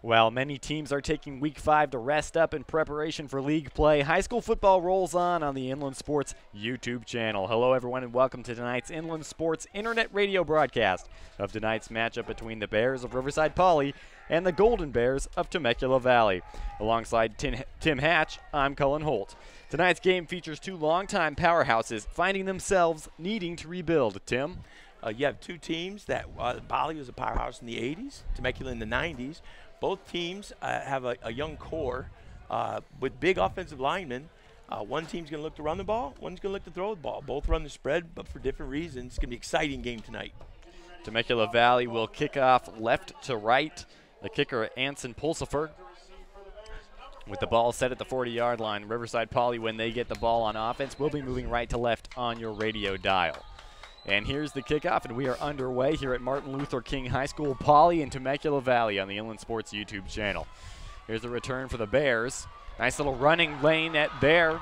While many teams are taking Week 5 to rest up in preparation for league play, high school football rolls on the Inland Sports YouTube channel. Hello, everyone, and welcome to tonight's Inland Sports Internet radio broadcast of tonight's matchup between the Bears of Riverside Poly and the Golden Bears of Temecula Valley. Alongside Tim Hatch, I'm Cullen Holt. Tonight's game features two longtime powerhouses finding themselves needing to rebuild. Tim? You have two teams that Poly was a powerhouse in the 80s, Temecula in the 90s. Both teams have a young core with big offensive linemen. One team's going to look to run the ball, one's going to look to throw the ball. Both run the spread, but for different reasons. It's going to be an exciting game tonight. Temecula Valley will kick off left to right. The kicker, Anson Pulsifer, with the ball set at the 40-yard line. Riverside Poly, when they get the ball on offense, will be moving right to left on your radio dial. And here's the kickoff, and we are underway here at Martin Luther King High School, Poly in Temecula Valley on the Inland Sports YouTube channel. Here's the return for the Bears. Nice little running lane at Bear,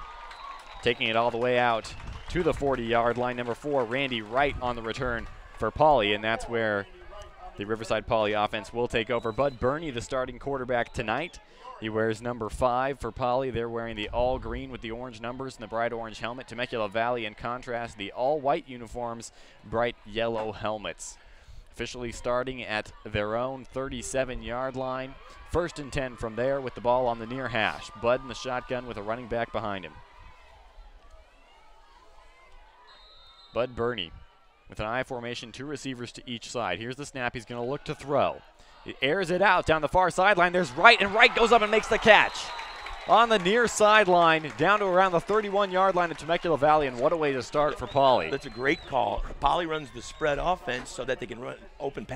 taking it all the way out to the 40-yard line. Number 4, Randy Wright on the return for Poly, and that's where the Riverside Poly offense will take over. Bud Burney, the starting quarterback tonight. He wears number 5 for Poly. They're wearing the all green with the orange numbers and the bright orange helmet. Temecula Valley, in contrast, the all white uniforms, bright yellow helmets. Officially starting at their own 37-yard line. 1st and 10 from there with the ball on the near hash. Bud in the shotgun with a running back behind him. Bud Burney with an I formation, 2 receivers to each side. Here's the snap. He's going to look to throw. He airs it out down the far sideline. There's Wright, and Wright goes up and makes the catch on the near sideline down to around the 31-yard line of Temecula Valley, and what a way to start for Poly. That's a great call. Poly runs the spread offense so that they can run open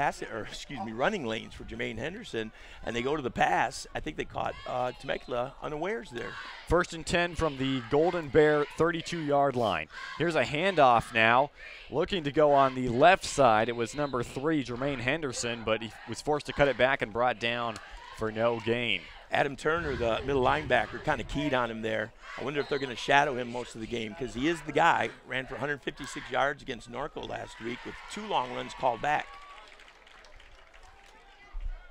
running lanes for Jermaine Henderson, and they go to the pass. I think they caught Temecula unawares there. 1st and 10 from the Golden Bear 32-yard line. Here's a handoff now. Looking to go on the left side. It was number 3, Jermaine Henderson, but he was forced to cut it back and brought down for no gain. Adam Turner, the middle linebacker, kind of keyed on him there. I wonder if they're going to shadow him most of the game, because he is the guy. Ran for 156 yards against Norco last week with 2 long runs called back.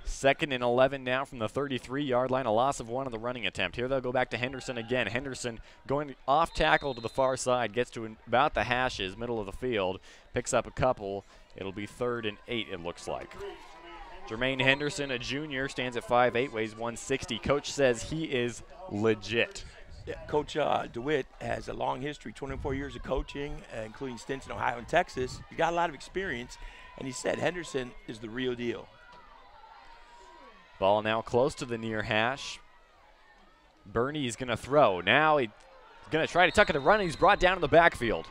2nd and 11 now from the 33-yard line, a loss of 1 on the running attempt. Here they'll go back to Henderson again. Henderson going off tackle to the far side, gets to about the hashes, middle of the field, picks up a couple. It'll be 3rd and 8, it looks like. Jermaine Henderson, a junior, stands at 5'8", weighs 160. Coach says he is legit. Yeah, Coach DeWitt has a long history, 24 years of coaching, including stints in Ohio and Texas. He's got a lot of experience, and he said Henderson is the real deal. Ball now close to the near hash. Burney is going to throw. Now he's going to try to tuck it and run, and he's brought down in the backfield.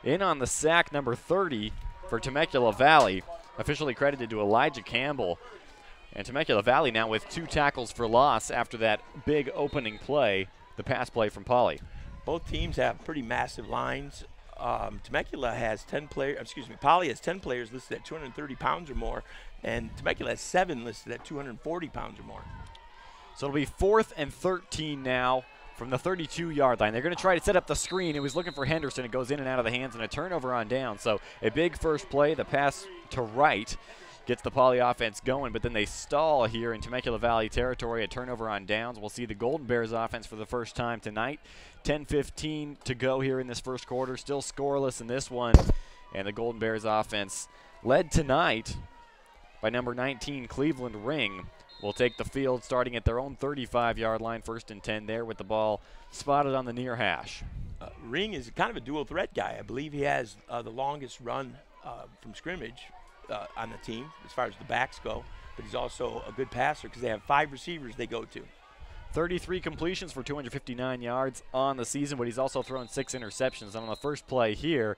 In on the sack, number 30 for Temecula Valley. Officially credited to Elijah Campbell. And Temecula Valley now with 2 tackles for loss after that big opening play, the pass play from Poly. Both teams have pretty massive lines. Temecula has 10 players, Poly has 10 players listed at 230 pounds or more, and Temecula has 7 listed at 240 pounds or more. So it'll be 4th and 13 now from the 32-yard line. They're going to try to set up the screen. It was looking for Henderson. It goes in and out of the hands, and a turnover on down. So a big first play. The pass to Wright gets the Poly offense going, but then they stall here in Temecula Valley territory. A turnover on downs. We'll see the Golden Bears offense for the first time tonight. 10:15 to go here in this first quarter. Still scoreless in this one. And the Golden Bears offense led tonight by number 19, Cleveland Ring, will take the field starting at their own 35-yard line. 1st and 10 there with the ball spotted on the near hash. Ring is kind of a dual threat guy. I believe he has the longest run from scrimmage on the team as far as the backs go, but he's also a good passer because they have 5 receivers they go to. 33 completions for 259 yards on the season, but he's also thrown 6 interceptions. And on the first play here,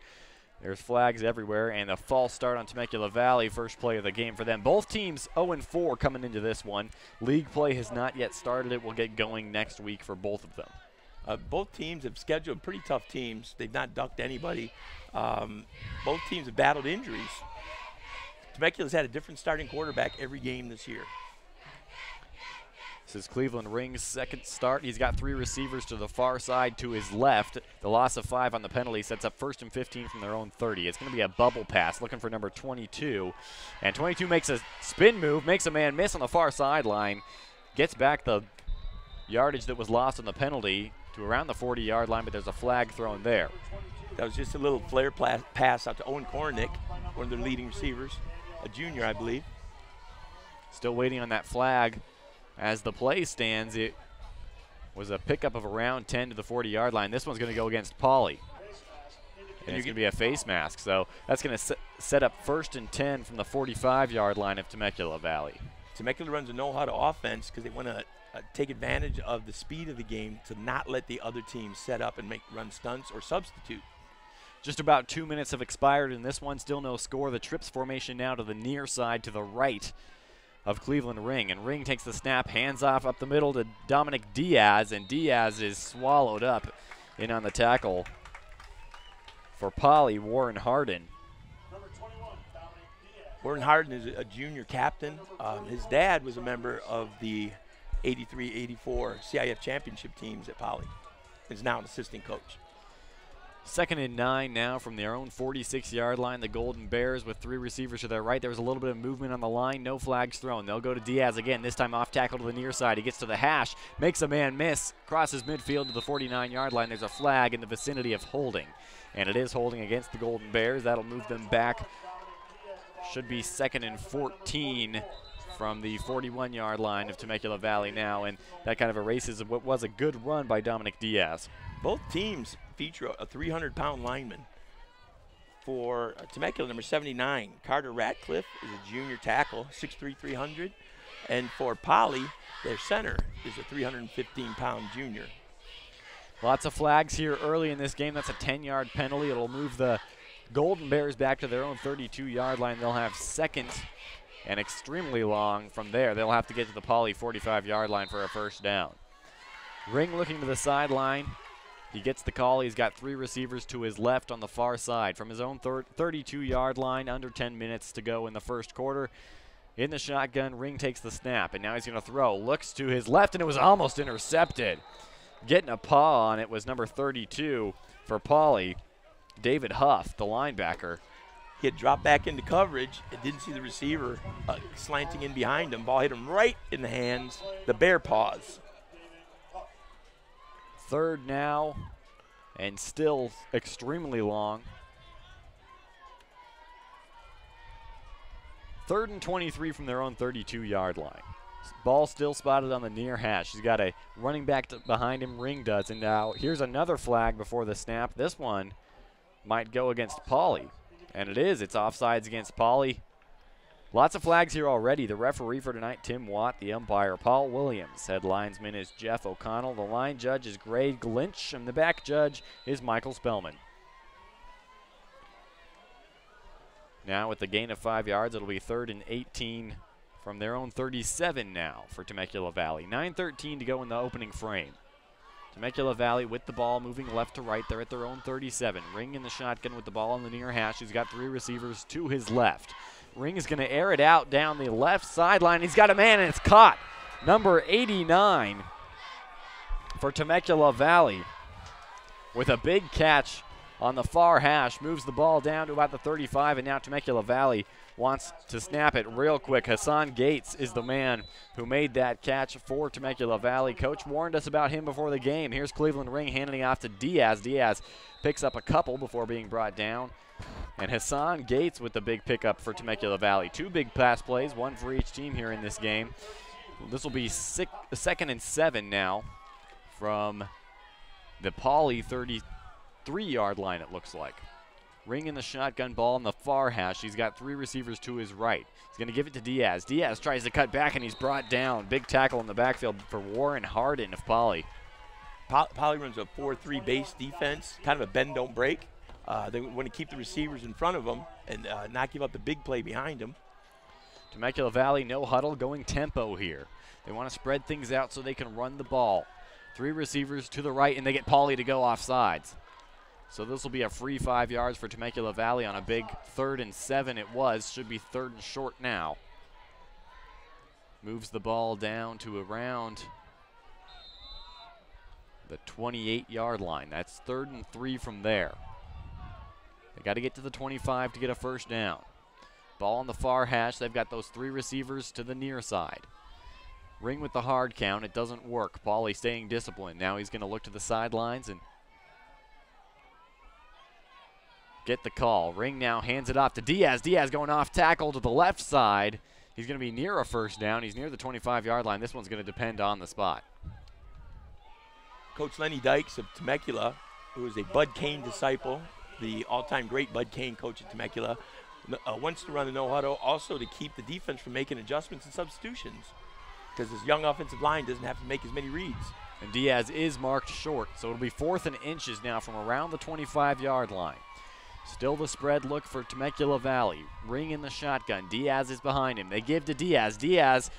there's flags everywhere, and a false start on Temecula Valley, first play of the game for them. Both teams 0-4 coming into this one. League play has not yet started. It will get going next week for both of them. Both teams have scheduled pretty tough teams. They've not ducked anybody. Both teams have battled injuries. Temecula's had a different starting quarterback every game this year. This is Cleveland Ring's 2nd start. He's got 3 receivers to the far side to his left. The loss of 5 on the penalty sets up 1st and 15 from their own 30. It's going to be a bubble pass looking for number 22. And 22 makes a spin move, makes a man miss on the far sideline. gets back the yardage that was lost on the penalty to around the 40-yard line, but there's a flag thrown there. That was just a little flare pass out to Owen Kornick, one of their leading receivers, a junior, I believe. Still waiting on that flag. As the play stands, it was a pickup of around 10 to the 40-yard line. This one's going to go against Poly. And it's going to be a face mask. So that's going to set up 1st and 10 from the 45-yard line of Temecula Valley. Temecula runs a know-how-to offense because they want to take advantage of the speed of the game to not let the other team set up and run stunts or substitute. Just about 2 minutes have expired in this one. Still no score. The trips formation now to the near side to the right of Cleveland Ring. And Ring takes the snap, hands off up the middle to Dominic Diaz. And Diaz is swallowed up in on the tackle for Poly, Warren Harden. Warren Harden is a junior captain. His dad was a member of the 83-84 CIF championship teams at Poly. He's now an assistant coach. 2nd and 9 now from their own 46-yard line. The Golden Bears with 3 receivers to their right. There was a little bit of movement on the line. No flags thrown. They'll go to Diaz again, this time off tackle to the near side. He gets to the hash, makes a man miss, crosses midfield to the 49-yard line. There's a flag in the vicinity of holding, and it is holding against the Golden Bears. That'll move them back. Should be 2nd and 14 from the 41-yard line of Temecula Valley now, and that kind of erases what was a good run by Dominic Diaz. Both teams feature a 300-pound lineman. For Temecula, number 79, Carter Ratcliffe is a junior tackle, 6'3", 300. And for Poly, their center is a 315-pound junior. Lots of flags here early in this game. That's a 10-yard penalty. It'll move the Golden Bears back to their own 32-yard line. They'll have 2nd and extremely long from there. They'll have to get to the Poly 45-yard line for a 1st down. Ring looking to the sideline. He gets the call. He's got 3 receivers to his left on the far side. From his own 32-yard line, under 10 minutes to go in the 1st quarter. In the shotgun, Ring takes the snap, and now he's going to throw. Looks to his left, and it was almost intercepted. Getting a paw on it was number 32 for Poly, David Huff, the linebacker. He had dropped back into coverage and didn't see the receiver slanting in behind him. Ball hit him right in the hands, the bear paws. 3rd now, and still extremely long. 3rd and 23 from their own 32-yard line. Ball still spotted on the near hash. He's got a running back behind him, Ring does, and now here's another flag before the snap. This one might go against Poly, and it is. It's offsides against Poly. Lots of flags here already. The referee for tonight, Tim Watt. The umpire, Paul Williams. Head linesman is Jeff O'Connell. The line judge is Greg Lynch, and the back judge is Michael Spellman. Now with the gain of 5 yards, it'll be 3rd and 18 from their own 37 now for Temecula Valley. 9:13 to go in the opening frame. Temecula Valley with the ball, moving left to right. They're at their own 37. Ring in the shotgun with the ball on the near hash. He's got 3 receivers to his left. Ring is going to air it out down the left sideline. He's got a man, and it's caught. Number 89 for Temecula Valley with a big catch on the far hash. Moves the ball down to about the 35, and now Temecula Valley wants to snap it real quick. Hassan Gates is the man who made that catch for Temecula Valley. Coach warned us about him before the game. Here's Cleveland Ring handing it off to Diaz. Diaz picks up a couple before being brought down. And Hassan Gates with the big pickup for Temecula Valley. 2 big pass plays, 1 for each team here in this game. This will be 2nd and 7 now from the Poly 33-yard line, it looks like. Ring in the shotgun, ball on the far hash. He's got 3 receivers to his right. He's going to give it to Diaz. Diaz tries to cut back, and he's brought down. Big tackle in the backfield for Warren Harden of Poly. Poly runs a 4-3 base defense, kind of a bend, don't break. They want to keep the receivers in front of them and not give up the big play behind them. Temecula Valley, no huddle, going tempo here. They want to spread things out so they can run the ball. 3 receivers to the right, and they get Poly to go off sides. So this will be a free 5 yards for Temecula Valley on a big 3rd and 7 it was. Should be 3rd and short now. Moves the ball down to around the 28-yard line. That's 3rd and 3 from there. They got to get to the 25 to get a 1st down. Ball on the far hash. They've got those 3 receivers to the near side. Ring with the hard count. It doesn't work. Poly staying disciplined. Now he's going to look to the sidelines and get the call. Ring now hands it off to Diaz. Diaz going off tackle to the left side. He's going to be near a first down. He's near the 25-yard line. This one's going to depend on the spot. Coach Lenny Dykes of Temecula, who is a Bud Kane disciple, the all-time great Bud Kane coach at Temecula, wants to run a no-huddle also to keep the defense from making adjustments and substitutions because his young offensive line doesn't have to make as many reads. And Diaz is marked short, so it'll be 4th and inches now from around the 25-yard line. Still the spread look for Temecula Valley. Ring in the shotgun. Diaz is behind him. They give to Diaz. Diaz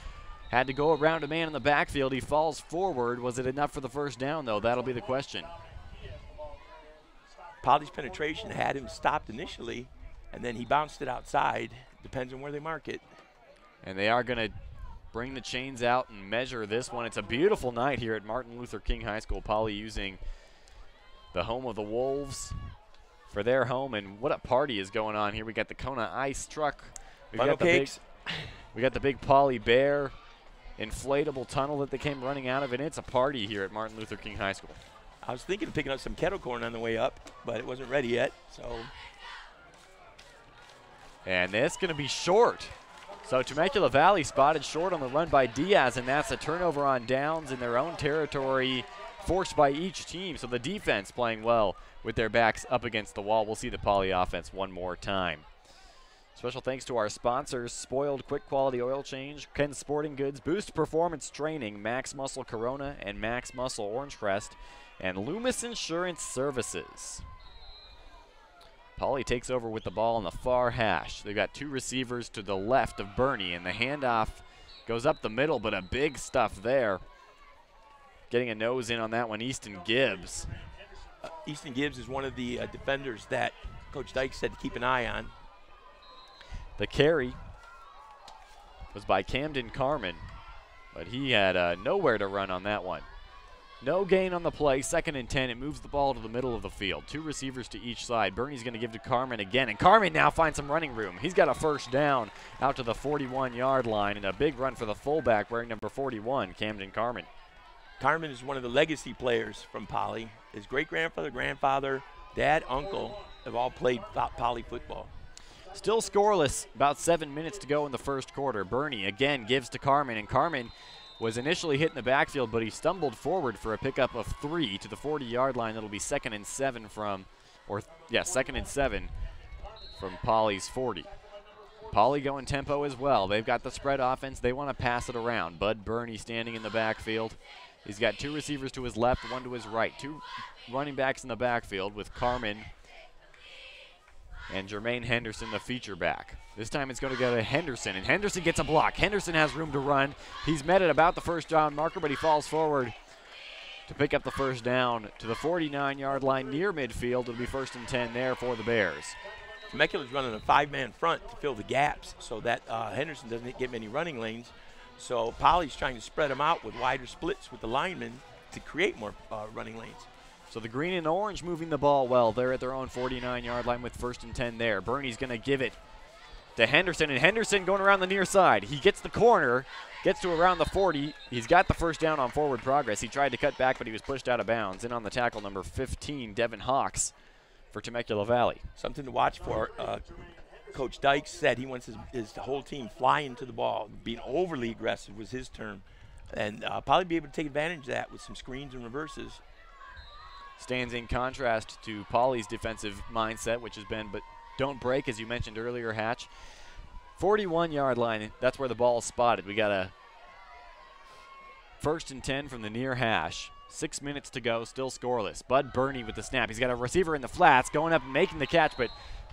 had to go around a man in the backfield. He falls forward. Was it enough for the first down, though? That'll be the question. Poly's penetration had him stopped initially, and then he bounced it outside. Depends on where they mark it. And they are going to bring the chains out and measure this one. It's a beautiful night here at Martin Luther King High School. Poly using the home of the Wolves for their home, and what a party is going on here. We got the Kona ice truck. We got the big Poly Bear inflatable tunnel that they came running out of, and it's a party here at Martin Luther King High School. I was thinking of picking up some kettle corn on the way up, but it wasn't ready yet. And it's going to be short. So Temecula Valley spotted short on the run by Diaz, and that's a turnover on downs in their own territory forced by each team. So the defense playing well with their backs up against the wall. We'll see the Poly offense one more time. Special thanks to our sponsors: Spoiled Quick Quality Oil Change, Ken's Sporting Goods, Boost Performance Training, Max Muscle Corona and Max Muscle Orange Crest, and Loomis Insurance Services. Poly takes over with the ball on the far hash. They've got 2 receivers to the left of Bernie, and the handoff goes up the middle, but a big stuff there. Getting a nose in on that one, Easton Gibbs. Easton Gibbs is one of the defenders that Coach Dykes said to keep an eye on. The carry was by Camden Carmen, but he had nowhere to run on that one. No gain on the play, 2nd and 10. It moves the ball to the middle of the field. 2 receivers to each side. Bernie's going to give to Carmen again, and Carmen now finds some running room. He's got a first down out to the 41-yard line, and a big run for the fullback wearing number 41, Camden Carmen. Carmen is one of the legacy players from Poly. His great-grandfather, grandfather, dad, uncle have all played Poly football. Still scoreless, about 7 minutes to go in the first quarter. Bernie again gives to Carmen, and Carmen was initially hit in the backfield, but he stumbled forward for a pickup of 3 to the 40-yard line. That'll be 2nd and 7 from, 2nd and 7 from Poly's 40. Poly going tempo as well. They've got the spread offense. They want to pass it around. Bud Bernie standing in the backfield. He's got 2 receivers to his left, 1 to his right. 2 running backs in the backfield with Carmen and Jermaine Henderson, the feature back. This time it's going to go to Henderson, and Henderson gets a block. Henderson has room to run. He's met at about the first down marker, but he falls forward to pick up the first down to the 49-yard line near midfield. It'll be 1st and 10 there for the Bears. Temecula's running a 5-man front to fill the gaps so that Henderson doesn't get many running lanes. So Poly's trying to spread them out with wider splits with the linemen to create more running lanes. So the green and orange moving the ball well. They're at their own 49-yard line with 1st and 10 there. Bernie's going to give it to Henderson, and Henderson going around the near side. He gets the corner, gets to around the 40. He's got the first down on forward progress. He tried to cut back, but he was pushed out of bounds. In on the tackle, number 15, Devin Hawks for Temecula Valley. Something to watch for. Coach Dykes said he wants his whole team flying to the ball. Being overly aggressive was his term. And probably be able to take advantage of that with some screens and reverses. Stands in contrast to Poly's defensive mindset, which has been, but don't break, as you mentioned earlier, Hatch. 41-yard line, that's where the ball is spotted. We got a 1st and 10 from the near hash. 6 minutes to go, still scoreless. Bud Bernie with the snap. He's got a receiver in the flats, going up and making the catch, but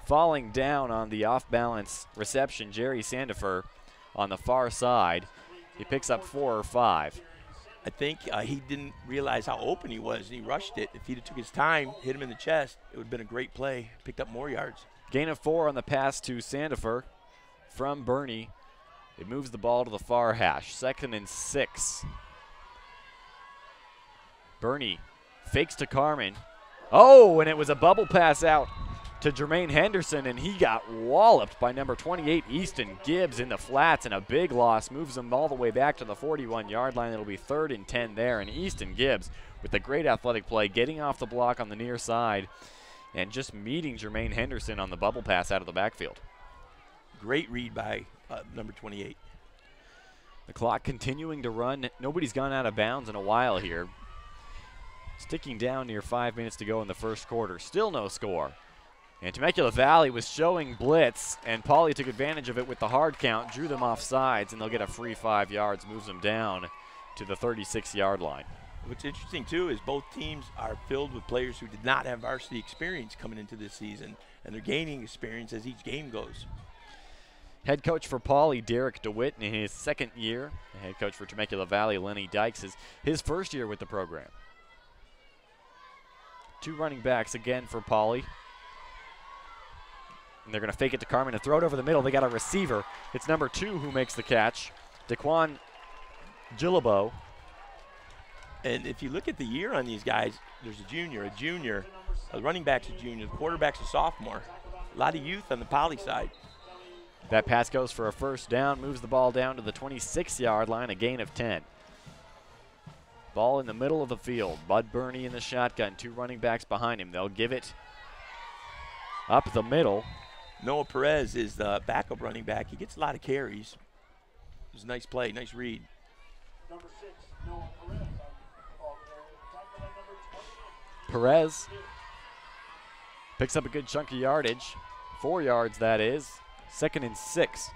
falling down on the off-balance reception. Jerry Sandifer on the far side. He picks up 4 or 5. I think he didn't realize how open he was, and he rushed it. If he'd took his time, hit him in the chest, it would have been a great play. Picked up more yards. Gain of 4 on the pass to Sandifer from Bernie. It moves the ball to the far hash. 2nd and 6. Bernie fakes to Carmen. Oh, and it was a bubble pass out to Jermaine Henderson, and he got walloped by number 28, Easton Gibbs, in the flats, and a big loss moves him all the way back to the 41-yard line. It'll be 3rd and 10 there, and Easton Gibbs with a great athletic play, getting off the block on the near side and just meeting Jermaine Henderson on the bubble pass out of the backfield. Great read by number 28. The clock continuing to run. Nobody's gone out of bounds in a while here. Sticking down near 5 minutes to go in the first quarter. Still no score. And Temecula Valley was showing blitz, and Poly took advantage of it with the hard count, drew them off sides, and they'll get a free 5 yards, moves them down to the 36-yard line. What's interesting, too, is both teams are filled with players who did not have varsity experience coming into this season, and they're gaining experience as each game goes. Head coach for Poly, Derek DeWitt, in his 2nd year. The head coach for Temecula Valley, Lenny Dykes, is his 1st year with the program. 2 running backs again for Poly. And they're going to fake it to Carmen and throw it over the middle. They got a receiver. It's number 2 who makes the catch, Daquan Gillabo. And if you look at the year on these guys, there's a junior, a running back's a junior, the quarterback's a sophomore. A lot of youth on the Poly side. That pass goes for a 1st down, moves the ball down to the 26-yard line, a gain of 10. Ball in the middle of the field. Bud Burney in the shotgun, 2 running backs behind him. They'll give it up the middle. Noah Perez is the backup running back. He gets a lot of carries. It was a nice play, nice read. Number 6, Noah Perez. Perez picks up a good chunk of yardage. 4 yards, that is. 2nd and 6.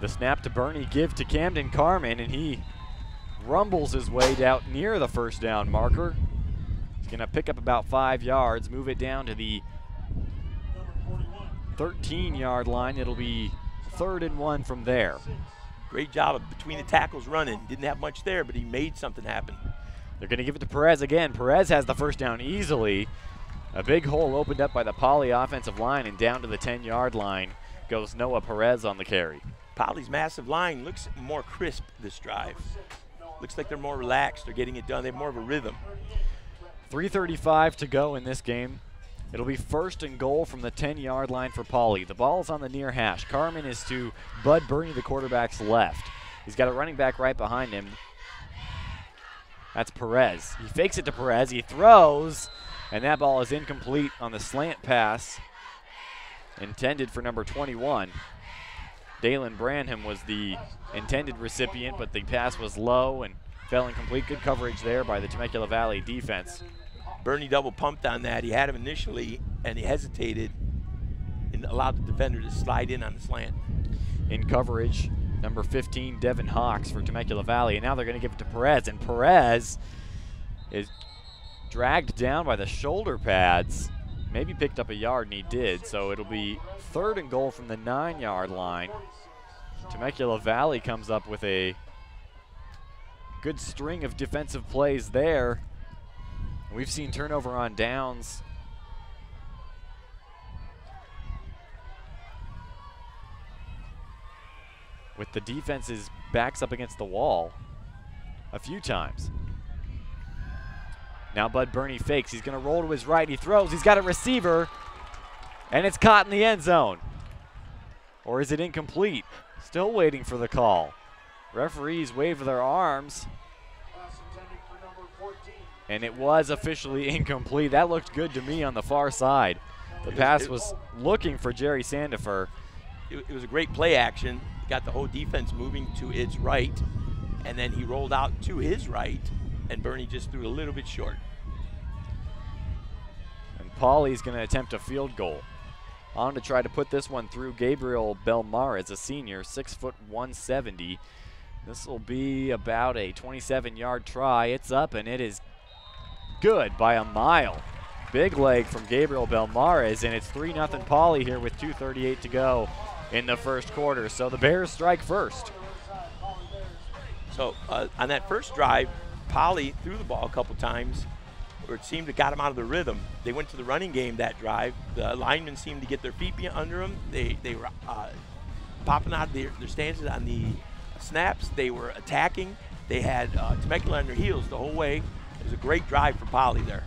The snap to Burney, give to Camden Carmen, and he rumbles his way out near the 1st down marker. He's going to pick up about 5 yards, move it down to the 13-yard line. It'll be 3rd and 1 from there. Great job of between the tackles running. Didn't have much there, but he made something happen. They're going to give it to Perez again. Perez has the 1st down easily. A big hole opened up by the Poly offensive line, and down to the 10-yard line goes Noah Perez on the carry. Poly's massive line looks more crisp this drive. Looks like they're more relaxed. They're getting it done. They have more of a rhythm. 3:35 to go in this game. It'll be 1st and goal from the 10-yard line for Poly. The ball's on the near hash. Carmen is to Bud Burney, the quarterback's left. He's got a running back right behind him. That's Perez. He fakes it to Perez. He throws, and that ball is incomplete on the slant pass intended for number 21. Dalen Branham was the intended recipient, but the pass was low and fell incomplete. Good coverage there by the Temecula Valley defense. Burney double pumped on that. He had him initially, and he hesitated and allowed the defender to slide in on the slant. In coverage, number 15, Devin Hawks for Temecula Valley. And now they're going to give it to Perez, and Perez is dragged down by the shoulder pads. Maybe picked up a yard, and he did. So it'll be 3rd and goal from the 9-yard line. Temecula Valley comes up with a good string of defensive plays there. We've seen turnover on downs with the defense's backs up against the wall a few times. Now Bud Burney fakes. He's going to roll to his right. He throws. He's got a receiver, and it's caught in the end zone. Or is it incomplete? Still waiting for the call. Referees wave their arms. And it was officially incomplete. That looked good to me on the far side. The pass was looking for Jerry Sandifer. It was a great play action. Got the whole defense moving to its right, and then he rolled out to his right, and Burney just threw a little bit short. And Pauly's going to attempt a field goal. On to try to put this one through, Gabriel Belmares, a senior, 6 foot 170. This will be about a 27-yard try. It's up, and it is good by a mile. Big leg from Gabriel Belmares, and it's 3-0 Poly here with 2:38 to go in the first quarter. So the Bears strike first. So on that first drive, Poly threw the ball a couple times, or it seemed to got them out of the rhythm. They went to the running game that drive. The linemen seemed to get their feet under them. They were popping out their stances on the snaps. They were attacking. They had Temecula on their heels the whole way. It was a great drive for Poly there.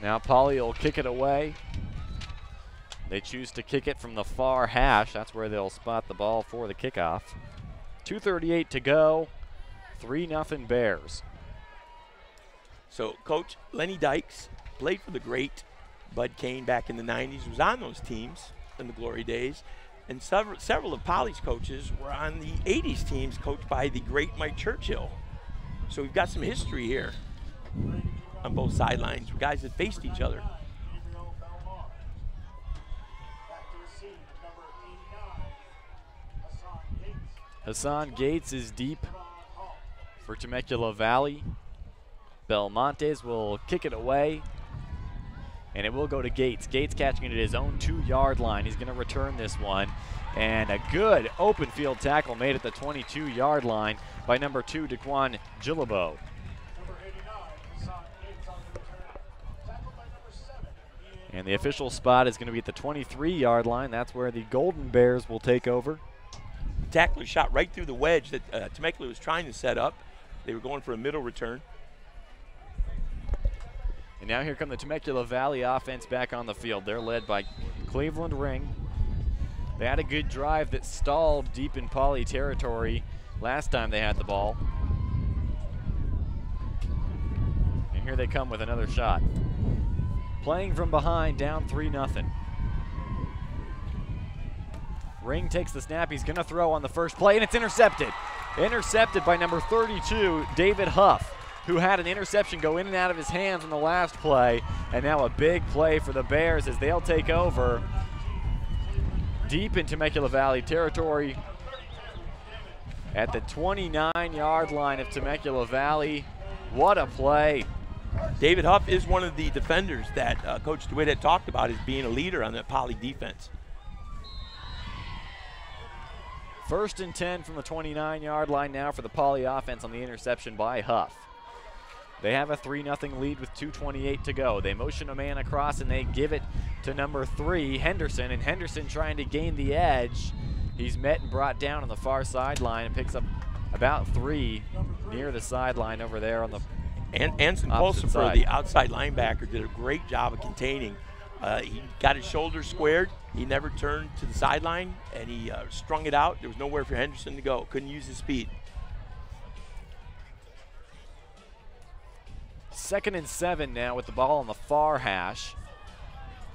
Now Poly will kick it away. They choose to kick it from the far hash. That's where they'll spot the ball for the kickoff. 2:38 to go. 3-0 Bears. So Coach Lenny Dykes played for the great Bud Kane back in the 90s, was on those teams in the glory days. And several of Poly's coaches were on the 80s teams coached by the great Mike Churchill. So we've got some history here on both sidelines, guys that faced each other. Hassan Gates is deep for Temecula Valley. Belmontes will kick it away, and it will go to Gates. Gates catching it at his own 2-yard line. He's going to return this one, and a good open field tackle made at the 22-yard line by number 2, Daquan Gillabo. And the official spot is going to be at the 23-yard line. That's where the Golden Bears will take over. Tackler shot right through the wedge that Temecula was trying to set up. They were going for a middle return. And now here come the Temecula Valley offense back on the field. They're led by Cleveland Ring. They had a good drive that stalled deep in Poly territory last time they had the ball. And here they come with another shot. Playing from behind, down 3-0. Ring takes the snap. He's going to throw on the first play, and it's intercepted. Intercepted by number 32, David Huff, who had an interception go in and out of his hands on the last play. And now a big play for the Bears as they'll take over deep in Temecula Valley territory at the 29-yard line of Temecula Valley. What a play. David Huff is one of the defenders that Coach DeWitt had talked about as being a leader on that Poly defense. 1st and 10 from the 29-yard line now for the Poly offense on the interception by Huff. They have a 3-0 lead with 2:28 to go. They motion a man across and they give it to number 3, Henderson, and Henderson trying to gain the edge. He's met and brought down on the far sideline and picks up about 3 near the sideline over there on the Anson Pulsifer, the outside linebacker, did a great job of containing. He got his shoulders squared. He never turned to the sideline, and he strung it out. There was nowhere for Henderson to go. Couldn't use his speed. 2nd and 7 now with the ball on the far hash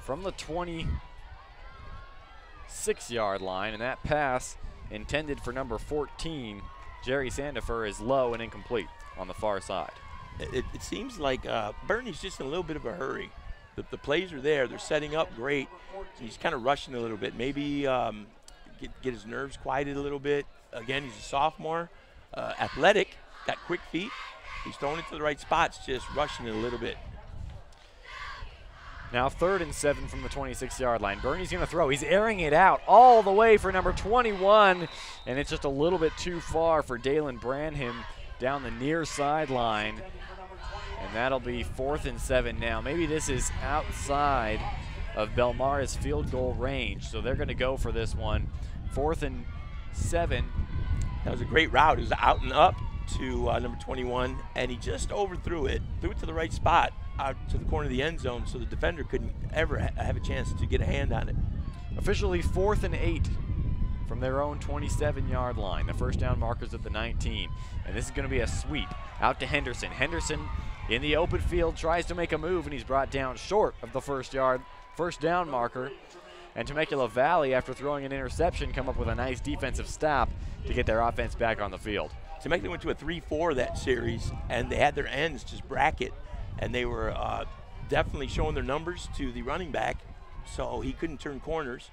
from the 26-yard line, and that pass intended for number 14, Jerry Sandifer, is low and incomplete on the far side. It seems like Bernie's just in a little bit of a hurry. The plays are there. They're setting up great. He's kind of rushing a little bit. Maybe get his nerves quieted a little bit. Again, he's a sophomore. Athletic, got quick feet. He's throwing it to the right spots, just rushing it a little bit. Now 3rd and 7 from the 26-yard line. Bernie's going to throw. He's airing it out all the way for number 21, and it's just a little bit too far for Dalen Branham down the near sideline. And that'll be 4th and 7 now. Maybe this is outside of Belmar's field goal range, so they're going to go for this one. 4th and 7. That was a great route. It was out and up to number 21, and he just overthrew it. Threw it to the right spot, out to the corner of the end zone, so the defender couldn't ever have a chance to get a hand on it. Officially 4th and 8 from their own 27-yard line. The first down markers at the 19. And this is going to be a sweep out to Henderson. Henderson in the open field tries to make a move, and he's brought down short of the first down marker. And Temecula Valley, after throwing an interception, come up with a nice defensive stop to get their offense back on the field. Temecula went to a 3-4 that series, and they had their ends just bracket, and they were definitely showing their numbers to the running back, so he couldn't turn corners,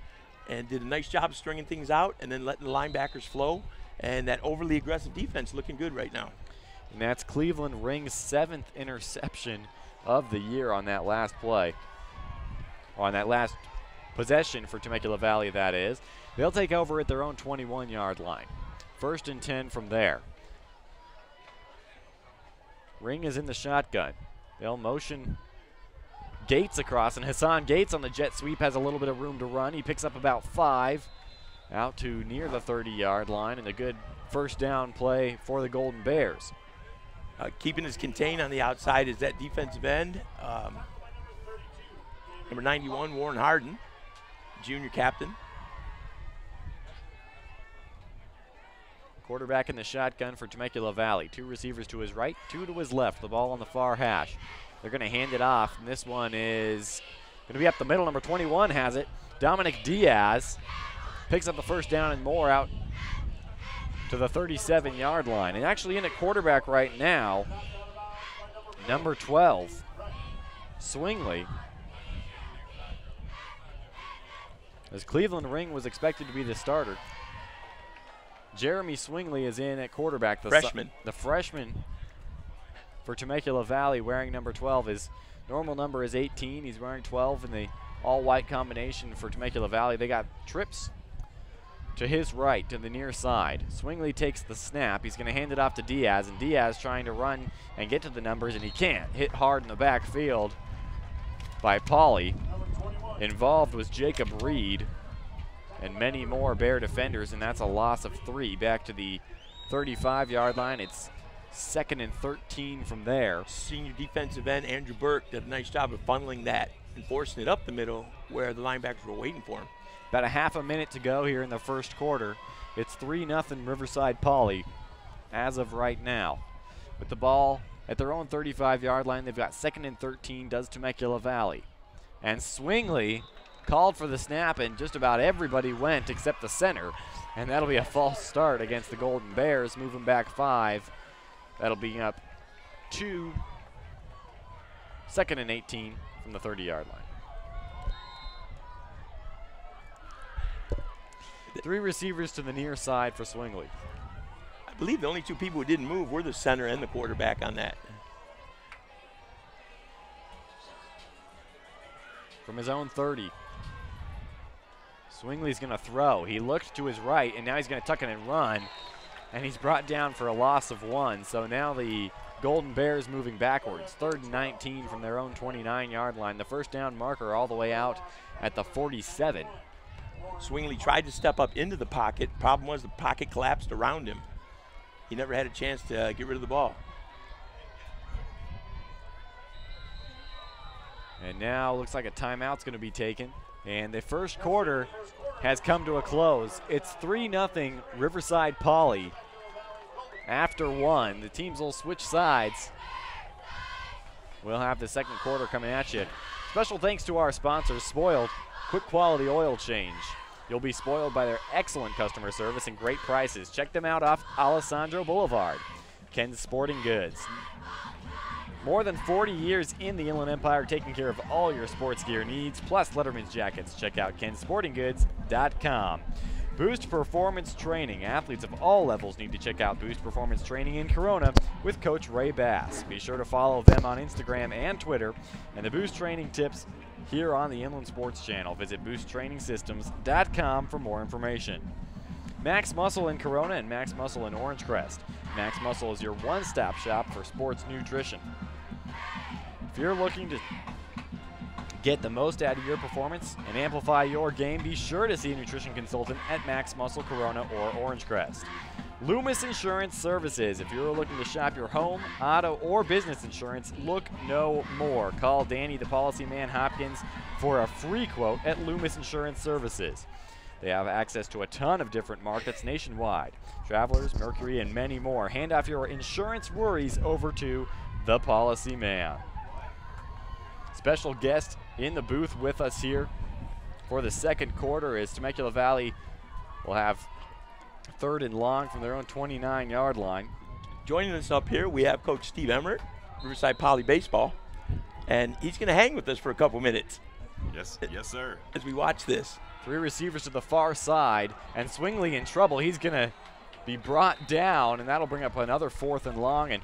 and did a nice job of stringing things out and then letting the linebackers flow, and that overly aggressive defense looking good right now. And that's Cleveland Ring's 7th interception of the year on that last play, on that last possession for Temecula Valley, that is. They'll take over at their own 21-yard line. 1st and 10 from there. Ring is in the shotgun. They'll motion Gates across, and Hassan Gates on the jet sweep has a little bit of room to run. He picks up about 5 out to near the 30-yard line, and a good first down play for the Golden Bears. Keeping us contained on the outside is that defensive end. Number 91, Warren Harden, junior captain. Quarterback in the shotgun for Temecula Valley. 2 receivers to his right, 2 to his left. The ball on the far hash. They're going to hand it off, and this one is going to be up the middle. Number 21 has it. Dominic Diaz picks up the first down and more out to the 37-yard line. And actually in at quarterback right now, number 12, Swingley. As Cleveland Ring was expected to be the starter. Jeremy Swingley is in at quarterback. The freshman. The freshman for Temecula Valley wearing number 12. His normal number is 18. He's wearing 12 in the all-white combination for Temecula Valley. They got trips to his right, to the near side. Swingley takes the snap. He's going to hand it off to Diaz, and Diaz trying to run and get to the numbers, and he can't. Hit hard in the backfield by Poly. Involved was Jacob Reed and many more Bear defenders, and that's a loss of 3 back to the 35-yard line. It's 2nd and 13 from there. Senior defensive end Andrew Burke did a nice job of funneling that and forcing it up the middle where the linebackers were waiting for him. About a half a minute to go here in the first quarter. It's 3-0 Riverside Poly as of right now. With the ball at their own 35-yard line, they've got 2nd and 13, does Temecula Valley. And Swingley called for the snap, and just about everybody went except the center. And that'll be a false start against the Golden Bears, moving back 5. That'll be up to 2nd and 18 from the 30-yard line. 3 receivers to the near side for Swingley. I believe the only 2 people who didn't move were the center and the quarterback on that. From his own 30. Swingley's going to throw. He looked to his right, and now he's going to tuck it and run. And he's brought down for a loss of 1. So now the Golden Bears moving backwards. 3rd and 19 from their own 29-yard line. The first down marker all the way out at the 47. Swingley tried to step up into the pocket. Problem was the pocket collapsed around him. He never had a chance to get rid of the ball. And now looks like a timeout's going to be taken. And the first quarter has come to a close. It's 3-0 Riverside Poly. After 1, the teams will switch sides. We'll have the second quarter coming at you. Special thanks to our sponsors, Spoiled, quick quality oil change. You'll be spoiled by their excellent customer service and great prices. Check them out off Alessandro Boulevard. Ken's Sporting Goods. More than 40 years in the Inland Empire, taking care of all your sports gear needs, plus Letterman's jackets. Check out kensportinggoods.com. Boost Performance Training. Athletes of all levels need to check out Boost Performance Training in Corona with Coach Ray Bass. Be sure to follow them on Instagram and Twitter, and the Boost Training tips here on the Inland Sports Channel. Visit boosttrainingsystems.com for more information. Max Muscle in Corona and Max Muscle in Orange Crest. Max Muscle is your one-stop shop for sports nutrition. If you're looking to get the most out of your performance and amplify your game, be sure to see a nutrition consultant at Max Muscle Corona or Orange Crest. Loomis Insurance Services. If you're looking to shop your home, auto, or business insurance, look no more. Call Danny, the policy man Hopkins, for a free quote at Loomis Insurance Services. They have access to a ton of different markets nationwide. Travelers, Mercury, and many more. Hand off your insurance worries over to the policy man. Special guest in the booth with us here for the second quarter is Temecula Valley will have 3rd and long from their own 29-yard line. Joining us up here, we have Coach Steve Emmert, Riverside Poly Baseball, and he's going to hang with us for a couple minutes. Yes, sir. As we watch this. 3 receivers to the far side, and Swingley in trouble. He's going to be brought down, and that'll bring up another 4th and long, and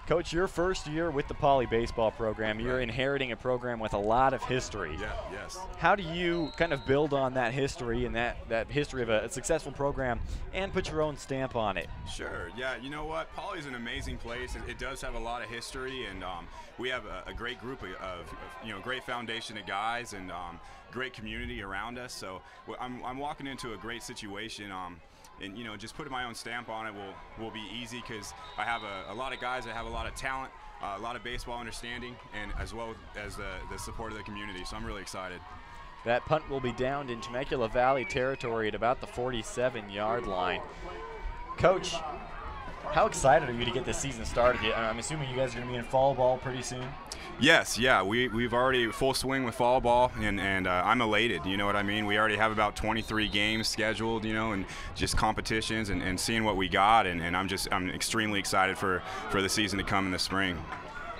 Coach, your first year with the Poly baseball program, you're inheriting a program with a lot of history. Yeah, yes. How do you kind of build on that history and that history of a successful program and put your own stamp on it? Sure. Yeah, you know what? Poly's an amazing place. It does have a lot of history, and we have a great group of great foundation of guys and great community around us. So I'm walking into a great situation. And just putting my own stamp on it will be easy because I have a lot of guys that have a lot of talent, a lot of baseball understanding, and as well as the support of the community. So I'm really excited. That punt will be downed in Temecula Valley territory at about the 47-yard line. Coach, how excited are you to get this season started? I'm assuming you guys are going to be in fall ball pretty soon. Yes, yeah, we've already full swing with fall ball, and I'm elated. You know what I mean? We already have about 23 games scheduled, and just competitions and seeing what we got, and I'm extremely excited for the season to come in the spring.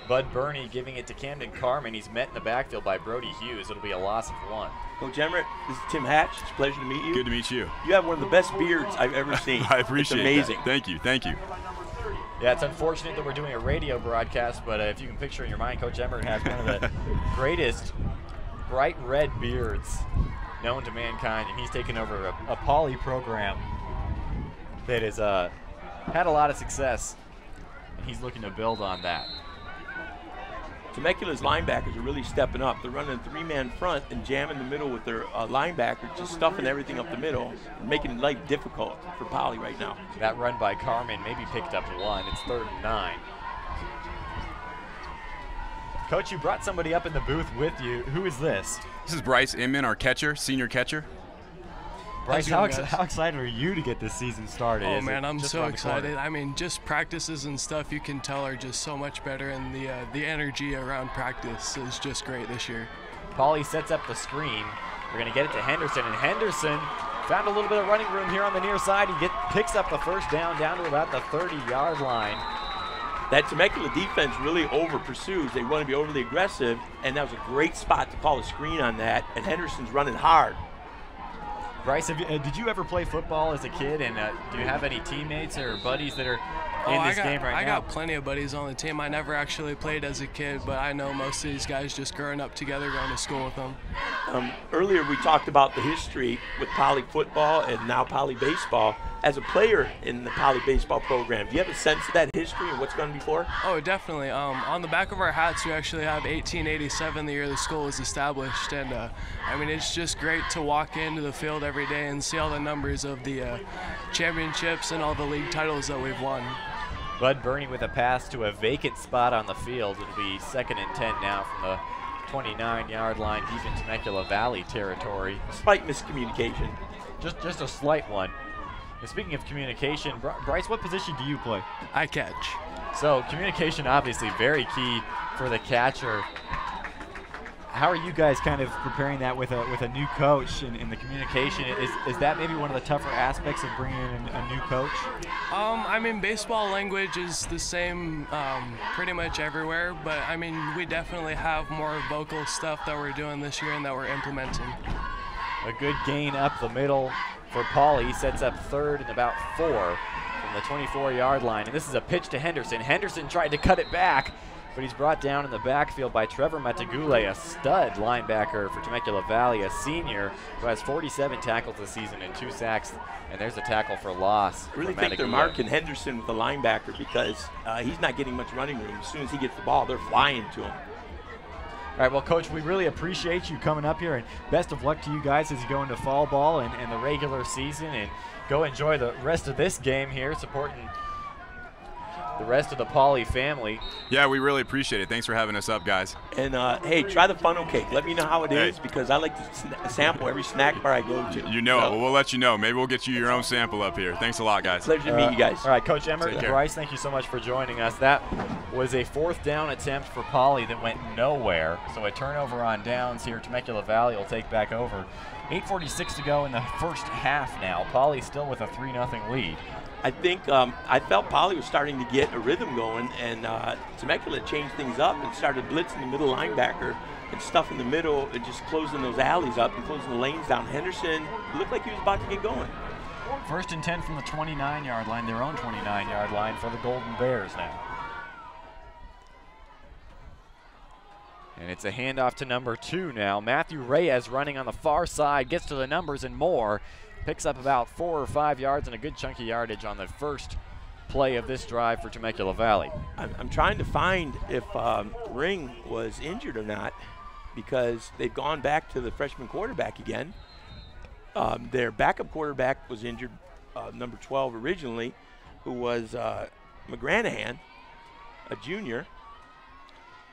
Bud Burney giving it to Camden Carmen. He's met in the backfield by Brody Hughes. It'll be a loss of 1. Coach Emmert, this is Tim Hatch. It's a pleasure to meet you. Good to meet you. You have one of the best beards I've ever seen. I appreciate it. It's amazing. That. Thank you. Yeah, it's unfortunate that we're doing a radio broadcast, but if you can picture in your mind, Coach Emmert has one of the greatest bright red beards known to mankind, and he's taken over a Poly program that has had a lot of success, and he's looking to build on that. Temecula's linebackers are really stepping up. They're running a 3-man front and jamming the middle with their linebackers, just stuffing everything up the middle and making life difficult for Poly right now. That run by Carmen maybe picked up 1. It's 3rd and 9. Coach, you brought somebody up in the booth with you. Who is this? This is Bryce Inman, our catcher, senior catcher. Bryce, how excited are you to get this season started? Oh man, I'm so excited. I mean, just practices and stuff you can tell are just so much better, and the energy around practice is just great this year. Poly sets up the screen. We're going to get it to Henderson, and Henderson found a little bit of running room here on the near side. He picks up the first down to about the 30-yard line. That Temecula defense really over-pursues. They want to be overly aggressive, and that was a great spot to call a screen on that, and Henderson's running hard. Bryce, did you ever play football as a kid, and do you have any teammates or buddies that are in this game right now? I got plenty of buddies on the team. I never actually played as a kid, but I know most of these guys just growing up together, going to school with them. Earlier we talked about the history with Poly football and now Poly baseball. As a player in the Poly baseball program, do you have a sense of that history and what's gone before? Oh, definitely. On the back of our hats, we actually have 1887, the year the school was established, and I mean, it's just great to walk into the field every day and see all the numbers of the championships and all the league titles that we've won. Bud Burney with a pass to a vacant spot on the field. It'll be 2nd and 10 now from the 29-yard line, deep in Temecula Valley territory. Slight miscommunication. Just a slight one. And speaking of communication, Bryce, what position do you play? I catch. So communication obviously very key for the catcher. How are you guys kind of preparing that with a new coach and the communication? Is that maybe one of the tougher aspects of bringing in a new coach? I mean, baseball language is the same pretty much everywhere, but I mean, we definitely have more vocal stuff that we're doing this year and that we're implementing. A good gain up the middle for Poly. Sets up 3rd and about 4 from the 24-yard line. And this is a pitch to Henderson. Henderson tried to cut it back, but he's brought down in the backfield by Trevor Matagule, a stud linebacker for Temecula Valley, a senior who has 47 tackles this season and 2 sacks. And there's a tackle for loss. I really think they're marking Henderson with the linebacker because he's not getting much running room. As soon as he gets the ball, they're flying to him. All right, well, Coach, we really appreciate you coming up here, and best of luck to you guys as you go into fall ball and the regular season, and go enjoy the rest of this game here, supporting the rest of the Poly family. Yeah, we really appreciate it. Thanks for having us up, guys. And, hey, try the funnel cake. Let me know how it is, because I like to sample every snack bar I go to. You know it. Well, we'll let you know. Maybe we'll get you your own sample up here. Thanks a lot, guys. Pleasure to meet you guys. All right, Coach Emmert and Bryce, thank you so much for joining us. That was a 4th down attempt for Poly that went nowhere. So a turnover on downs here. Temecula Valley will take back over. 8:46 to go in the first half now. Poly still with a 3-0 lead. I think I felt Poly was starting to get a rhythm going, and Temecula changed things up and started blitzing the middle linebacker and stuff in the middle and just closing those alleys up and closing the lanes down. Henderson looked like he was about to get going. 1st and 10 from the 29-yard line, their own 29-yard line for the Golden Bears now. And it's a handoff to number 2 now. Matthew Reyes running on the far side, gets to the numbers and more. Picks up about 4 or 5 yards and a good chunky yardage on the first play of this drive for Temecula Valley. I'm trying to find if Ring was injured or not, because they've gone back to the freshman quarterback again. Their backup quarterback was injured, number 12 originally, who was McGranahan, a junior.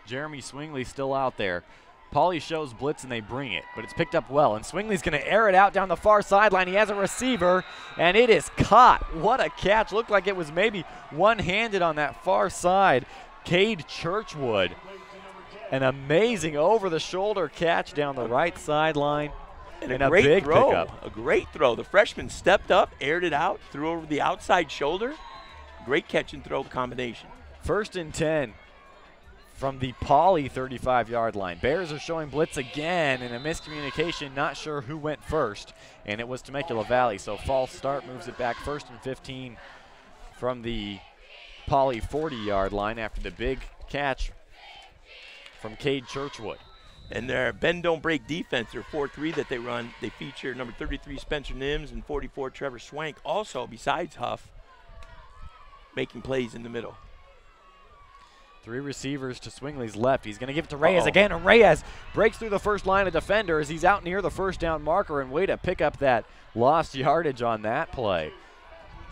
Jeremy Swingley still out there. Poly shows blitz and they bring it, but it's picked up well. And Swingley's going to air it out down the far sideline. He has a receiver, and it is caught. What a catch. Looked like it was maybe one-handed on that far side. Cade Churchwood. An amazing over-the-shoulder catch down the right sideline. And a great big throw. Pickup. A great throw. The freshman stepped up, aired it out, threw over the outside shoulder. Great catch and throw combination. 1st and 10. From the Poly 35-yard line. Bears are showing blitz again, and a miscommunication, not sure who went first, and it was Temecula Valley. So false start moves it back 1st and 15 from the Poly 40-yard line after the big catch from Cade Churchwood. And their bend don't break defense, their 4-3 that they run, they feature number 33 Spencer Nims and 44 Trevor Swank, also besides Huff, making plays in the middle. 3 receivers to Swingley's left. He's going to give it to Reyes again, and Reyes breaks through the first line of defenders. He's out near the first down marker, and way to pick up that lost yardage on that play.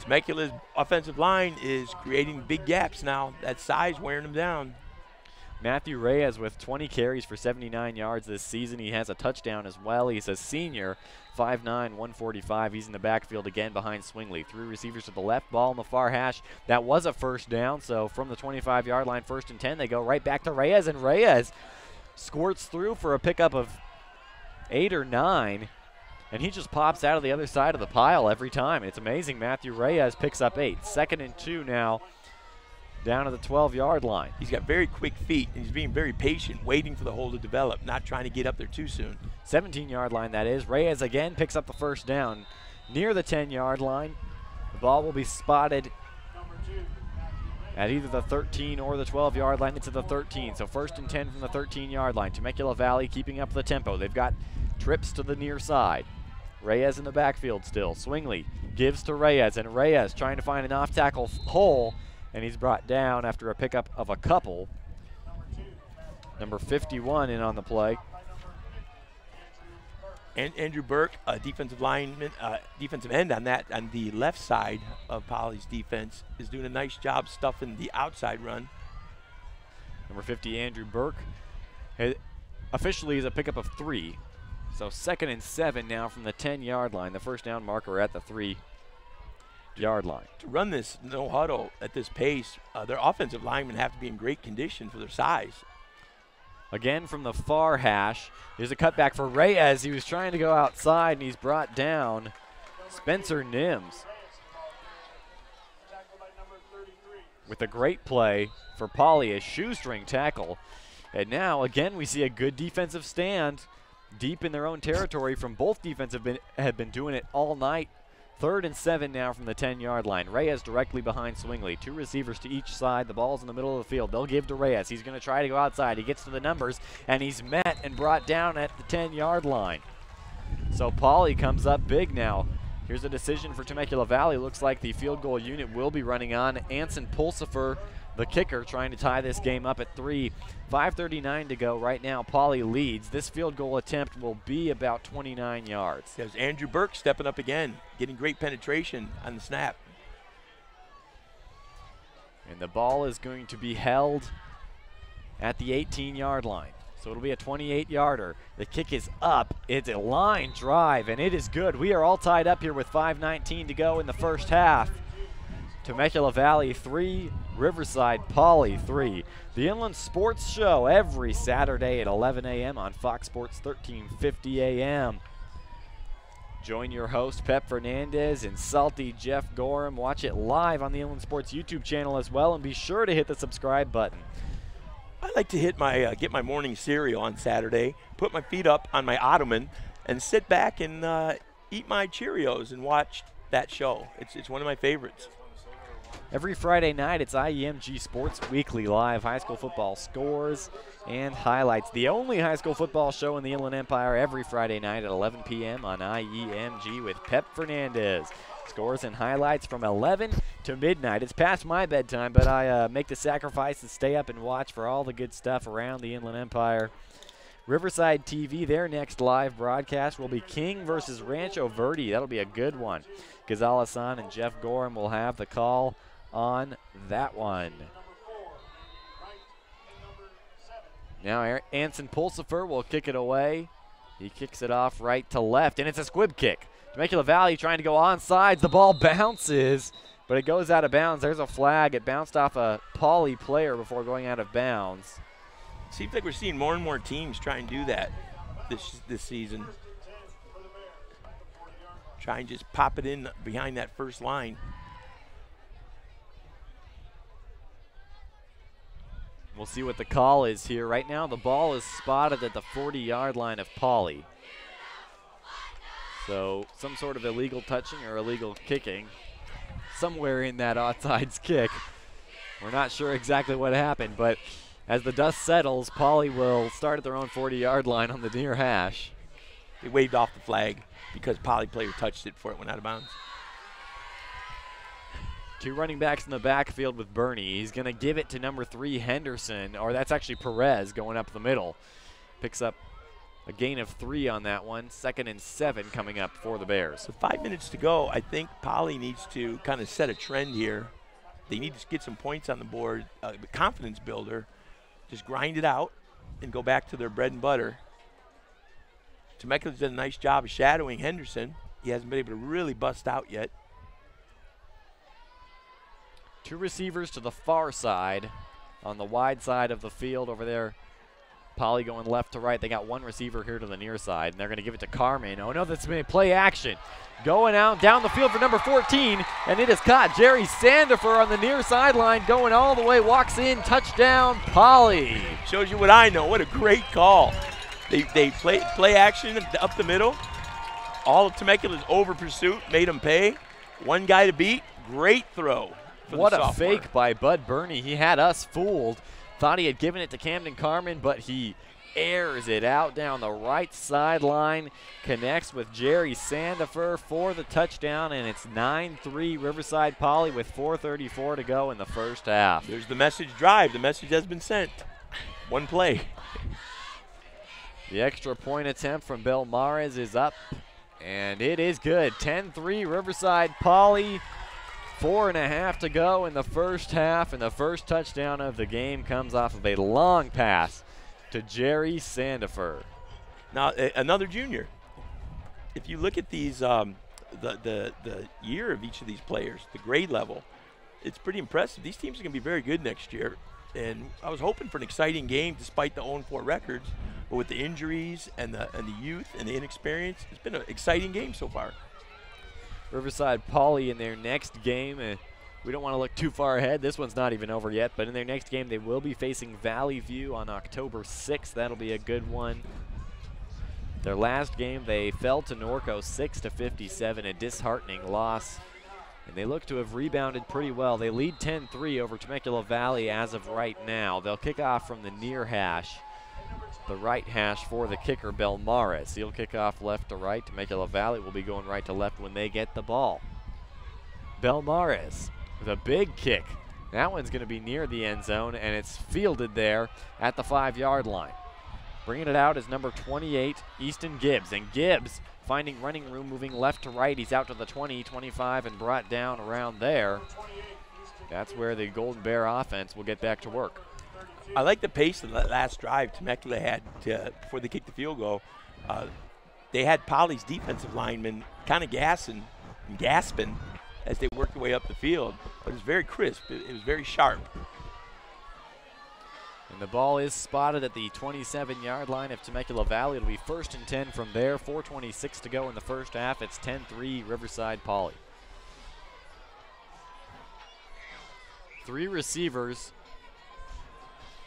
Temecula's offensive line is creating big gaps now. That size wearing them down. Matthew Reyes with 20 carries for 79 yards this season. He has a touchdown as well. He's a senior, 5'9", 145. He's in the backfield again behind Swingley. 3 receivers to the left, ball in the far hash. That was a first down, so from the 25-yard line, 1st and 10, they go right back to Reyes, and Reyes squirts through for a pickup of 8 or 9, and he just pops out of the other side of the pile every time. It's amazing. Matthew Reyes picks up 8. 2nd and 2 now. Down to the 12-yard line. He's got very quick feet, and he's being very patient, waiting for the hole to develop, not trying to get up there too soon. 17-yard line, that is. Reyes again picks up the first down near the 10-yard line. The ball will be spotted at either the 13 or the 12-yard line. It's at the 13, so 1st and 10 from the 13-yard line. Temecula Valley keeping up the tempo. They've got trips to the near side. Reyes in the backfield still. Swingley gives to Reyes, and Reyes trying to find an off-tackle hole, and he's brought down after a pickup of a couple. Number 51 in on the play. And Andrew Burke, a defensive lineman, defensive end on the left side of Poly's defense, is doing a nice job stuffing the outside run. Number 50, Andrew Burke, officially is a pickup of 3. So 2nd and 7 now from the 10-yard line. The first down marker at the 3-yard line. To run this no huddle at this pace, their offensive linemen have to be in great condition for their size. Again from the far hash. There's a cutback for Reyes. He was trying to go outside, and he's brought down. Spencer Nims with a great play for Poly, a shoestring tackle. And now, again, we see a good defensive stand deep in their own territory from both defenses have been doing it all night. 3rd and 7 now from the 10-yard line. Reyes directly behind Swingley. 2 receivers to each side. The ball's in the middle of the field. They'll give to Reyes. He's going to try to go outside. He gets to the numbers, and he's met and brought down at the 10-yard line. So Poly comes up big now. Here's a decision for Temecula Valley. Looks like the field goal unit will be running on. Anson Pulsifer, the kicker, trying to tie this game up at 3. 5:39 to go right now. Poly leads. This field goal attempt will be about 29 yards. There's Andrew Burke stepping up again, getting great penetration on the snap. And the ball is going to be held at the 18-yard line. So it'll be a 28-yarder. The kick is up. It's a line drive, and it is good. We are all tied up here with 5:19 to go in the first half. Temecula Valley 3, Riverside Poly 3. The Inland Sports Show every Saturday at 11 a.m. on Fox Sports 1350 a.m. Join your host, Pep Fernandez, and Salty Jeff Gorham. Watch it live on the Inland Sports YouTube channel as well, and be sure to hit the subscribe button. I like to hit my get my morning cereal on Saturday, put my feet up on my ottoman, and sit back and eat my Cheerios and watch that show. It's one of my favorites. Every Friday night, it's IEMG Sports Weekly live high school football scores and highlights. The only high school football show in the Inland Empire every Friday night at 11 p.m. on IEMG with Pep Fernandez. Scores and highlights from 11 to midnight. It's past my bedtime, but I make the sacrifice to stay up and watch for all the good stuff around the Inland Empire. Riverside TV, their next live broadcast will be King versus Rancho Verde. That'll be a good one. Gonzalez-san and Jeff Gorham will have the call on that one. Now Anson Pulsifer will kick it away. He kicks it off right to left, and it's a squib kick. Temecula Valley trying to go onside. The ball bounces, but it goes out of bounds. There's a flag. It bounced off a Poly player before going out of bounds. Seems like we're seeing more and more teams try and do that this season. Try and just pop it in behind that first line. We'll see what the call is here. Right now, the ball is spotted at the 40-yard line of Poly. So some sort of illegal touching or illegal kicking somewhere in that onside kick. We're not sure exactly what happened, but as the dust settles, Poly will start at their own 40-yard line on the near hash. They waved off the flag because Poly player touched it before it went out of bounds. Two running backs in the backfield with Bernie. He's going to give it to number 3, Henderson, or that's actually Perez going up the middle. Picks up a gain of 3 on that one. 2nd and 7 coming up for the Bears. So 5 minutes to go. I think Poly needs to kind of set a trend here. They need to get some points on the board, confidence builder. Just grind it out and go back to their bread and butter. Temecula's done a nice job of shadowing Henderson. He hasn't been able to really bust out yet. 2 receivers to the far side on the wide side of the field over there. Poly going left to right. They got 1 receiver here to the near side, and they're going to give it to Carmen. Oh, no, that's been play action. Going out down the field for number 14, and it is caught. Jerry Sandifer on the near sideline going all the way, walks in, touchdown, Poly. Shows you what I know. What a great call. They play action up the middle. All of Temecula's over pursuit made them pay. 1 guy to beat. Great throw. What a fake by Bud Burney. He had us fooled. Thought he had given it to Camden Carmen, but he airs it out down the right sideline. Connects with Jerry Sandifer for the touchdown, and it's 9-3 Riverside Poly with 4:34 to go in the first half. There's the message drive. The message has been sent. 1 play. The extra point attempt from Belmares is up, and it is good. 10-3 Riverside Poly. 4.5 to go in the first half, and the first touchdown of the game comes off of a long pass to Jerry Sandifer. Now, another junior. If you look at these, the year of each of these players, the grade level, it's pretty impressive. These teams are going to be very good next year, and I was hoping for an exciting game despite the 0-4 records, but with the injuries and the youth and the inexperience, it's been an exciting game so far. Riverside Poly in their next game, we don't want to look too far ahead. This one's not even over yet, but in their next game they will be facing Valley View on October 6th. That'll be a good one. Their last game they fell to Norco 6-57, a disheartening loss, and they look to have rebounded pretty well. They lead 10-3 over Temecula Valley as of right now. They'll kick off from the near hash, the right hash for the kicker, Belmares. He'll kick off left to right. Temecula Valley will be going right to left when they get the ball. Belmares with a big kick. That one's going to be near the end zone, and it's fielded there at the 5-yard line. Bringing it out is number 28, Easton Gibbs. And Gibbs finding running room, moving left to right. He's out to the 20, 25, and brought down around there. That's where the Golden Bear offense will get back to work. I like the pace of that last drive Temecula had before they kicked the field goal. They had Poly's defensive linemen kind of gasping as they worked their way up the field. But it was very crisp. It was very sharp. And the ball is spotted at the 27-yard line of Temecula Valley. It'll be 1st and 10 from there. 4:26 to go in the first half. It's 10-3 Riverside Poly. 3 receivers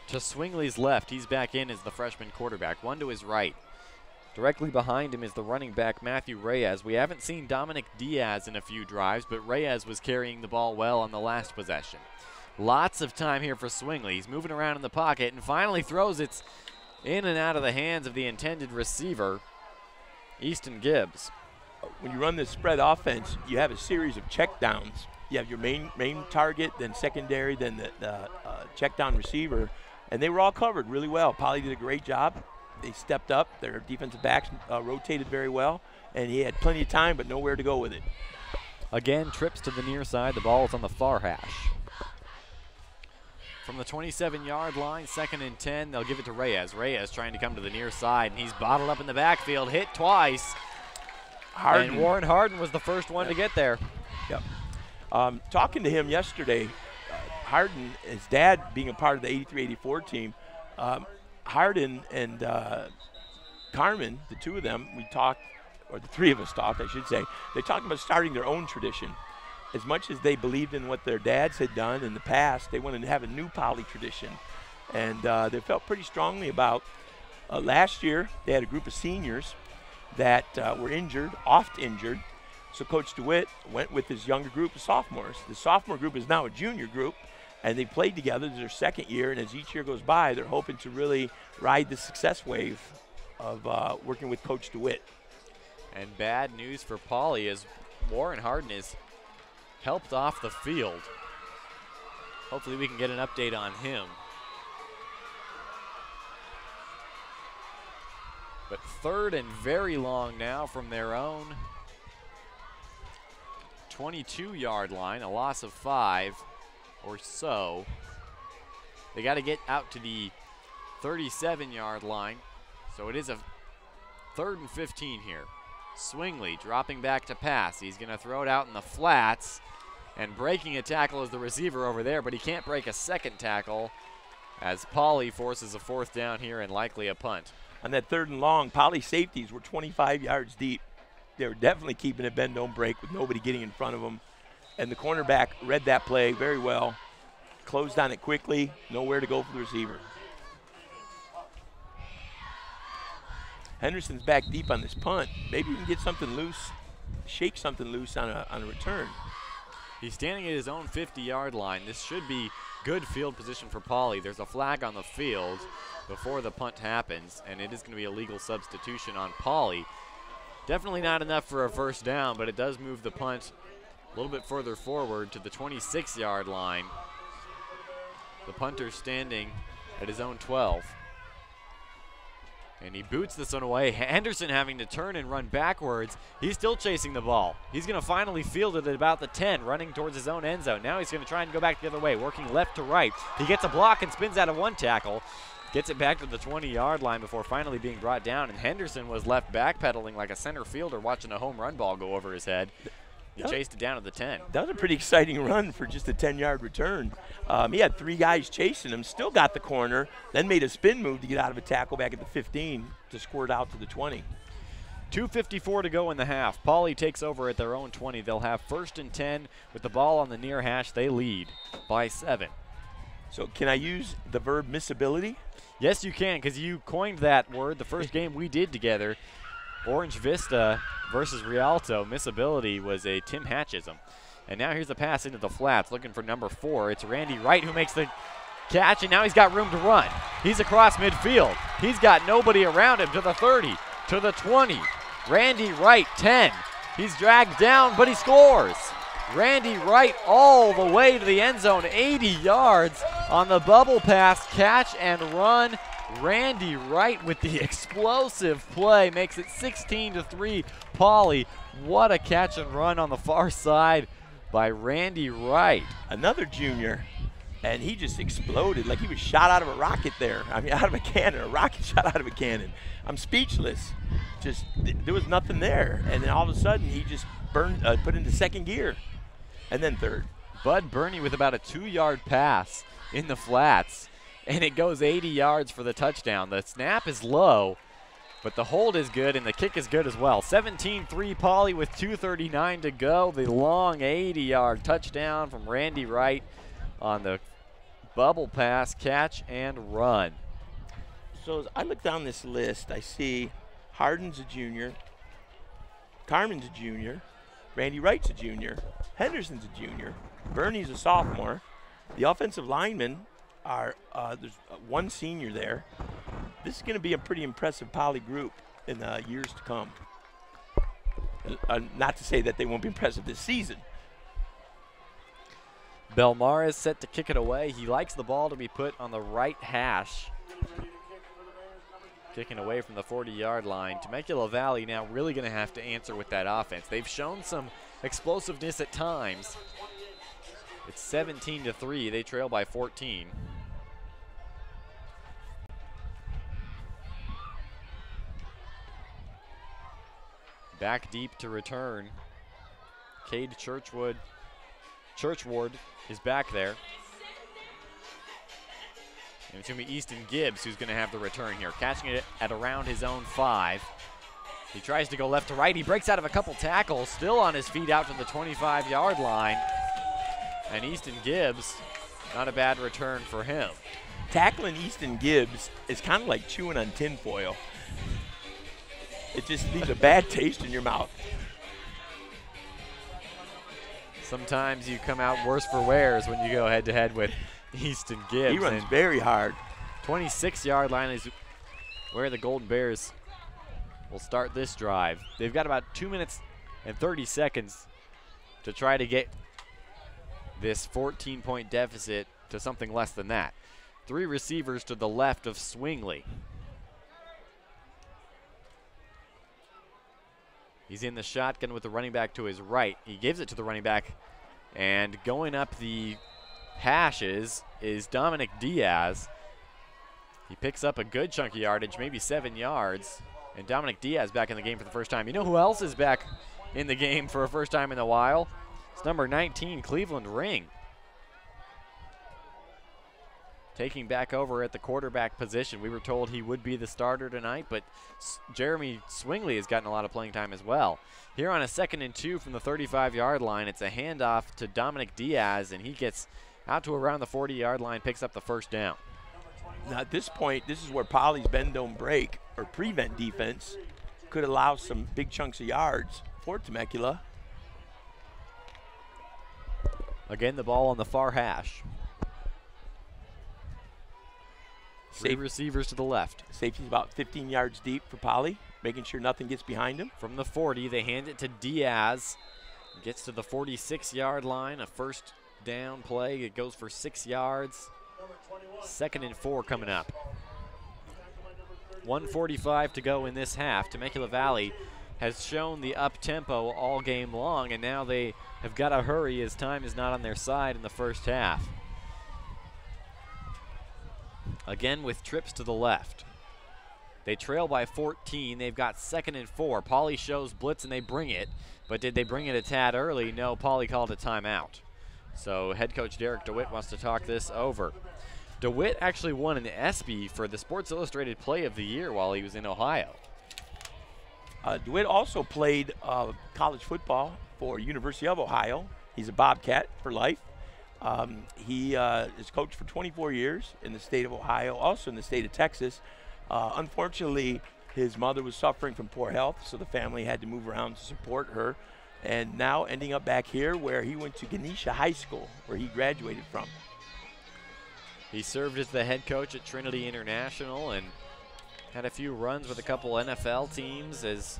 to Swingley's left. He's back in as the freshman quarterback. 1 to his right. Directly behind him is the running back, Matthew Reyes. We haven't seen Dominic Diaz in a few drives, but Reyes was carrying the ball well on the last possession. Lots of time here for Swingley. He's moving around in the pocket and finally throws it in and out of the hands of the intended receiver, Easton Gibbs. When you run this spread offense, you have a series of check downs. You have your main target, then secondary, then the check down receiver, and they were all covered really well. Poly did a great job. They stepped up. Their defensive backs rotated very well, and he had plenty of time but nowhere to go with it. Again, trips to the near side. The ball is on the far hash. From the 27-yard line, 2nd and 10, they'll give it to Reyes. Reyes trying to come to the near side, and he's bottled up in the backfield, hit twice. Harden. And Warren Harden was the first one to get there. Yep. Talking to him yesterday, Harden, his dad being a part of the 83-84 team, Harden and Carmen, the two of them, we talked, or the three of us talked, I should say. They talked about starting their own tradition. As much as they believed in what their dads had done in the past, they wanted to have a new Poly tradition. And they felt pretty strongly about last year, they had a group of seniors that were injured, oft injured. So Coach DeWitt went with his younger group of sophomores. The sophomore group is now a junior group, and they played together. This is their second year, and as each year goes by, they're hoping to really ride the success wave of working with Coach DeWitt. And bad news for Poly is Warren Harden is helped off the field. Hopefully we can get an update on him. But 3rd and very long now from their own 22-yard line, a loss of 5 or so. They got to get out to the 37-yard line, so it is a 3rd and 15 here. Swingley dropping back to pass. He's going to throw it out in the flats, and breaking a tackle is the receiver over there, but he can't break a second tackle as Poly forces a 4th down here and likely a punt. On that 3rd and long, Poly safeties were 25 yards deep. They were definitely keeping it bend, don't break with nobody getting in front of them. And the cornerback read that play very well, closed on it quickly, nowhere to go for the receiver. Henderson's back deep on this punt. Maybe we can get something loose, shake something loose on a return. He's standing at his own 50-yard line. This should be good field position for Poly. There's a flag on the field before the punt happens, and it is going to be a legal substitution on Poly. Definitely not enough for a 1st down, but it does move the punt a little bit further forward to the 26-yard line. The punter standing at his own 12. And he boots this one away. Henderson having to turn and run backwards. He's still chasing the ball. He's going to finally field it at about the 10, running towards his own end zone. Now he's going to try and go back the other way, working left to right. He gets a block and spins out of one tackle. Gets it back to the 20-yard line before finally being brought down. And Henderson was left backpedaling like a center fielder watching a home run ball go over his head. He chased it down to the 10. That was a pretty exciting run for just a 10-yard return. He had 3 guys chasing him, still got the corner, then made a spin move to get out of a tackle back at the 15 to squirt out to the 20. 2:54 to go in the half. Poly takes over at their own 20. They'll have 1st and 10 with the ball on the near hash. They lead by 7. So can I use the verb missability? Yes, you can, because you coined that word the first game we did together. Orange Vista versus Rialto. Missability was a Tim Hatchism. And now here's a pass into the flats, looking for number 4. It's Randy Wright who makes the catch, and now he's got room to run. He's across midfield. He's got nobody around him to the 30, to the 20. Randy Wright, 10. He's dragged down, but he scores. Randy Wright all the way to the end zone, 80 yards on the bubble pass, catch and run. Randy Wright with the explosive play makes it 16-3 Poly. What a catch and run on the far side by Randy Wright. Another junior, and he just exploded like he was shot out of a rocket there. I mean, out of a cannon, a rocket shot out of a cannon. I'm speechless. Just, there was nothing there. And then all of a sudden, he just put into 2nd gear, and then 3rd. Bud Burney with about a 2-yard pass in the flats, and it goes 80 yards for the touchdown. The snap is low, but the hold is good, and the kick is good as well. 17-3 Poly with 2:39 to go. The long 80-yard touchdown from Randy Wright on the bubble pass, catch and run. So as I look down this list, I see Harden's a junior. Carmen's a junior. Randy Wright's a junior. Henderson's a junior. Bernie's a sophomore. The offensive linemen are, there's one senior there. This is going to be a pretty impressive Poly group in the years to come. Not to say that they won't be impressive this season. Belmar is set to kick it away. He likes the ball to be put on the right hash. Kicking away from the 40-yard line. Temecula Valley now really going to have to answer with that offense. They've shown some explosiveness at times. It's 17-3. They trail by 14. Back deep to return. Cade Churchward is back there. And it's going to be Easton Gibbs who's going to have the return here, catching it at around his own 5. He tries to go left to right. He breaks out of a couple tackles, still on his feet out to the 25-yard line. And Easton Gibbs, not a bad return for him. Tackling Easton Gibbs is kind of like chewing on tinfoil. It just leaves a bad taste in your mouth. Sometimes you come out worse for wears when you go head-to-head with Easton Gibbs. He runs very hard. 26-yard line is where the Golden Bears will start this drive. They've got about 2 minutes and 30 seconds to try to get this 14-point deficit to something less than that. 3 receivers to the left of Swingley. He's in the shotgun with the running back to his right. He gives it to the running back, and going up the hashes is Dominic Diaz. He picks up a good chunk of yardage, maybe 7 yards, and Dominic Diaz back in the game for the first time. You know who else is back in the game for a first time in a while? It's number 19, Cleveland Ring. Taking back over at the quarterback position. We were told he would be the starter tonight, but Jeremy Swingley has gotten a lot of playing time as well. Here on a 2nd and 2 from the 35-yard line, it's a handoff to Dominic Diaz, and he gets out to around the 40-yard line, picks up the first down. Now at this point, this is where Poly's bend don't break or prevent defense could allow some big chunks of yards for Temecula. Again, the ball on the far hash. 3 Safe receivers to the left. Safety's about 15 yards deep for Poly, making sure nothing gets behind him. From the 40, they hand it to Diaz. Gets to the 46-yard line, a first down play. It goes for 6 yards. 2nd and 4 coming up. 1:45 to go in this half. Temecula Valley has shown the up-tempo all game long, and now they have got to hurry as time is not on their side in the first half. Again with trips to the left. They trail by 14. They've got 2nd and 4. Poly shows blitz and they bring it, but did they bring it a tad early? No, Poly called a timeout. So head coach Derek DeWitt wants to talk this over. DeWitt actually won an ESPY for the Sports Illustrated Play of the Year while he was in Ohio. DeWitt also played college football for University of Ohio. He's a Bobcat for life. He is coached for 24 years in the state of Ohio, also in the state of Texas. Unfortunately, his mother was suffering from poor health, so the family had to move around to support her. And now ending up back here where he went to Ganesha High School, where he graduated from. He served as the head coach at Trinity International and had a few runs with a couple NFL teams as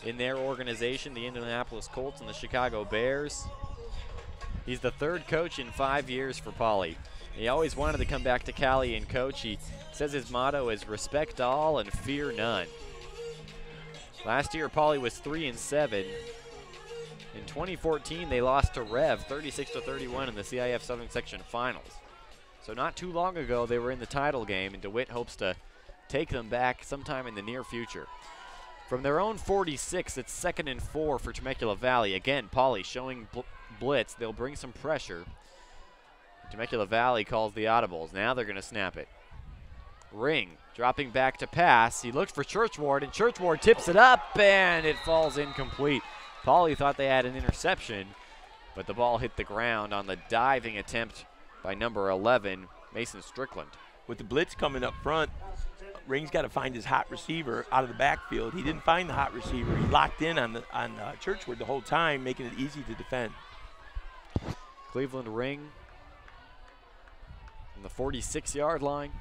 in their organization, the Indianapolis Colts and the Chicago Bears. He's the 3rd coach in 5 years for Poly. He always wanted to come back to Cali and coach. He says his motto is respect all and fear none. Last year, Poly was 3-7. In 2014, they lost to Rev 36-31 in the CIF Southern Section Finals. So not too long ago, they were in the title game, and DeWitt hopes to take them back sometime in the near future. From their own 46, it's 2nd and 4 for Temecula Valley. Again, Poly showing blitz. They'll bring some pressure. Temecula Valley calls the audibles. Now they're going to snap it. Ring dropping back to pass. He looks for Churchward, and Churchward tips it up, and it falls incomplete. Poly thought they had an interception, but the ball hit the ground on the diving attempt by number 11, Mason Strickland. With the blitz coming up front, Ring's got to find his hot receiver out of the backfield. He didn't find the hot receiver. He locked in on Churchward the whole time, making it easy to defend. Cleveland Ring from the 46-yard line.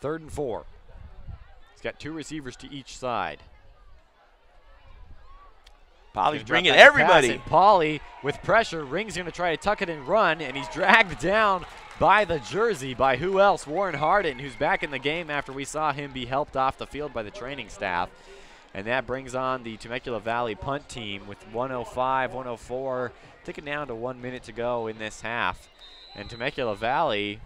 Third and 4. He's got 2 receivers to each side. Poly's bringing everybody. Poly with pressure. Ring's going to try to tuck it and run, and he's dragged down by the jersey. By who else? Warren Harden, who's back in the game after we saw him be helped off the field by the training staff. And that brings on the Temecula Valley punt team with 105, 104, ticking down to 1 minute to go in this half. And Temecula Valley,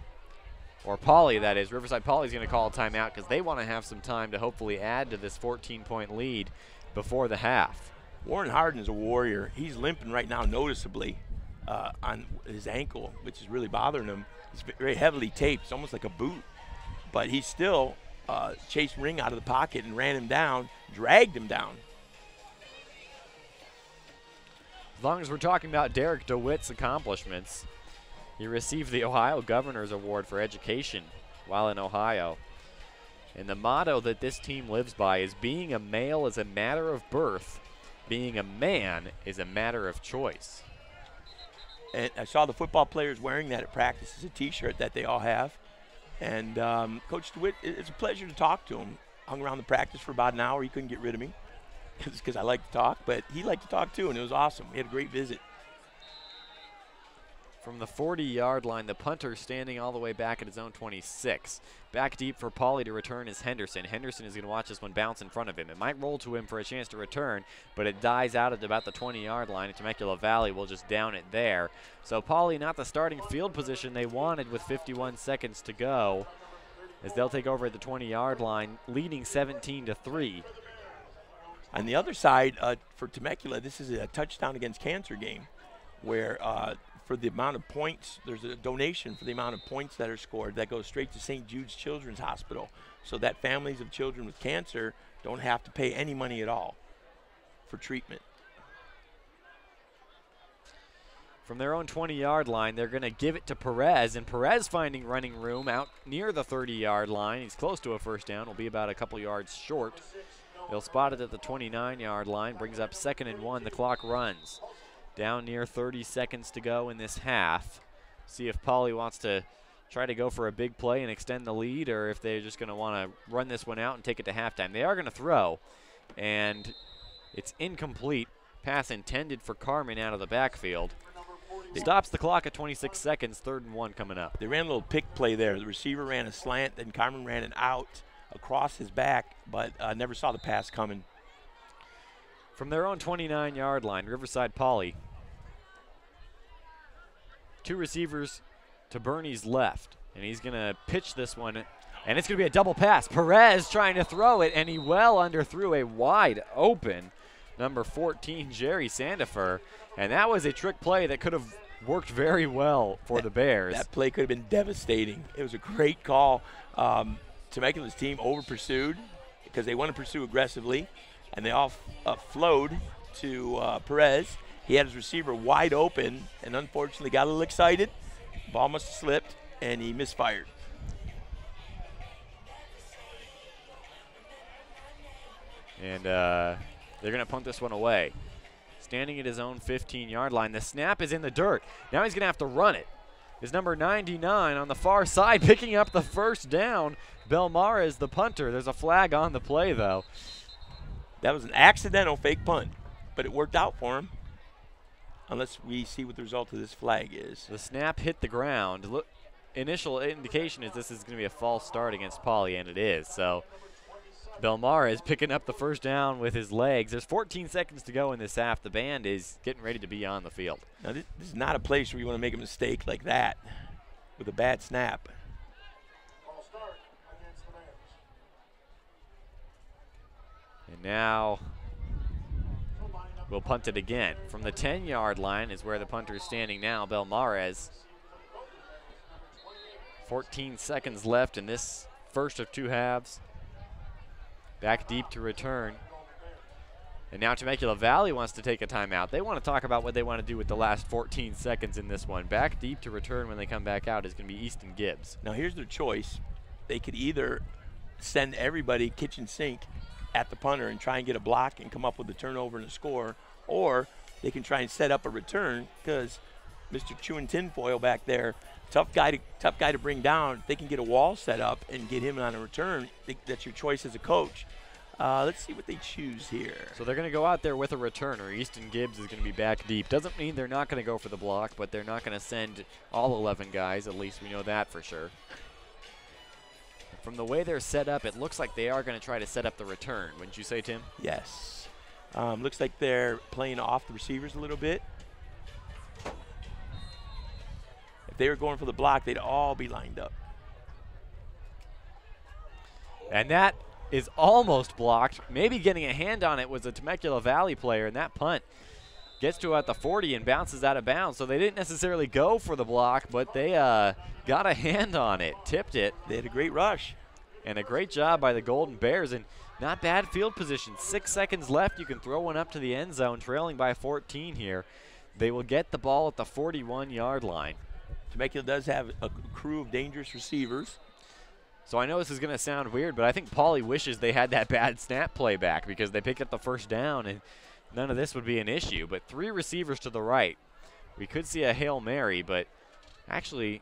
or Poly that is, Riverside Poly is going to call a timeout because they want to have some time to hopefully add to this 14-point lead before the half. Warren Harden is a warrior. He's limping right now noticeably on his ankle, which is really bothering him. He's very heavily taped. It's almost like a boot. But he still chased Ring out of the pocket and ran him down, dragged him down. As long as we're talking about Derek DeWitt's accomplishments, he received the Ohio Governor's Award for Education while in Ohio. And the motto that this team lives by is being a male is a matter of birth. Being a man is a matter of choice. And I saw the football players wearing that at practice as a T-shirt that they all have. And Coach DeWitt, it's a pleasure to talk to him. Hung around the practice for about an hour. He couldn't get rid of me because I like to talk, but he liked to talk too, and it was awesome. We had a great visit. From the 40-yard line, the punter standing all the way back at his own 26. Back deep for Poly to return is Henderson. Henderson is going to watch this one bounce in front of him. It might roll to him for a chance to return, but it dies out at about the 20-yard line, and Temecula Valley will just down it there. So Poly not the starting field position they wanted with 51 seconds to go, as they'll take over at the 20-yard line, leading 17-3. On the other side, for Temecula, this is a touchdown against cancer game, where for the amount of points, there's a donation for the amount of points that are scored that goes straight to St. Jude's Children's Hospital, so that families of children with cancer don't have to pay any money at all for treatment. From their own 20-yard line, they're going to give it to Perez, and Perez finding running room out near the 30-yard line. He's close to a first down. Will be about a couple yards short. They'll spot it at the 29-yard line. Brings up 2nd and 1. The clock runs. Down near 30 seconds to go in this half. See if Poly wants to try to go for a big play and extend the lead, or if they're just going to want to run this one out and take it to halftime. They are going to throw, and it's incomplete. Pass intended for Carmen out of the backfield. Stops the clock at 26 seconds, 3rd and 1 coming up. They ran a little pick play there. The receiver ran a slant, then Carmen ran an out across his back, but never saw the pass coming. From their own 29-yard line, Riverside Poly. 2 receivers to Bernie's left, and he's going to pitch this one, and it's going to be a double pass. Perez trying to throw it, and he well underthrew a wide open number 14, Jerry Sandifer, and that was a trick play that could have worked very well for the Bears. That play could have been devastating. It was a great call. Temecula's team over-pursued because they want to pursue aggressively, and they all flowed to Perez. He had his receiver wide open and unfortunately got a little excited. Ball must have slipped, and he misfired. And they're going to punt this one away. Standing at his own 15-yard line. The snap is in the dirt. Now he's going to have to run it. Is number 99 on the far side picking up the first down. Belmar the punter. There's a flag on the play, though. That was an accidental fake punt, but it worked out for him. Unless we see what the result of this flag is. The snap hit the ground. Look, initial indication is this is going to be a false start against Poly, and it is. So Belmar is picking up the first down with his legs. There's 14 seconds to go in this half. The band is getting ready to be on the field. Now, this is not a place where you want to make a mistake like that with a bad snap. Ball start against the Bears. And now we'll punt it again. From the 10-yard line is where the punter is standing now, Belmarez. 14 seconds left in this first of 2 halves. Back deep to return And now Temecula Valley wants to take a timeout. They want to talk about what they want to do with the last 14 seconds in this one. Back deep to return when they come back out is going to be Easton Gibbs. Now here's their choice. They could either send everybody kitchen sink at the punter and try and get a block and come up with a turnover and a score, or they can try and set up a return because Mr. Chewing Tinfoil back there, tough guy to bring down. They can get a wall set up and get him on a return. That's your choice as a coach. Let's see what they choose here. So they're going to go out there with a returner. Easton Gibbs is going to be back deep. Doesn't mean they're not going to go for the block, but they're not going to send all 11 guys. At least we know that for sure. From the way they're set up, it looks like they are going to try to set up the return. Wouldn't you say, Tim? Yes. Looks like they're playing off the receivers a little bit. If they were going for the block, they'd all be lined up. And that is almost blocked. Maybe getting a hand on it was a Temecula Valley player, and that punt gets to about the 40 and bounces out of bounds. So they didn't necessarily go for the block, but they got a hand on it, tipped it. They had a great rush. And a great job by the Golden Bears, and not bad field position. 6 seconds left. You can throw one up to the end zone, trailing by 14 here. They will get the ball at the 41-yard line. Temecula does have a crew of dangerous receivers. So I know this is going to sound weird, but I think Poly wishes they had that bad snap play back because they picked up the first down, and none of this would be an issue. But 3 receivers to the right. We could see a Hail Mary, but actually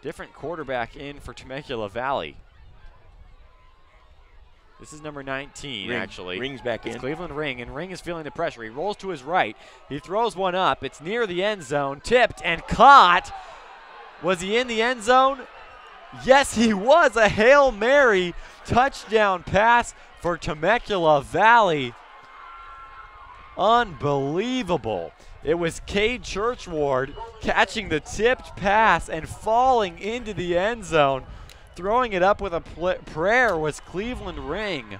different quarterback in for Temecula Valley. This is number 19, actually. Ring's back in. It's Cleveland Ring, and Ring is feeling the pressure. He rolls to his right. He throws one up. It's near the end zone, tipped and caught. Was he in the end zone? Yes, he was. A Hail Mary touchdown pass for Temecula Valley. Unbelievable. It was Cade Churchward catching the tipped pass and falling into the end zone. Throwing it up with a prayer was Cleveland Ring.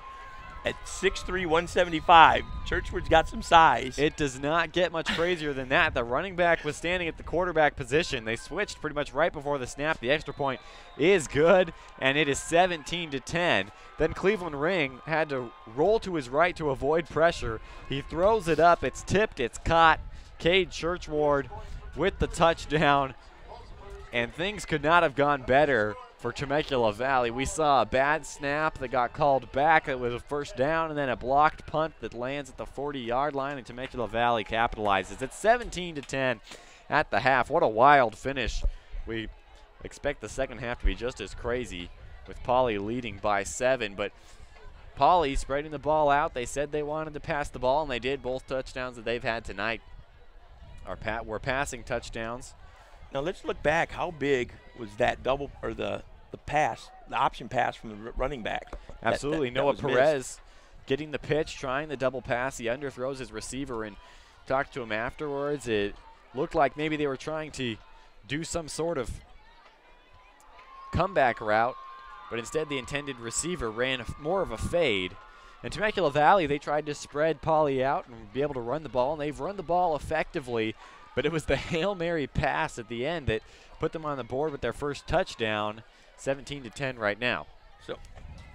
At 6'3", 175, Churchward's got some size. It does not get much crazier than that. The running back was standing at the quarterback position. They switched pretty much right before the snap. The extra point is good, and it is 17-10. Then Cleveland Ring had to roll to his right to avoid pressure. He throws it up. It's tipped. It's caught. Cade Churchward with the touchdown, and things could not have gone better for Temecula Valley. We saw a bad snap that got called back. It was a first down, and then a blocked punt that lands at the 40-yard line, and Temecula Valley capitalizes. It's 17-10 at the half. What a wild finish. We expect the second half to be just as crazy with Poly leading by 7, but Poly spreading the ball out. They said they wanted to pass the ball, and they did. Both touchdowns that they've had tonight were passing touchdowns. Now let's look back. How big was that double, or the pass, the option pass from the running back? Absolutely. That Noah was Perez missed. Getting the pitch, trying the double pass. He underthrows his receiver and talked to him afterwards. It looked like maybe they were trying to do some sort of comeback route, but instead the intended receiver ran more of a fade. And Temecula Valley, they tried to spread Poly out and be able to run the ball, and they've run the ball effectively. But it was the Hail Mary pass at the end that put them on the board with their first touchdown, 17-10 right now. So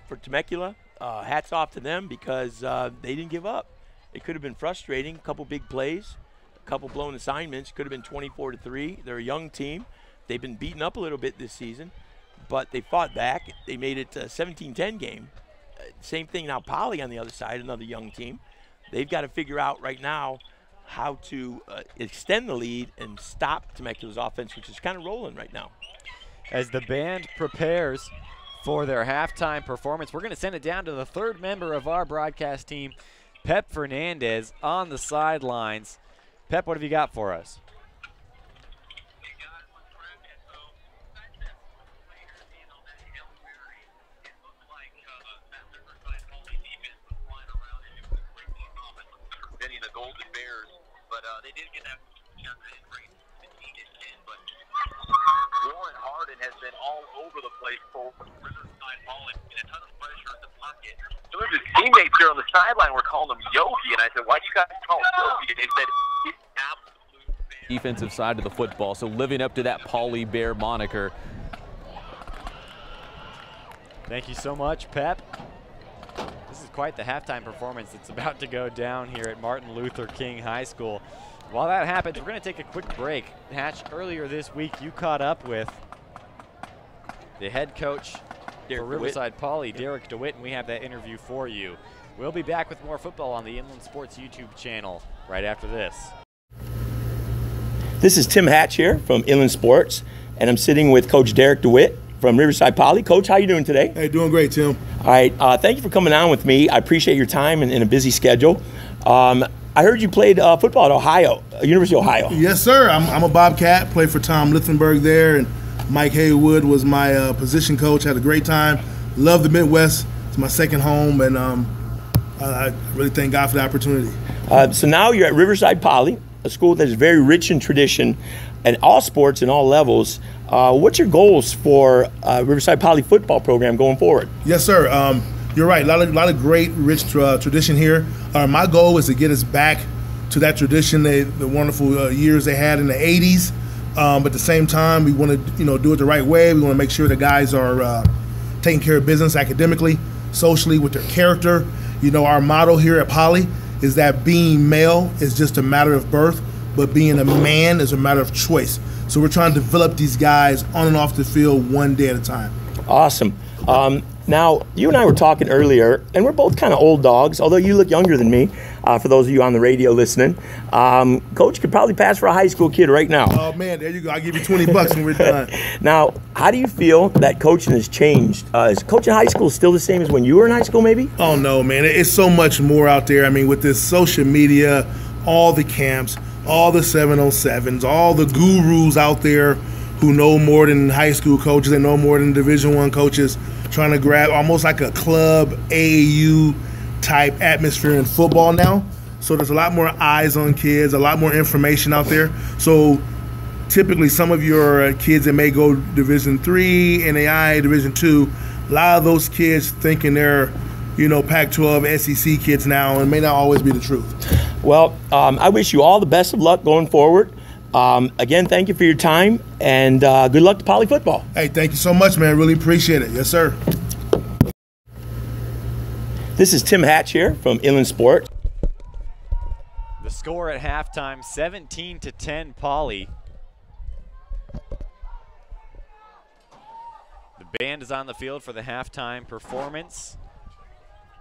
for Temecula, hats off to them because they didn't give up. It could have been frustrating, a couple big plays, a couple blown assignments, could have been 24-3. They're a young team. They've been beaten up a little bit this season, but they fought back. They made it a 17-10 game. Same thing now, Poly on the other side, another young team. They've got to figure out right now how to extend the lead and stop Temecula's offense, which is kind of rolling right now. As the band prepares for their halftime performance, we're going to send it down to the third member of our broadcast team, Pep Fernandez, on the sidelines. Pep, what have you got for us? The Golden Bears, but they did get that shot in range, but Warren Harden has been all over the place for Riverside Poly, and a ton of pressure in the pocket. Some of his teammates here on the sideline were calling him Yogi, and I said, why do you guys call him Yogi? And they said, he's absolute man. Defensive side of the football, so living up to that Poly Bear moniker. Thank you so much, Pep. This is quite the halftime performance that's about to go down here at Martin Luther King High School. While that happens, we're going to take a quick break. Hatch, earlier this week, you caught up with the head coach for Riverside Poly, Derek DeWitt, and we have that interview for you. We'll be back with more football on the Inland Sports YouTube channel right after this. This is Tim Hatch here from Inland Sports, and I'm sitting with Coach Derek DeWitt from Riverside Poly. Coach, how you doing today? Hey, doing great, Tim. All right, thank you for coming on with me. I appreciate your time in a busy schedule. I heard you played football at Ohio, University of Ohio. Yes, sir. I'm a Bobcat, played for Tom Lichtenberg there, and Mike Haywood was my position coach. Had a great time. Love the Midwest. It's my second home, and I really thank God for the opportunity. So now you're at Riverside Poly, a school that is very rich in tradition and all sports and all levels. What's your goals for Riverside Poly football program going forward? Yes, sir. You're right. A lot of great, rich tradition here. My goal is to get us back to that tradition, the wonderful years they had in the 80s. But at the same time, we want to do it the right way. We want to make sure the guys are taking care of business academically, socially, with their character. Our motto here at Poly is that being male is just a matter of birth, but being a man is a matter of choice. So we're trying to develop these guys on and off the field one day at a time. Awesome. Now, you and I were talking earlier, and we're both kind of old dogs, although you look younger than me, for those of you on the radio listening. Coach could probably pass for a high school kid right now. Oh, man, there you go. I'll give you $20 when we're done. Now, how do you feel that coaching has changed? Is coaching high school still the same as when you were in high school, maybe? Oh, no, man. It's so much more out there. I mean, with this social media, all the camps, all the 707s, all the gurus out there who know more than high school coaches, they know more than Division I coaches, trying to grab almost like a club AAU type atmosphere in football now. So there's a lot more eyes on kids, a lot more information out there. So typically some of your kids that may go Division III, NAI, Division II, a lot of those kids thinking they're, Pac-12, SEC kids now, and may not always be the truth. Well, I wish you all the best of luck going forward. Again, thank you for your time, and good luck to Poly football. Hey, thank you so much, man. Really appreciate it. Yes, sir. This is Tim Hatch here from Inland Sport. The score at halftime, 17-10 Poly. The band is on the field for the halftime performance.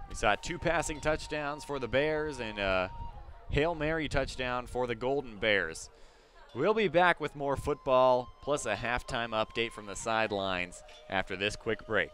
We saw 2 passing touchdowns for the Bears and a Hail Mary touchdown for the Golden Bears. We'll be back with more football plus a halftime update from the sidelines after this quick break.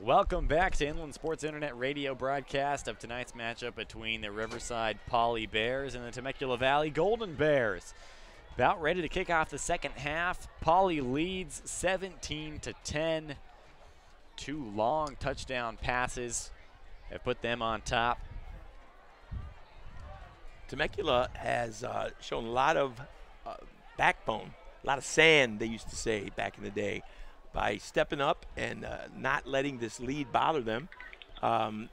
Welcome back to Inland Sports Internet radio broadcast of tonight's matchup between the Riverside Poly Bears and the Temecula Valley Golden Bears. About ready to kick off the second half. Poly leads 17-10. Two long touchdown passes have put them on top. Temecula has shown a lot of backbone, a lot of sand, they used to say back in the day, by stepping up and not letting this lead bother them. Now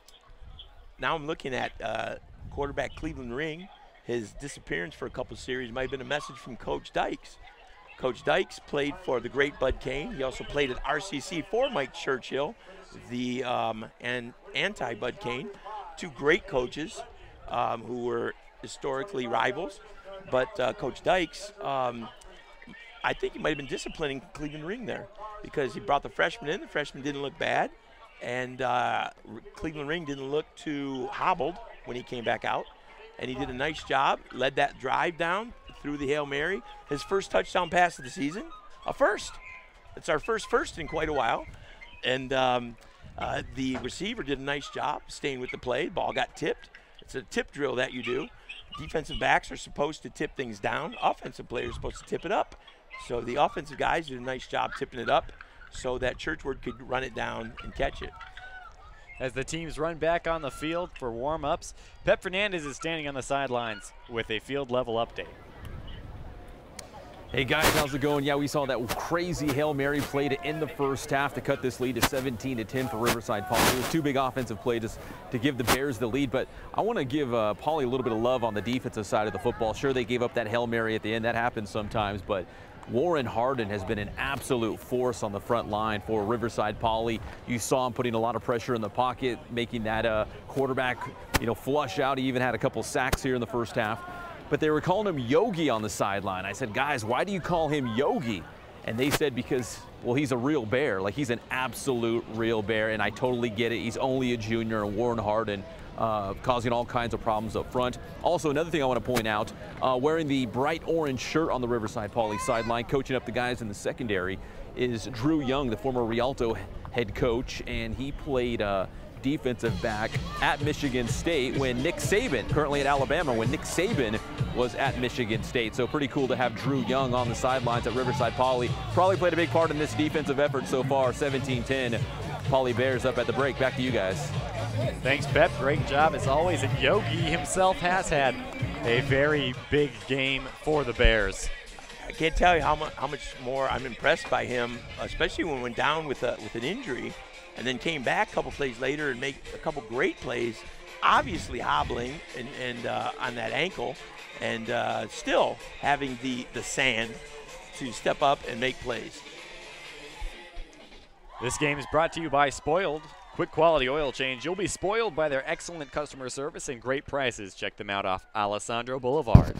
I'm looking at quarterback Cleveland Ring. His disappearance for a couple series might have been a message from Coach Dykes. Coach Dykes played for the great Bud Kane. He also played at RCC for Mike Churchill, the and anti-Bud Kane. Two great coaches who were historically rivals. But Coach Dykes, I think he might have been disciplining Cleveland Ring there because he brought the freshman in. The freshman didn't look bad, and Cleveland Ring didn't look too hobbled when he came back out. And he did a nice job, led that drive down through the Hail Mary. His first touchdown pass of the season, a first. It's our first in quite a while. And the receiver did a nice job staying with the play. The ball got tipped. It's a tip drill that you do. Defensive backs are supposed to tip things down. Offensive players are supposed to tip it up. So the offensive guys did a nice job tipping it up so that Churchward could run it down and catch it. As the teams run back on the field for warm-ups, Pep Fernandez is standing on the sidelines with a field-level update. Hey guys, how's it going? Yeah, we saw that crazy Hail Mary play to end the first half to cut this lead to 17-10 for Riverside Poly. It was two big offensive plays to give the Bears the lead, but I want to give Poly a little bit of love on the defensive side of the football. Sure, they gave up that Hail Mary at the end. That happens sometimes, but Warren Harden has been an absolute force on the front line for Riverside Poly. You saw him putting a lot of pressure in the pocket, making that quarterback, flush out. He even had a couple sacks here in the first half. But they were calling him Yogi on the sideline. I said, guys, why do you call him Yogi? And they said because, well, he's a real bear. Like, he's an absolute real bear, and I totally get it. He's only a junior, and Warren Harden causing all kinds of problems up front. Also, another thing I want to point out, wearing the bright orange shirt on the Riverside Poly sideline, coaching up the guys in the secondary, is Drew Young, the former Rialto head coach, and he played defensive back at Michigan State when Nick Saban, currently at Alabama, when Nick Saban was at Michigan State. So pretty cool to have Drew Young on the sidelines at Riverside Poly. Probably played a big part in this defensive effort so far. 17-10, Poly Bears up at the break. Back to you guys. Thanks, Pep. Great job as always. And Yogi himself has had a very big game for the Bears. I can't tell you how much more I'm impressed by him, especially when we went down with an injury and then came back a couple plays later and make a couple great plays, obviously hobbling and on that ankle, and still having the sand to step up and make plays. This game is brought to you by Spoiled. Quick quality oil change. You'll be spoiled by their excellent customer service and great prices. Check them out off Alessandro Boulevard.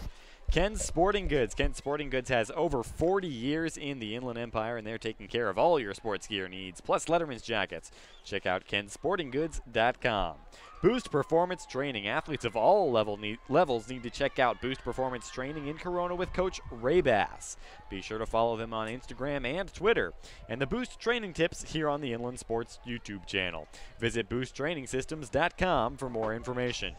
Ken's Sporting Goods. Ken's Sporting Goods has over 40 years in the Inland Empire, and they're taking care of all your sports gear needs, plus Letterman's jackets. Check out kensportinggoods.com. Boost Performance Training. Athletes of all levels need to check out Boost Performance Training in Corona with Coach Ray Bass. Be sure to follow them on Instagram and Twitter. And the Boost Training Tips here on the Inland Sports YouTube channel. Visit boosttrainingsystems.com for more information.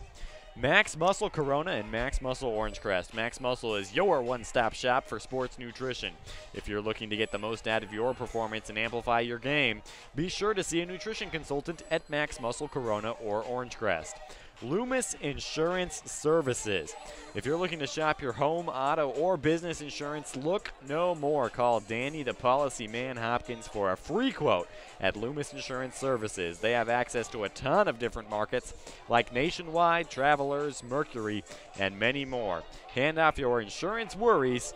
Max Muscle Corona and Max Muscle Orange Crest. Max Muscle is your one-stop shop for sports nutrition. If you're looking to get the most out of your performance and amplify your game, be sure to see a nutrition consultant at Max Muscle Corona or Orange Crest. Loomis Insurance Services. If you're looking to shop your home, auto, or business insurance, look no more. Call Danny the Policy Man Hopkins for a free quote at Loomis Insurance Services. They have access to a ton of different markets like Nationwide, Travelers, Mercury, and many more. Hand off your insurance worries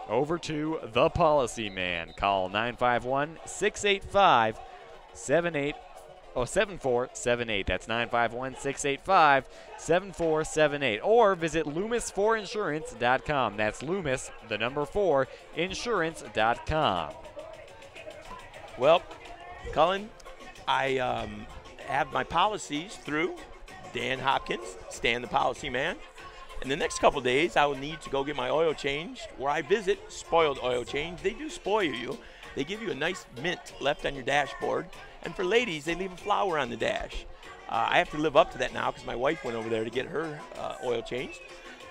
over to the Policy Man. Call 951-685-7478. That's 951-685-7478. Or visit Loomis4Insurance.com. That's Loomis, the number 4, insurance.com. Well, Cullen, I have my policies through Dan Hopkins, Stan the Policy Man. In the next couple days, I will need to go get my oil changed where I visit Spoiled Oil Change. They do spoil you. they give you a nice mint left on your dashboard. And for ladies, they leave a flower on the dash. I have to live up to that now because my wife went over there to get her oil changed.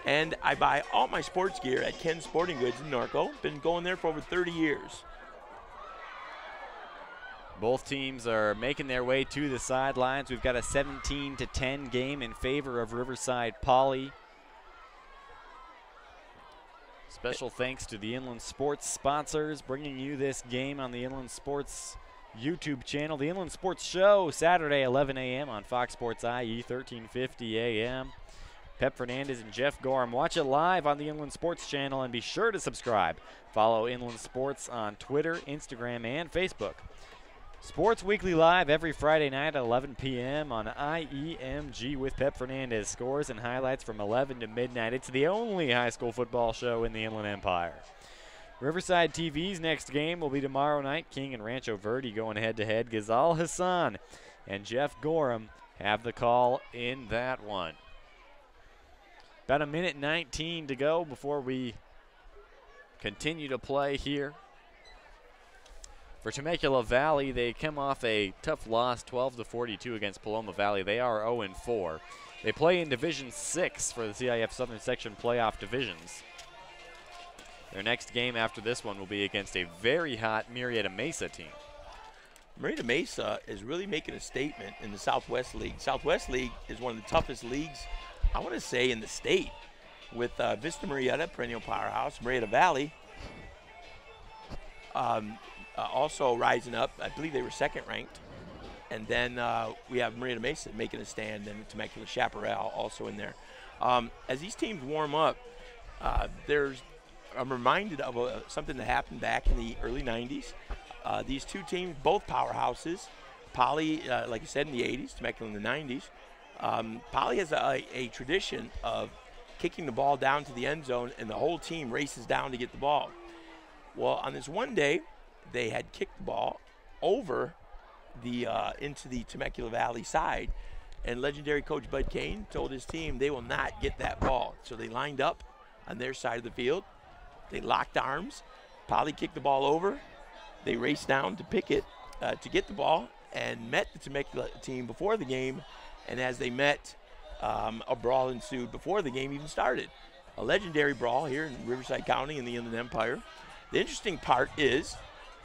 And I buy all my sports gear at Ken's Sporting Goods in Norco. Been going there for over 30 years. Both teams are making their way to the sidelines. We've got a 17-10 game in favor of Riverside Poly. Special thanks to the Inland Sports sponsors bringing you this game on the Inland Sports YouTube channel. The Inland Sports Show, Saturday, 11 a.m. on Fox Sports IE, 1350 a.m. Pep Fernandez and Jeff Gorham. Watch it live on the Inland Sports channel and be sure to subscribe. Follow Inland Sports on Twitter, Instagram, and Facebook. Sports Weekly Live every Friday night at 11 p.m. on IEMG with Pep Fernandez. Scores and highlights from 11 to midnight. It's the only high school football show in the Inland Empire. Riverside TV's next game will be tomorrow night. King and Rancho Verde going head-to-head. Ghazal Hassan and Jeff Gorham have the call in that one. About a minute 19 to go before we continue to play here. For Temecula Valley, they come off a tough loss, 12-42 against Paloma Valley. They are 0-4. They play in Division 6 for the CIF Southern Section playoff divisions. Their next game after this one will be against a very hot Murrieta Mesa team. Murrieta Mesa is really making a statement in the Southwest League. Southwest League is one of the toughest leagues, I want to say, in the state. With Vista Murrieta, perennial powerhouse, Murrieta Valley, also rising up. I believe they were second ranked. And then we have Murrieta Mesa making a stand, and Temecula Chaparral also in there. As these teams warm up, I'm reminded of something that happened back in the early 90s. These two teams, both powerhouses, Poly, like I said, in the 80s, Temecula in the 90s. Poly has a tradition of kicking the ball down to the end zone, and the whole team races down to get the ball. Well, on this one day, they had kicked the ball over into the Temecula Valley side, and legendary coach Bud Kane told his team they will not get that ball. So they lined up on their side of the field. They locked arms. Poly kicked the ball over. They raced down to pick it to get the ball and met the Temecula team before the game. And as they met, a brawl ensued before the game even started. A legendary brawl here in Riverside County in the Inland Empire. The interesting part is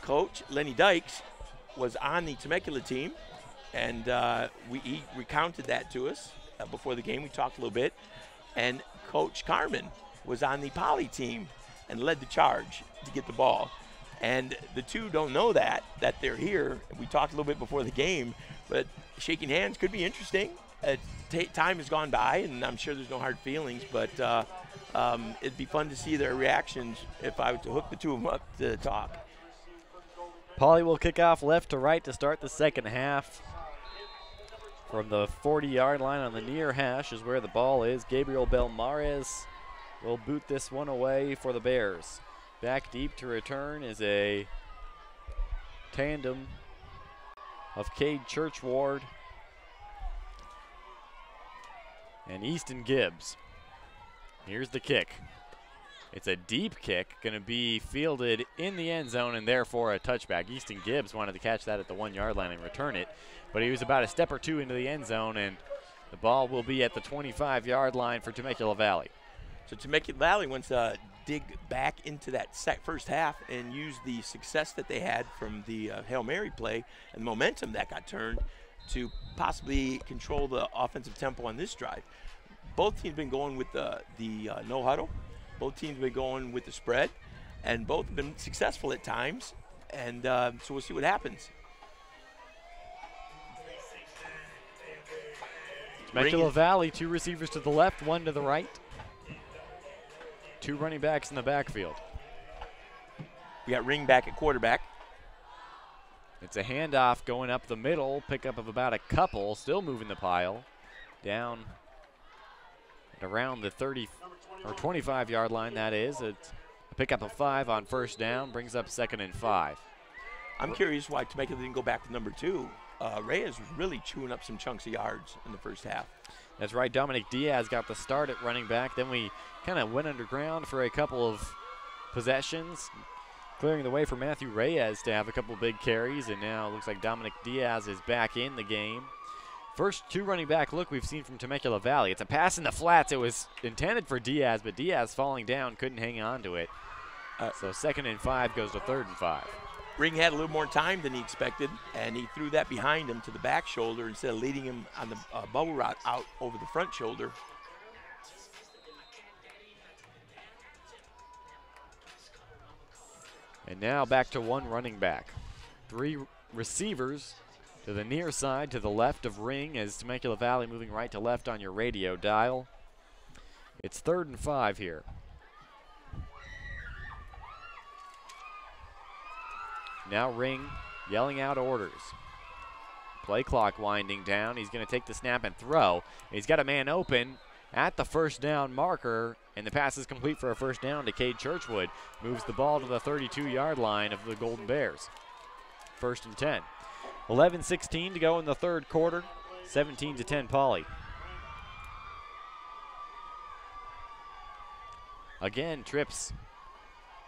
Coach Lenny Dykes was on the Temecula team, and he recounted that to us before the game. We talked a little bit. And Coach Carmen was on the Poly team and led the charge to get the ball. And the two don't know that they're here. We talked a little bit before the game, but shaking hands could be interesting. Time has gone by, and I'm sure there's no hard feelings, but it'd be fun to see their reactions if I were to hook the two of them up to talk. Poly will kick off left to right to start the second half. From the 40-yard line on the near hash is where the ball is. Gabriel Belmares will boot this one away for the Bears. Back deep to return is a tandem of Cade Churchward and Easton Gibbs. Here's the kick. It's a deep kick, going to be fielded in the end zone and therefore a touchback. Easton Gibbs wanted to catch that at the 1-yard line and return it, but he was about a step or two into the end zone, and the ball will be at the 25-yard line for Temecula Valley. So Temecula Valley wants to dig back into that first half and use the success that they had from the Hail Mary play and the momentum that got turned to possibly control the offensive tempo on this drive. Both teams have been going with the no huddle. Both teams have been going with the spread, and both have been successful at times. And so we'll see what happens. Temecula Valley, 2 receivers to the left, 1 to the right. 2 running backs in the backfield. We got Ring back at quarterback. It's a handoff going up the middle, pickup of about a couple, still moving the pile. Down at around the 30 or 25-yard line, that is. It's a pickup of 5 on first down, brings up 2nd and 5. I'm curious why Temecula didn't go back to number 2. Reyes was really chewing up some chunks of yards in the first half. That's right. Dominic Diaz got the start at running back. Then we kind of went underground for a couple of possessions. clearing the way for Matthew Reyes to have a couple big carries, and now it looks like Dominic Diaz is back in the game. First two running back look we've seen from Temecula Valley. It's a pass in the flats. It was intended for Diaz, but Diaz falling down, couldn't hang on to it. So 2nd and 5 goes to 3rd and 5. Ring had a little more time than he expected, and he threw that behind him to the back shoulder instead of leading him on the bubble route out over the front shoulder. And now back to one running back. 3 receivers to the near side, to the left of Ring, as Temecula Valley moving right to left on your radio dial. It's 3rd and 5 here. Now Ring yelling out orders. Play clock winding down. He's going to take the snap and throw. He's got a man open at the first down marker, and the pass is complete for a first down to Cade Churchwood. Moves the ball to the 32-yard line of the Golden Bears. 1st and 10. 11:16 to go in the 3rd quarter. 17-10 Poly. Again, trips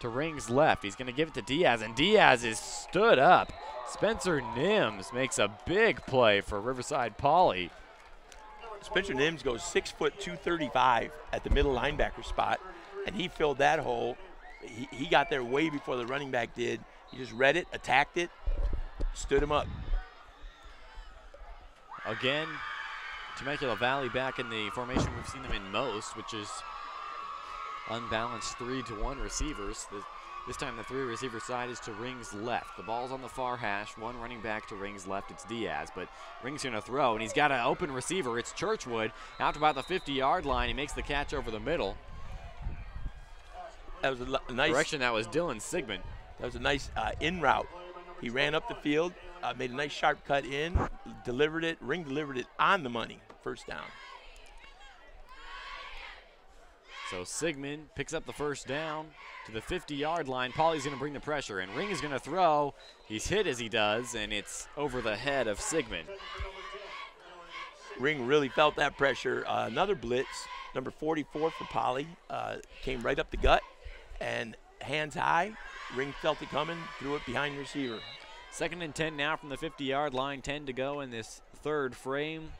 to Ring's left. He's going to give it to Diaz, and Diaz is stood up. Spencer Nims makes a big play for Riverside Poly. Spencer Nims goes 6 foot 235 at the middle linebacker spot, and he filled that hole. He got there way before the running back did. He just read it, attacked it, stood him up. Again, Temecula Valley back in the formation we've seen them in most, which is unbalanced 3-to-1 receivers. This time the 3 receiver side is to Ring's left. The ball's on the far hash, 1 running back to Ring's left. It's Diaz, but Ring's going to throw, and he's got an open receiver. It's Churchwood out to about the 50-yard line. He makes the catch over the middle. That was a nice correction. That was Dylan Sigmund. That was a nice in route. He ran up the field, made a nice sharp cut in, delivered it. Ring delivered it on the money. First down. So Sigmund picks up the first down to the 50-yard line. Poly's going to bring the pressure, and Ring is going to throw. He's hit as he does, and it's over the head of Sigmund. Ring really felt that pressure. Another blitz, number 44 for Poly, came right up the gut, and hands high. Ring felt it coming, threw it behind the receiver. 2nd and 10 now from the 50-yard line, 10 to go in this 3rd frame,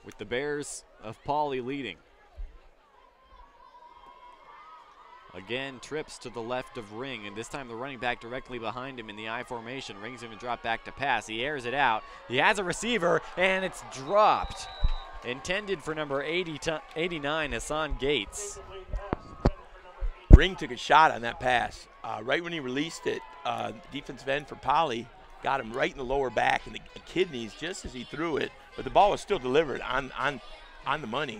with the Bears of Poly leading. Again, trips to the left of Ring, and this time the running back directly behind him in the I formation. Ring's going to drop back to pass. He airs it out. He has a receiver, and it's dropped. Intended for number 89, Hassan Gates. Ring took a shot on that pass. Right when he released it, defensive end for Poly got him right in the lower back and the kidneys just as he threw it, but the ball was still delivered on the money.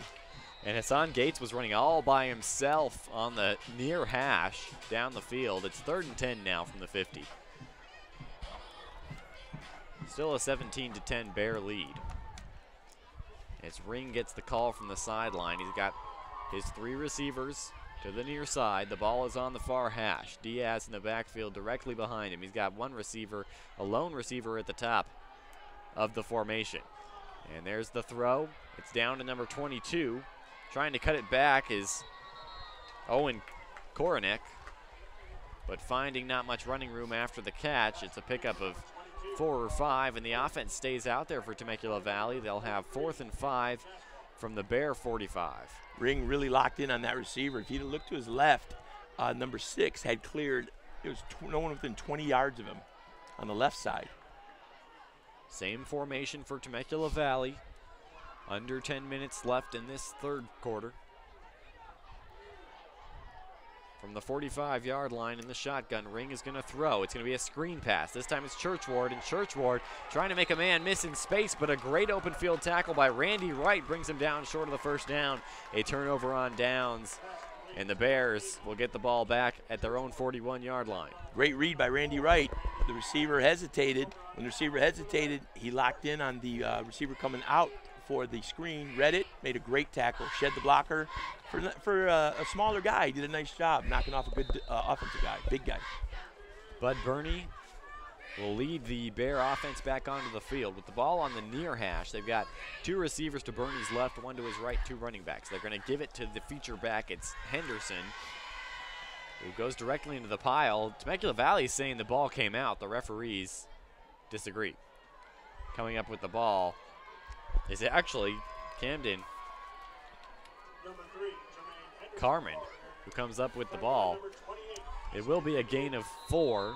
And Hassan Gates was running all by himself on the near hash down the field. It's 3rd and 10 now from the 50. Still a 17-10 Bear lead. As Ring gets the call from the sideline, he's got his 3 receivers to the near side. The ball is on the far hash. Diaz in the backfield directly behind him. He's got 1 receiver, a lone receiver at the top of the formation. And there's the throw. It's down to number 22. Trying to cut it back is Owen Koronek, but finding not much running room after the catch. It's a pickup of 4 or 5, and the offense stays out there for Temecula Valley. They'll have 4th and 5 from the Bear 45. Ring really locked in on that receiver. If he'd have looked to his left, number 6 had cleared. There was no one within 20 yards of him on the left side. Same formation for Temecula Valley. Under 10 minutes left in this 3rd quarter. From the 45-yard line in the shotgun, Ring is going to throw. It's going to be a screen pass. This time it's Churchward, and Churchward trying to make a man miss in space, but a great open field tackle by Randy Wright brings him down short of the first down. A turnover on downs, and the Bears will get the ball back at their own 41-yard line. Great read by Randy Wright. The receiver hesitated. When the receiver hesitated, he locked in on the receiver coming out for the screen, read it, made a great tackle, shed the blocker. For a smaller guy, he did a nice job knocking off a good offensive guy, big guy. Bud Burney will lead the Bear offense back onto the field with the ball on the near hash. They've got 2 receivers to Burney's left, 1 to his right, 2 running backs. They're going to give it to the feature back. It's Henderson. who goes directly into the pile. Temecula Valley is saying the ball came out. The referees disagree. Coming up with the ball is actually Camden Carmen, who comes up with the ball. It will be a gain of 4.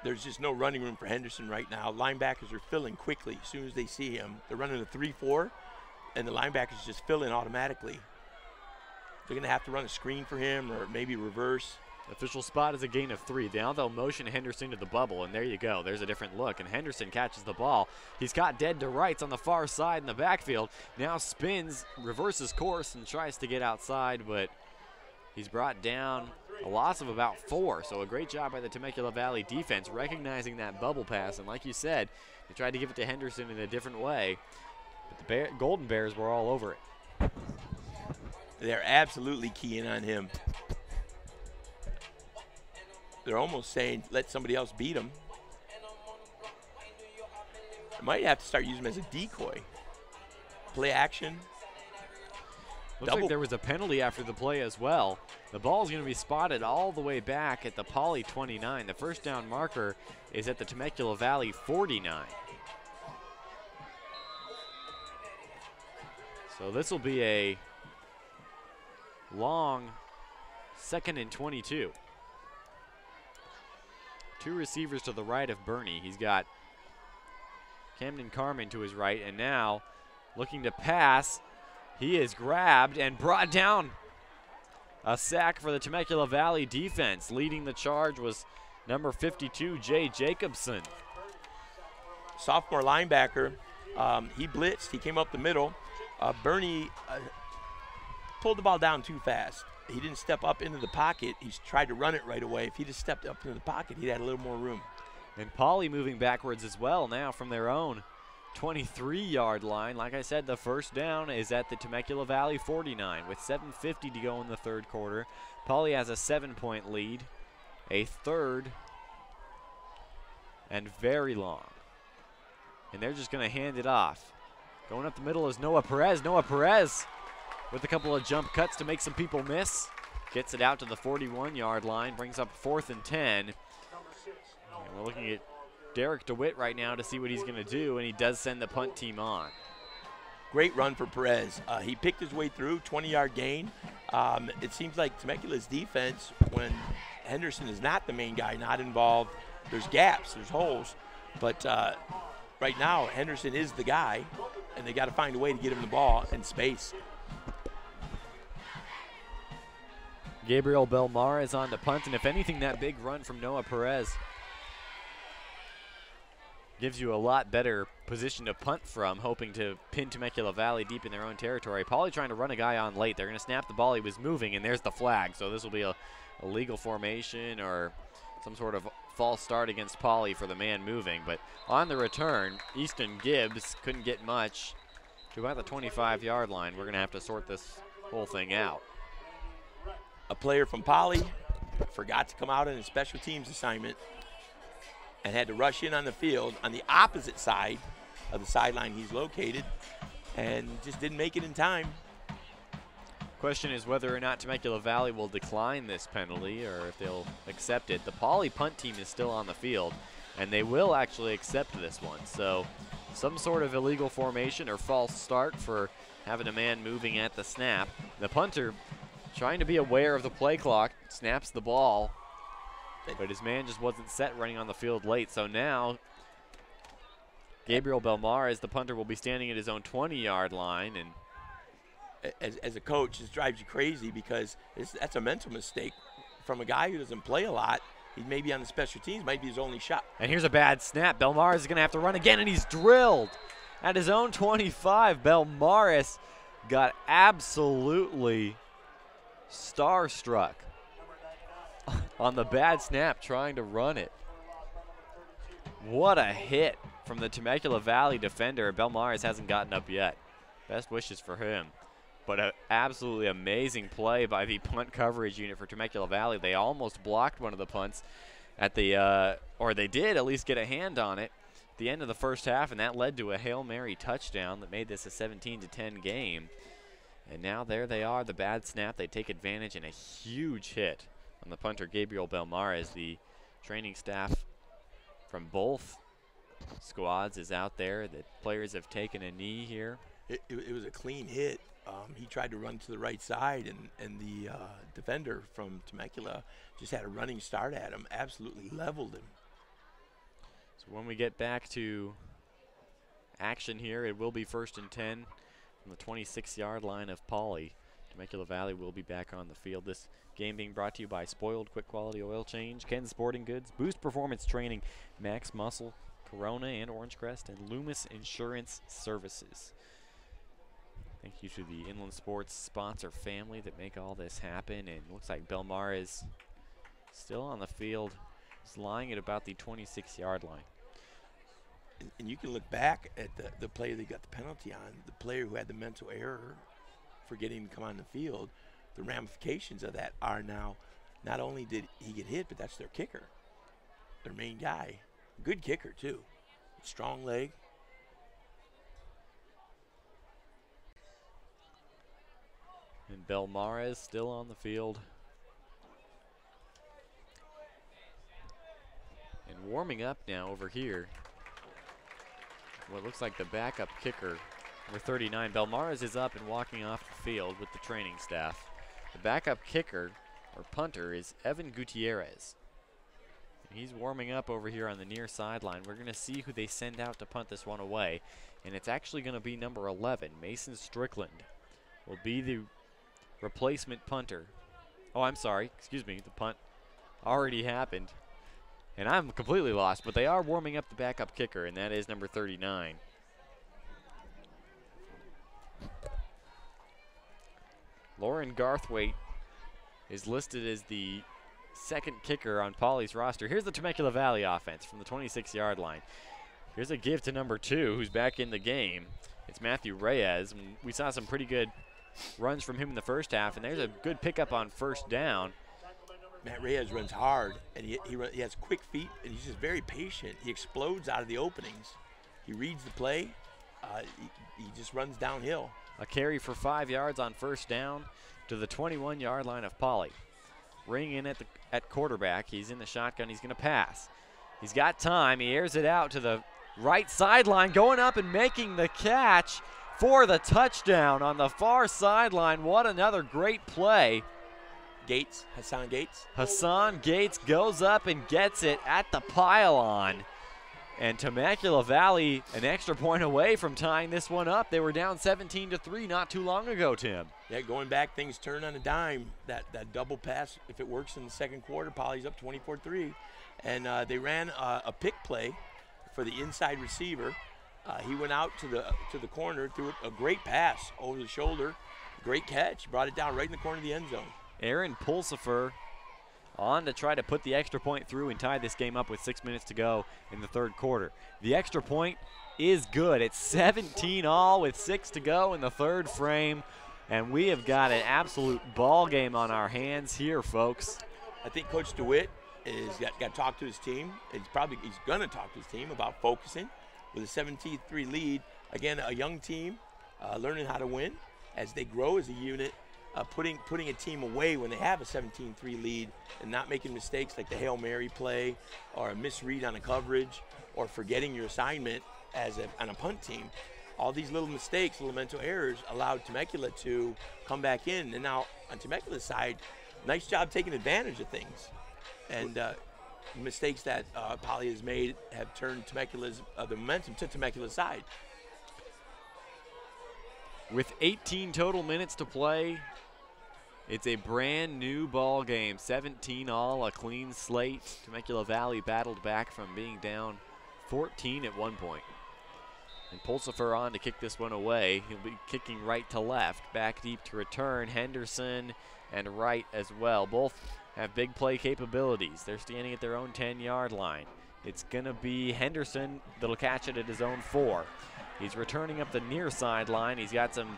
There's just no running room for Henderson right now. Linebackers are filling quickly as soon as they see him. They're running a 3-4, and the linebackers just fill in automatically. They're going to have to run a screen for him or maybe reverse. Official spot is a gain of 3. Now they'll motion Henderson to the bubble, and there you go. There's a different look, and Henderson catches the ball. He's got dead to rights on the far side in the backfield. Now spins, reverses course, and tries to get outside, but he's brought down a loss of about 4. So a great job by the Temecula Valley defense recognizing that bubble pass, and like you said, they tried to give it to Henderson in a different way, but the Golden Bears were all over it. They're absolutely keying on him. They're almost saying, let somebody else beat him. They might have to start using him as a decoy. Play action. Looks like there was a penalty after the play as well. The ball is going to be spotted all the way back at the Poly 29. The first down marker is at the Temecula Valley 49. So this will be a long 2nd and 22. 2 receivers to the right of Bernie. He's got Camden Carmen to his right, and now looking to pass. He is grabbed and brought down. A sack for the Temecula Valley defense. Leading the charge was number 52, Jay Jacobson. Sophomore linebacker. He blitzed. He came up the middle. Bernie pulled the ball down too fast. He didn't step up into the pocket. He's tried to run it right away. If he just stepped up into the pocket, he'd had a little more room. And Poly moving backwards as well now from their own 23-yard line. Like I said, the first down is at the Temecula Valley 49 with 7:50 to go in the third quarter. Poly has a 7-point lead, a third and very long. And they're just going to hand it off. Going up the middle is Noah Perez. Noah Perez with a couple of jump cuts to make some people miss. Gets it out to the 41-yard line, brings up 4th and 10. And we're looking at Derek DeWitt right now to see what he's going to do, and he does send the punt team on. Great run for Perez. He picked his way through, 20-yard gain. It seems like Temecula's defense, when Henderson is not the main guy, not involved, there's gaps, there's holes. But right now, Henderson is the guy, and they got to find a way to get him the ball in space. Gabriel Belmar is on to punt, and if anything, that big run from Noah Perez gives you a lot better position to punt from, hoping to pin Temecula Valley deep in their own territory. Poly trying to run a guy on late. They're going to snap the ball. He was moving, and there's the flag. So this will be a legal formation or some sort of false start against Poly for the man moving. But on the return, Easton Gibbs couldn't get much to about the 25-yard line. We're going to have to sort this whole thing out. A player from Poly forgot to come out on a special teams assignment and had to rush in on the field on the opposite side of the sideline he's located and just didn't make it in time. Question is whether or not Temecula Valley will decline this penalty or if they'll accept it. The Poly punt team is still on the field, and they will actually accept this one. So some sort of illegal formation or false start for having a man moving at the snap. The punter, trying to be aware of the play clock, snaps the ball, but his man just wasn't set running on the field late. So now Gabriel Belmar, as the punter, will be standing at his own 20-yard line. And as a coach, this drives you crazy because that's a mental mistake from a guy who doesn't play a lot. He may be on the special teams, might be his only shot. And here's a bad snap. Belmar is going to have to run again, and he's drilled at his own 25. Belmaris got absolutely starstruck on the bad snap trying to run it. What a hit from the Temecula Valley defender. Belmaris hasn't gotten up yet. Best wishes for him. But an absolutely amazing play by the punt coverage unit for Temecula Valley. They almost blocked one of the punts at the, or they did at least get a hand on it at the end of the first half, and that led to a Hail Mary touchdown that made this a 17-10 game. And now there they are, the bad snap. They take advantage, and a huge hit on the punter, Gabriel Belmares. The training staff from both squads is out there. The players have taken a knee here. It was a clean hit. He tried to run to the right side, and the defender from Temecula just had a running start at him, absolutely leveled him. So when we get back to action here, it will be 1st and 10 from the 26-yard line of Poly. Temecula Valley will be back on the field. This game being brought to you by Spoiled Quick Quality Oil Change, Ken's Sporting Goods, Boost Performance Training, Max Muscle, Corona and Orange Crest, and Loomis Insurance Services. Thank you to the Inland Sports sponsor family that make all this happen. And looks like Belmar is still on the field. He's lying at about the 26-yard line. And you can look back at the player that got the penalty on, the player who had the mental error for getting to come on the field. The ramifications of that are now, not only did he get hit, but that's their kicker, their main guy. Good kicker, too. Strong leg. And Belmares still on the field. And warming up now over here. What looks like the backup kicker, number 39. Belmares is up and walking off the field with the training staff. The backup kicker, or punter, is Evan Gutierrez. And he's warming up over here on the near sideline. We're going to see who they send out to punt this one away. And it's actually going to be number 11, Mason Strickland, will be the replacement punter. Oh, I'm sorry. Excuse me. The punt already happened. And I'm completely lost, but they are warming up the backup kicker, and that is number 39. Lauren Garthwaite is listed as the second kicker on Poly's roster. Here's the Temecula Valley offense from the 26-yard line. Here's a give to number 2, who's back in the game. It's Matthew Reyes. And we saw some pretty good runs from him in the first half, and there's a good pickup on 1st down. Matt Reyes runs hard, and he has quick feet, and he's just very patient. He explodes out of the openings. He reads the play. He just runs downhill. A carry for 5 yards on 1st down to the 21-yard line of Poly. Ring in at quarterback. He's in the shotgun. He's going to pass. He's got time. He airs it out to the right sideline, going up and making the catch for the touchdown on the far sideline. What another great play. Hassan Gates. Hassan Gates goes up and gets it at the pylon. And Temecula Valley an extra point away from tying this one up. They were down 17-3 not too long ago, Tim. Yeah, going back, things turn on a dime. That double pass, if it works in the second quarter, Poly's up 24-3. And they ran a pick play for the inside receiver. He went out to the corner, threw a great pass over the shoulder. Great catch, brought it down right in the corner of the end zone. Aaron Pulsifer on to try to put the extra point through and tie this game up with 6 minutes to go in the third quarter. The extra point is good. It's 17 all with 6 to go in the third frame, and we have got an absolute ball game on our hands here, folks. I think Coach DeWitt is got to talk to his team. He's going to talk to his team about focusing with a 17-3 lead. Again, a young team learning how to win as they grow as a unit. Putting a team away when they have a 17-3 lead and not making mistakes like the Hail Mary play or a misread on a coverage or forgetting your assignment on a punt team. All these little mistakes, little mental errors allowed Temecula to come back in. And now on Temecula's side, nice job taking advantage of things. And mistakes that Poly has made have turned Temecula's the momentum to Temecula's side. With 18 total minutes to play, it's a brand new ball game. 17 all, a clean slate. Temecula Valley battled back from being down 14 at one point. And Pulsifer on to kick this one away. He'll be kicking right to left. Back deep to return. Henderson and right as well. Both have big play capabilities. They're standing at their own 10-yard line. It's going to be Henderson that'll catch it at his own 4. He's returning up the near sideline. He's got some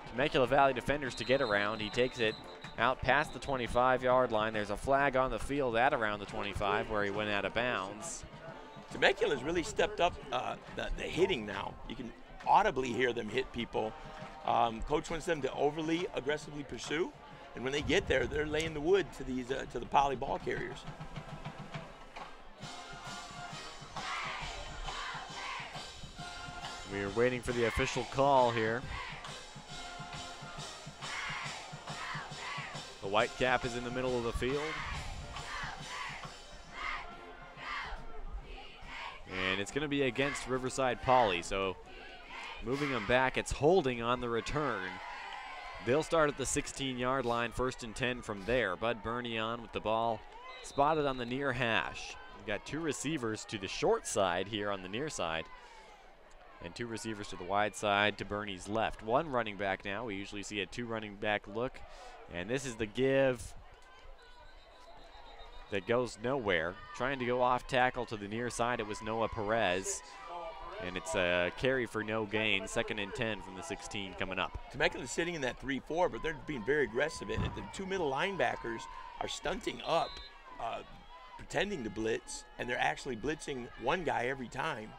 Temecula Valley defenders to get around. He takes it out past the 25-yard line. There's a flag on the field at around the 25 where he went out of bounds. Temecula's really stepped up the hitting now. You can audibly hear them hit people. Coach wants them to overly aggressively pursue, And when they get there, they're laying the wood to these to the Poly ball carriers. We're waiting for the official call here. The white cap is in the middle of the field. And it's going to be against Riverside Poly, so moving them back, it's holding on the return. They'll start at the 16-yard line, 1st and 10 from there. Bud Burney on with the ball spotted on the near hash. We've got 2 receivers to the short side here on the near side, and 2 receivers to the wide side to Burney's left. 1 running back now. We usually see a 2 running back look, and this is the give that goes nowhere. Trying to go off tackle to the near side, it was Noah Perez. And it's a carry for no gain, 2nd and 10 from the 16 coming up. Temecula's sitting in that 3-4, but they're being very aggressive in it. The 2 middle linebackers are stunting up, pretending to blitz, and they're actually blitzing 1 guy every time.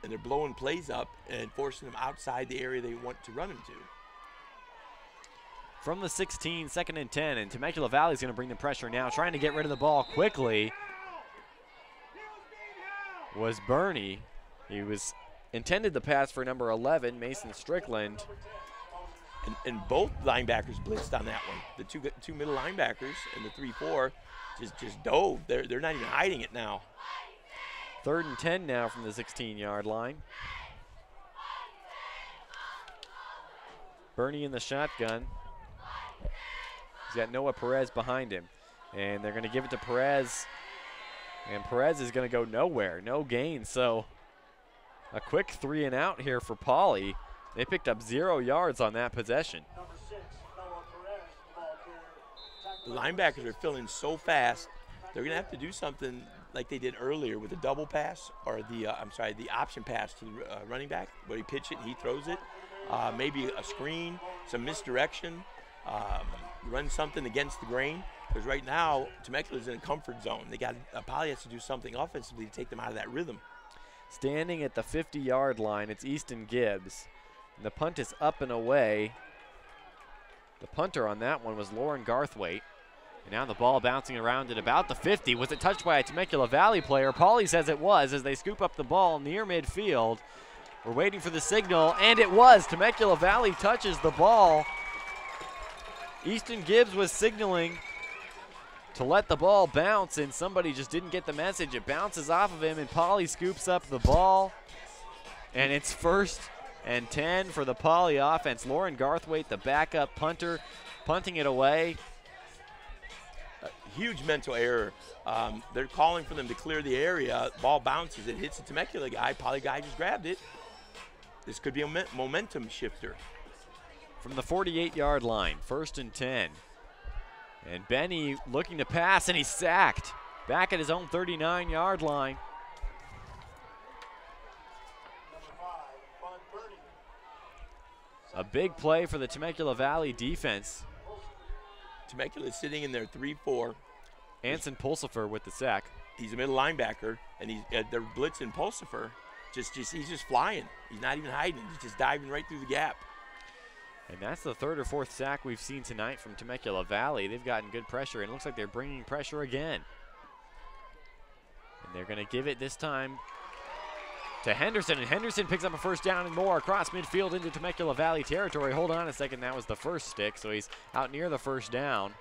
And they're blowing plays up and forcing them outside the area they want to run them to. From the 16, 2nd and 10, and Temecula Valley's going to bring the pressure now, trying to get rid of the ball quickly. Was Burney. He was intended the pass for number 11, Mason Strickland. And both linebackers blitzed on that one. The two middle linebackers and the 3-4 just dove. They're not even hiding it now. 3rd and 10 now from the 16-yard line. Burney in the shotgun. He's got Noah Perez behind him. And they're going to give it to Perez. And Perez is going to go nowhere, no gain. So a quick 3 and out here for Poly. They picked up 0 yards on that possession. The linebackers are filling so fast. They're going to have to do something like they did earlier with a double pass, or the option pass to the running back, where he pitch it and he throws it. Maybe a screen, some misdirection, run something against the grain. Because right now, Temecula's in a comfort zone. Poly has to do something offensively to take them out of that rhythm. Standing at the 50-yard line, it's Easton Gibbs. And the punt is up and away. The punter on that one was Lauren Garthwaite. And now the ball bouncing around at about the 50. Was it touched by a Temecula Valley player? Poly says it was, as they scoop up the ball near midfield. We're waiting for the signal, and it was. Temecula Valley touches the ball. Easton Gibbs was signaling to let the ball bounce, and somebody just didn't get the message. It bounces off of him, and Poly scoops up the ball. And it's 1st and 10 for the Poly offense. Lauren Garthwaite, the backup punter, punting it away. Huge mental error. They're calling for them to clear the area. Ball bounces. It hits the Temecula guy. Poly guy just grabbed it. This could be a momentum shifter. From the 48-yard line, 1st and 10. And Benny looking to pass, and he's sacked. Back at his own 39-yard line. A big play for the Temecula Valley defense. Temecula is sitting in their 3-4. Anson Pulsifer with the sack. He's a middle linebacker, and they're blitzing Pulsifer. He's just flying. He's not even hiding. He's just diving right through the gap. And that's the 3rd or 4th sack we've seen tonight from Temecula Valley. They've gotten good pressure, and it looks like they're bringing pressure again. And they're going to give it this time to Henderson, and Henderson picks up a 1st down and more across midfield into Temecula Valley territory. Hold on a second, that was the 1st stick, so he's out near the 1st down.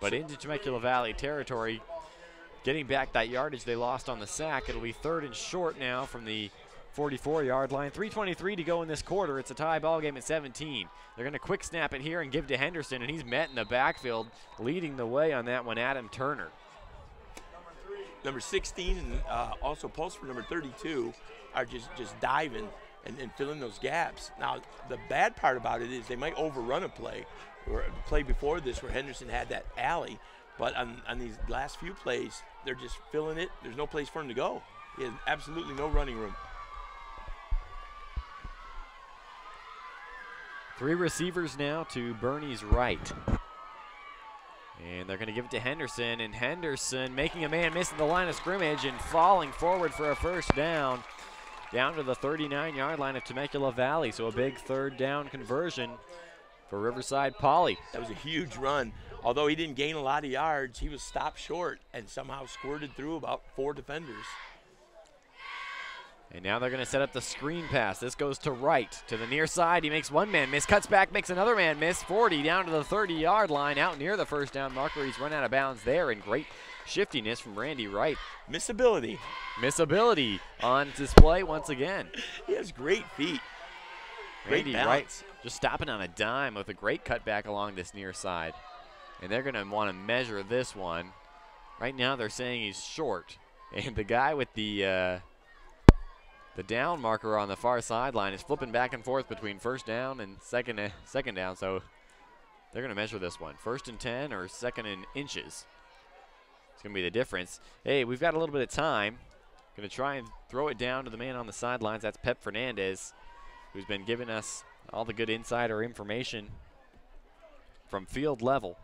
But into Temecula Valley territory, getting back that yardage they lost on the sack. It'll be 3rd and short now from the 44-yard line. 3:23 to go in this quarter. It's a tie ball game at 17. They're going to quick snap it here and give to Henderson, and he's met in the backfield. Leading the way on that one, Adam Turner. Number 16 and also Pulse for number 32 are just diving and filling those gaps. Now, the bad part about it is they might overrun a play. Or a play before this where Henderson had that alley, but on these last few plays, they're just filling it. There's no place for him to go. He has absolutely no running room. 3 receivers now to Burney's right. And they're going to give it to Henderson, and Henderson making a man miss at the line of scrimmage and falling forward for a 1st down. down to the 39-yard line of Temecula Valley. So a big third down conversion for Riverside Poly. That was a huge run. Although he didn't gain a lot of yards, he was stopped short and somehow squirted through about 4 defenders. And now they're going to set up the screen pass. This goes to right, to the near side. He makes one man miss, cuts back, makes another man miss. 40 down to the 30-yard line, out near the first down marker. He's run out of bounds there, and great shiftiness from Randy Wright. Missability. Missability on display once again. He has great feet. Randy Wright just stopping on a dime with a great cutback along this near side. And they're going to want to measure this one. Right now they're saying he's short. And the guy with the down marker on the far sideline is flipping back and forth between first down and second down. So they're going to measure this one. 1st and 10 or 2nd in inches. It's going to be the difference. Hey, we've got a little bit of time. Going to try and throw it down to the man on the sidelines. That's Pep Fernandez, who's been giving us all the good insider information from field level.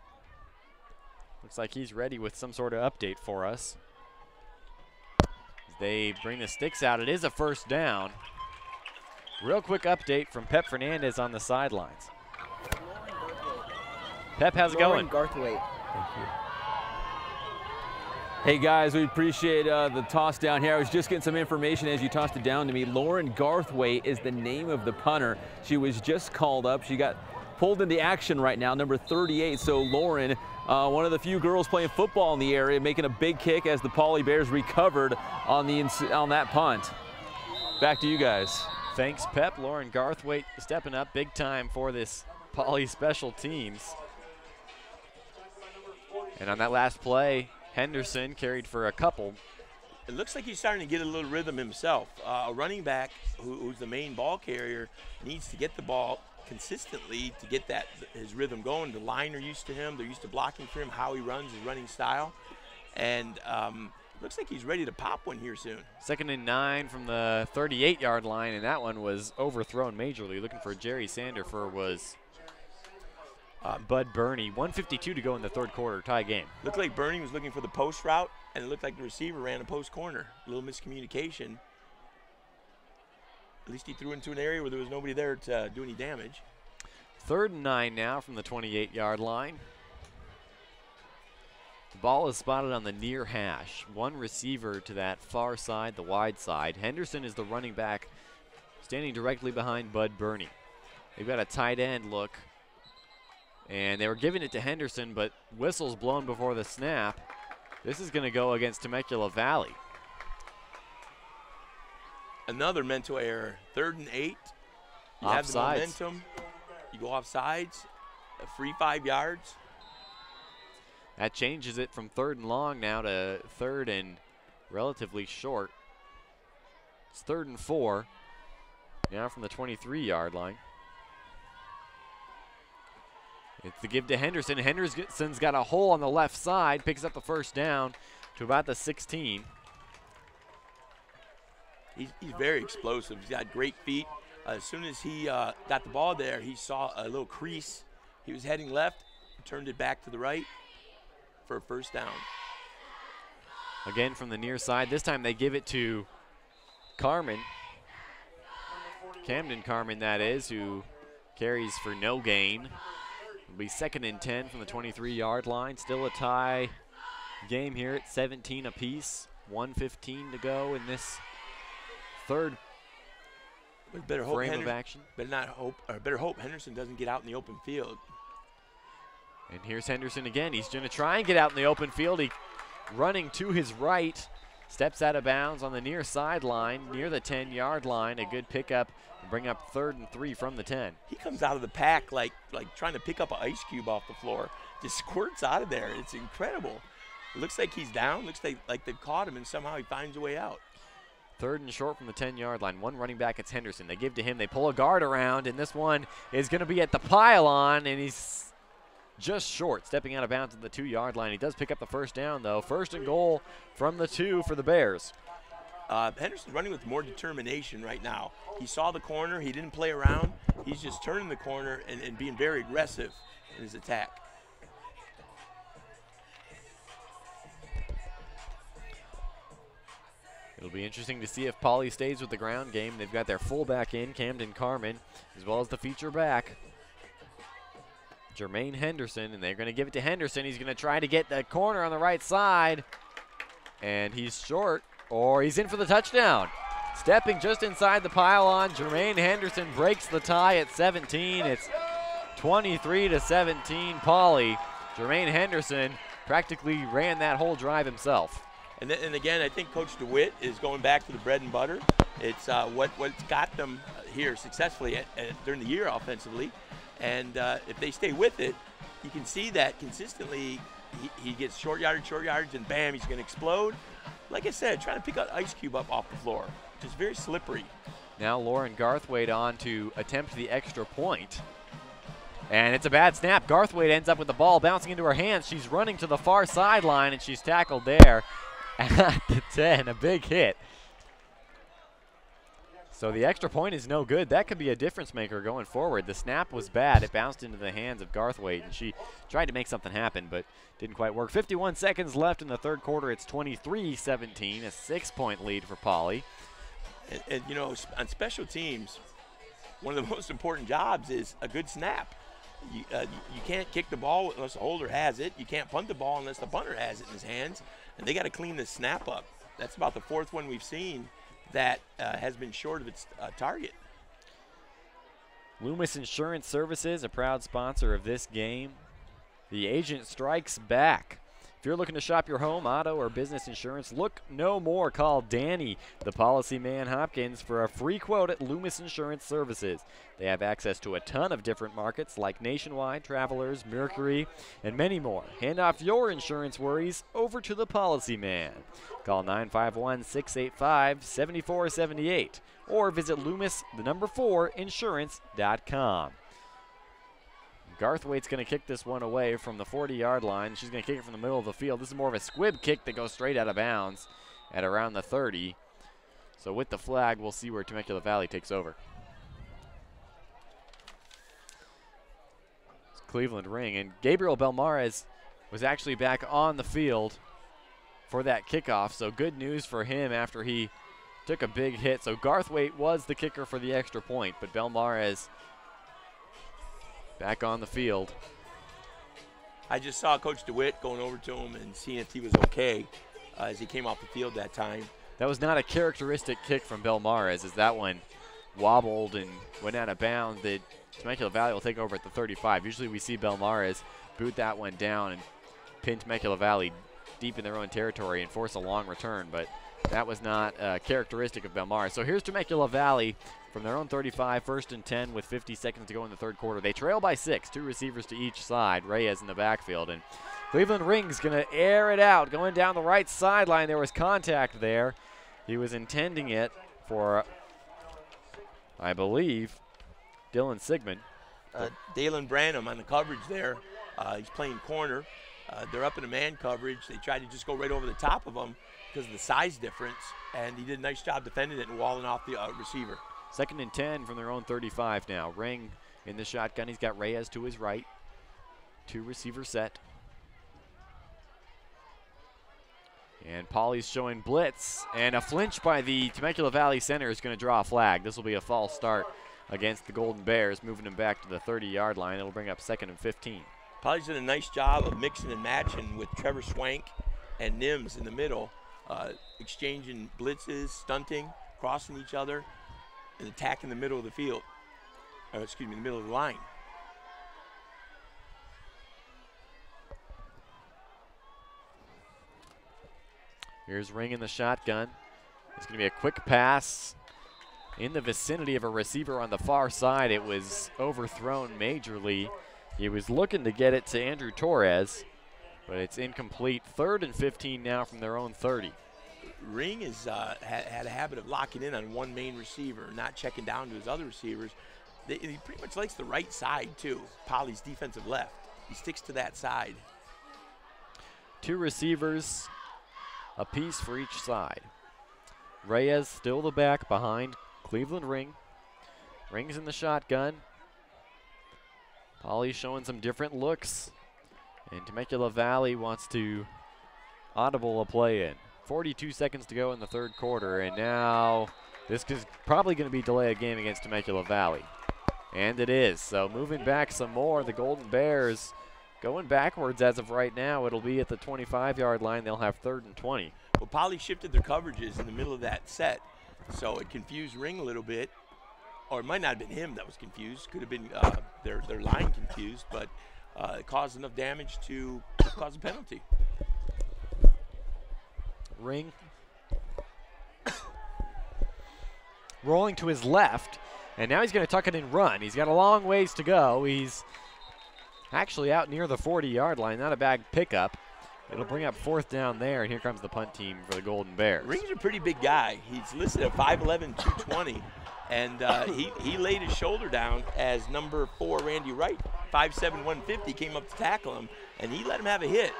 Looks like he's ready with some sort of update for us. As they bring the sticks out, it is a first down. Real quick update from Pep Fernandez on the sidelines. Pep, how's it going? Garthwaite. Thank you. Hey guys, we appreciate the toss down here. I was just getting some information as you tossed it down to me. Lauren Garthwaite is the name of the punter. She was just called up. She got pulled into action right now, number 38. So Lauren, one of the few girls playing football in the area, making a big kick as the Poly Bears recovered on that punt. Back to you guys. Thanks, Pep. Lauren Garthwaite stepping up big time for this Poly special teams. And on that last play, Henderson carried for a couple. It looks like he's starting to get a little rhythm himself. A running back who's the main ball carrier needs to get the ball consistently to get his rhythm going. The line are used to him. They're used to blocking for him, how he runs, his running style. And looks like he's ready to pop one here soon. 2nd and 9 from the 38-yard line, and that one was overthrown majorly. Looking for Jerry Sanderfer was Bud Burney. 1:52 to go in the third quarter, tie game. Looked like Burney was looking for the post route, and it looked like the receiver ran a post corner. A little miscommunication. At least he threw into an area where there was nobody there to do any damage. 3rd and 9 now from the 28-yard line. The ball is spotted on the near hash. One receiver to that far side, the wide side. Henderson is the running back, standing directly behind Bud Burney. They've got a tight end look. And they were giving it to Henderson, but whistle's blown before the snap. This is going to go against Temecula Valley. Another mental error. 3rd and 8. You have the momentum. You go off sides. A free 5 yards. That changes it from 3rd and long now to 3rd and relatively short. It's 3rd and 4. Now from the 23-yard line. It's the give to Henderson. Henderson's got a hole on the left side, picks up the first down to about the 16. He's very explosive. He's got great feet. As soon as he got the ball there, he saw a little crease. He was heading left, turned it back to the right for a first down. Again from the near side. This time they give it to Camden Carmen, that is, who carries for no gain. It'll be 2nd and 10 from the 23-yard line. Still a tie game here at 17 apiece. 1:15 to go in this third frame of action. Better hope Henderson doesn't get out in the open field. And here's Henderson again. He's going to try and get out in the open field. He running to his right, steps out of bounds on the near sideline, near the 10-yard line. A good pickup to bring up 3rd and 3 from the 10. He comes out of the pack like trying to pick up an ice cube off the floor. Just squirts out of there. It's incredible. It looks like he's down. Looks like they've caught him, and somehow he finds a way out. 3rd and short from the 10-yard line. One running back, it's Henderson. They give to him. They pull a guard around, and this one is going to be at the pylon, and he's just short, stepping out of bounds at the 2-yard line. He does pick up the first down, though. 1st and goal from the 2 for the Bears. Henderson's running with more determination right now. He saw the corner. He didn't play around. He's just turning the corner and being very aggressive in his attack. It'll be interesting to see if Poly stays with the ground game. They've got their fullback in, Camden Carmen, as well as the feature back, Jermaine Henderson, and they're going to give it to Henderson. He's going to try to get the corner on the right side, and he's short, or he's in for the touchdown. Stepping just inside the pylon, Jermaine Henderson breaks the tie at 17. It's 23-17 Poly. Jermaine Henderson practically ran that whole drive himself. And again, I think Coach DeWitt is going back to the bread and butter. It's what's got them here successfully during the year offensively. And if they stay with it, you can see that consistently he gets short yardage, and bam, he's going to explode. Like I said, trying to pick an ice cube up off the floor, which is very slippery. Now Lauren Garthwaite on to attempt the extra point. And it's a bad snap. Garthwaite ends up with the ball bouncing into her hands. She's running to the far sideline, and she's tackled there at the 10, a big hit. So the extra point is no good. That could be a difference maker going forward. The snap was bad. It bounced into the hands of Garthwaite, and she tried to make something happen, but didn't quite work. 51 seconds left in the third quarter. It's 23-17, a 6-point lead for Poly. And you know, on special teams, one of the most important jobs is a good snap. You can't kick the ball unless the holder has it. You can't punt the ball unless the punter has it in his hands. And they got to clean this snap up. That's about the fourth one we've seen that has been short of its target. Loomis Insurance Services, a proud sponsor of this game. The agent strikes back. If you're looking to shop your home, auto, or business insurance, look no more. Call Danny, the policy man Hopkins, for a free quote at Loomis Insurance Services. They have access to a ton of different markets like Nationwide, Travelers, Mercury, and many more. Hand off your insurance worries over to the policy man. Call 951-685-7478 or visit Loomis4insurance.com. Garthwaite's going to kick this one away from the 40-yard line. She's going to kick it from the middle of the field. This is more of a squib kick that goes straight out of bounds at around the 30. So with the flag, we'll see where Temecula Valley takes over. It's Cleveland Ring, and Gabriel Belmares was actually back on the field for that kickoff, so good news for him after he took a big hit. So Garthwaite was the kicker for the extra point, but Belmares back on the field. I just saw Coach DeWitt going over to him and seeing if he was okay as he came off the field that time. That was not a characteristic kick from Belmares, as that one wobbled and went out of bounds. That Temecula Valley will take over at the 35. Usually we see Belmares boot that one down and pin Temecula Valley deep in their own territory and force a long return, but that was not characteristic of Belmares. So here's Temecula Valley from their own 35, 1st and 10 with 50 seconds to go in the third quarter. They trail by 6, 2 receivers to each side, Reyes in the backfield. And Cleveland Ring's going to air it out, going down the right sideline. There was contact there. He was intending it for, I believe, Dylan Sigmund. Dalen Branham on the coverage there. He's playing corner. They're up in a man coverage. They tried to just go right over the top of him because of the size difference, and he did a nice job defending it and walling off the receiver. 2nd and 10 from their own 35 now. Ring in the shotgun. He's got Reyes to his right. 2 receiver set. And Poly's showing blitz. And a flinch by the Temecula Valley center is going to draw a flag. This will be a false start against the Golden Bears, moving him back to the 30-yard line. It'll bring up 2nd and 15. Poly's did a nice job of mixing and matching with Trevor Swank and Nims in the middle, exchanging blitzes, stunting, crossing each other, and attacking the middle of the field. The middle of the line. Here's Ring in the shotgun. It's going to be a quick pass in the vicinity of a receiver on the far side. It was overthrown majorly. He was looking to get it to Andrew Torres, but it's incomplete. 3rd and 15 now from their own 30. Ring is had a habit of locking in on one main receiver, not checking down to his other receivers. He pretty much likes the right side, too. Poly's defensive left. He sticks to that side. 2 receivers, a piece for each side. Reyes still the back behind Cleveland Ring. Ring's in the shotgun. Poly showing some different looks. And Temecula Valley wants to audible a play in. 42 seconds to go in the third quarter, and now this is probably going to be delay a game against Temecula Valley. And it is. So moving back some more, the Golden Bears going backwards as of right now. It'll be at the 25-yard line. They'll have 3rd and 20. Well, Poly shifted their coverages in the middle of that set, so it confused Ring a little bit. Or it might not have been him that was confused. Could have been their line confused, but it caused enough damage to cause a penalty. Ring rolling to his left, and now he's going to tuck it and run. He's got a long ways to go. He's actually out near the 40-yard line. Not a bad pickup. It'll bring up 4th down there, and here comes the punt team for the Golden Bears. Ring's a pretty big guy. He's listed at 5'11", 220, and he laid his shoulder down as number 4 Randy Wright, 5'7", 150, came up to tackle him, and he let him have a hit.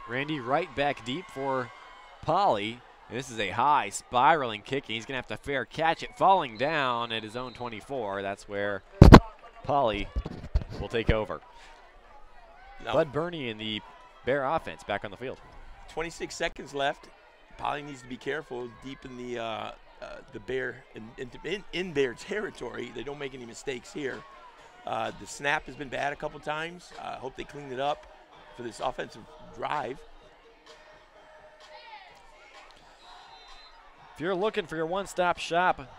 Randy Wright back deep for Poly. And this is a high spiraling kick. He's going to have to fair catch it, falling down at his own 24. That's where Poly will take over. No. Bud Burney in the Bear offense back on the field. 26 seconds left. Poly needs to be careful deep in the Bear in Bear territory. They don't make any mistakes here. The snap has been bad a couple times. Hope they clean it up for this offensive drive. If you're looking for your one-stop shop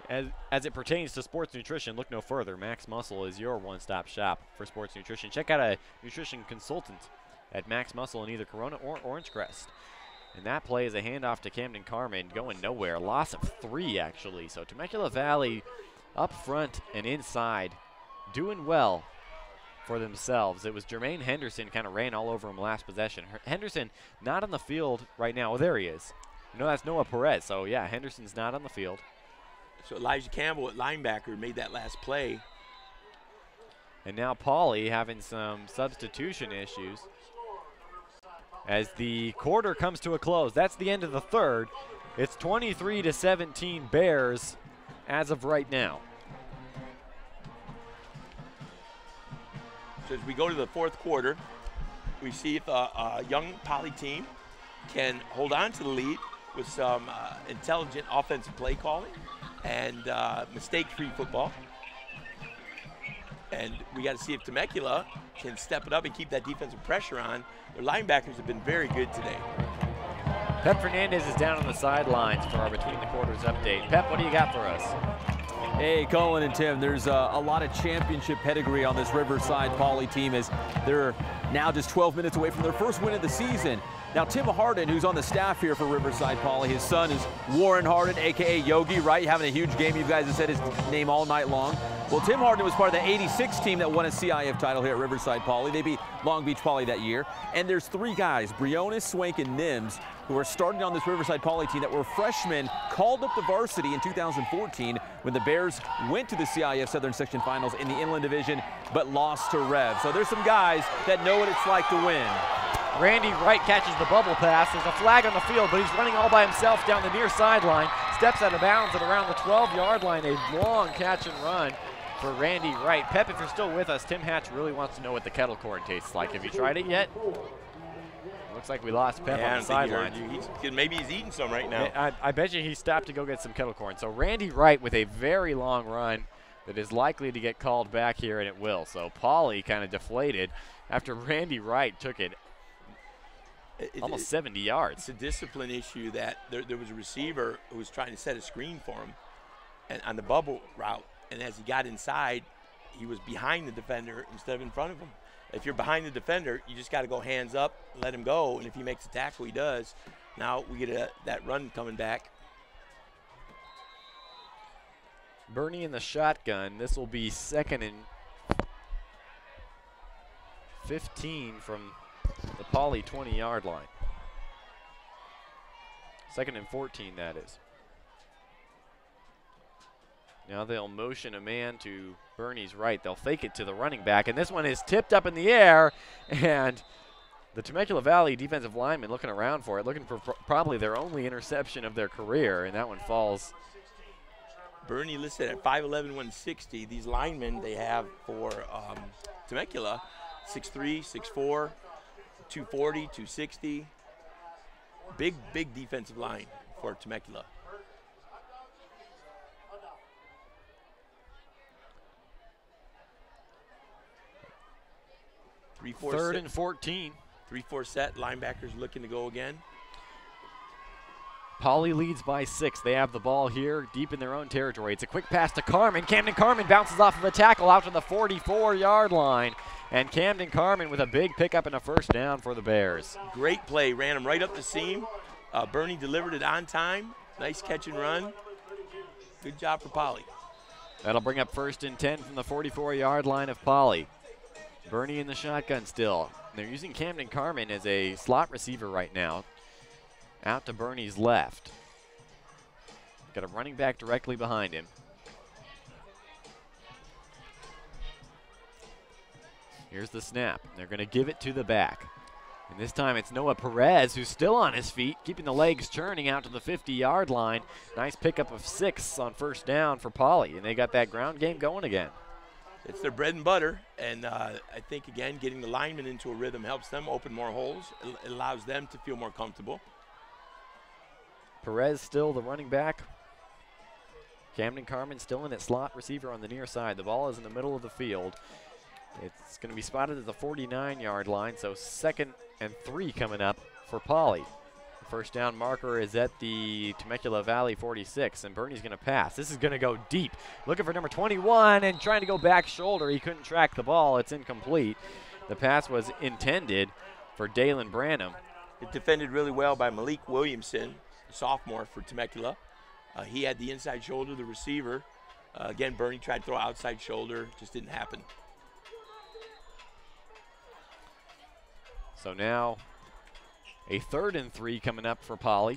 as it pertains to sports nutrition, look no further. Max Muscle is your one-stop shop for sports nutrition. Check out a nutrition consultant at Max Muscle in either Corona or Orange Crest. And that play is a handoff to Camden Carmen, going nowhere. Loss of 3, actually. So Temecula Valley up front and inside, doing well for themselves. It was Jermaine Henderson kind of ran all over him last possession. Henderson not on the field right now. Oh, there he is. No, that's Noah Perez. So, yeah, Henderson's not on the field. So Elijah Campbell at linebacker made that last play. And now Poly having some substitution issues as the quarter comes to a close. That's the end of the third. It's 23-17 Bears as of right now. So as we go to the fourth quarter, we see if a young Poly team can hold on to the lead with some intelligent offensive play calling and mistake-free football. And we got to see if Temecula can step it up and keep that defensive pressure on. Their linebackers have been very good today. Pep Fernandez is down on the sidelines for our Between the Quarters update. Pep, what do you got for us? Hey, Colin and Tim, there's a lot of championship pedigree on this Riverside Poly team as they're now just 12 minutes away from their first win of the season. Now, Tim Harden, who's on the staff here for Riverside Poly, his son is Warren Harden, a.k.a. Yogi, right? Having a huge game. You guys have said his name all night long. Well, Tim Harden was part of the '86 team that won a CIF title here at Riverside Poly. They beat Long Beach Poly that year. And there's 3 guys, Briones, Swank, and Nims, who are starting on this Riverside Poly team that were freshmen called up to varsity in 2014 when the Bears went to the CIF Southern Section Finals in the Inland Division, but lost to Rev. So there's some guys that know what it's like to win. Randy Wright catches the bubble pass. There's a flag on the field, but he's running all by himself down the near sideline. Steps out of bounds at around the 12-yard line. A long catch and run for Randy Wright. Pep, if you're still with us, Tim Hatch really wants to know what the kettle corn tastes like. Have you tried it yet? Looks like we lost Pep on the sideline. Maybe he's eating some right now. I bet you he stopped to go get some kettle corn. So Randy Wright with a very long run that is likely to get called back here, and it will. So Poly kind of deflated after Randy Wright took it almost 70 yards. It's a discipline issue that there was a receiver who was trying to set a screen for him and on the bubble route, and as he got inside, he was behind the defender instead of in front of him. If you're behind the defender, you just got to go hands up, let him go, and if he makes a tackle, he does. Now we get that run coming back. Bernie in the shotgun. This will be 2nd and 15 from the Poly 20-yard line. 2nd and 14, that is. Now they'll motion a man to Bernie's right. They'll fake it to the running back, and this one is tipped up in the air, and the Temecula Valley defensive lineman looking around for it, looking for probably their only interception of their career, and that one falls. Bernie listed at 5'11", 160. These linemen they have for Temecula, 6'3", 6'4", 240, 260. Big defensive line for Temecula. Third and 14. 3-4 set. Linebackers looking to go again. Poly leads by 6. They have the ball here deep in their own territory. It's a quick pass to Carmen. Camden Carmen bounces off of a tackle out to the 44-yard line. And Camden Carmen with a big pickup and a first down for the Bears. Great play. Ran him right up the seam. Bernie delivered it on time. Nice catch and run. Good job for Poly. That'll bring up first and 10 from the 44-yard line of Poly. Bernie in the shotgun still. They're using Camden Carmen as a slot receiver right now. Out to Bernie's left. Got a running back directly behind him. Here's the snap. They're going to give it to the back. And this time it's Noah Perez, who's still on his feet, keeping the legs churning out to the 50-yard line. Nice pickup of 6 on first down for Poly, and they got that ground game going again. It's their bread and butter, and I think, again, getting the linemen into a rhythm helps them open more holes. It allows them to feel more comfortable. Perez still the running back. Camden Carmen still in at slot receiver on the near side. The ball is in the middle of the field. It's going to be spotted at the 49-yard line, so 2nd and 3 coming up for Poly. The first down marker is at the Temecula Valley 46, and Bernie's going to pass. This is going to go deep. Looking for number 21 and trying to go back shoulder. He couldn't track the ball. It's incomplete. The pass was intended for Dalen Branham. It defended really well by Malik Williamson, a sophomore for Temecula. He had the inside shoulder, the receiver. Again, Bernie tried to throw outside shoulder. Just didn't happen. So now a 3rd and 3 coming up for Poly.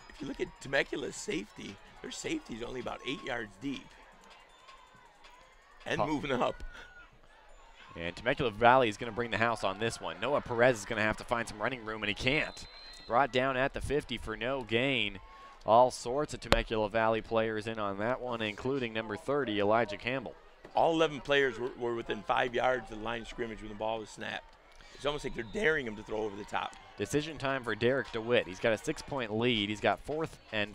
If you look at Temecula's safety, their safety is only about 8 yards deep and moving up. And Temecula Valley is going to bring the house on this one. Noah Perez is going to have to find some running room, and he can't. Brought down at the 50 for no gain. All sorts of Temecula Valley players in on that one, including number 30, Elijah Campbell. All 11 players were within 5 yards of the line of scrimmage when the ball was snapped. It's almost like they're daring him to throw over the top. Decision time for Derek DeWitt. He's got a 6-point lead. He's got 4th and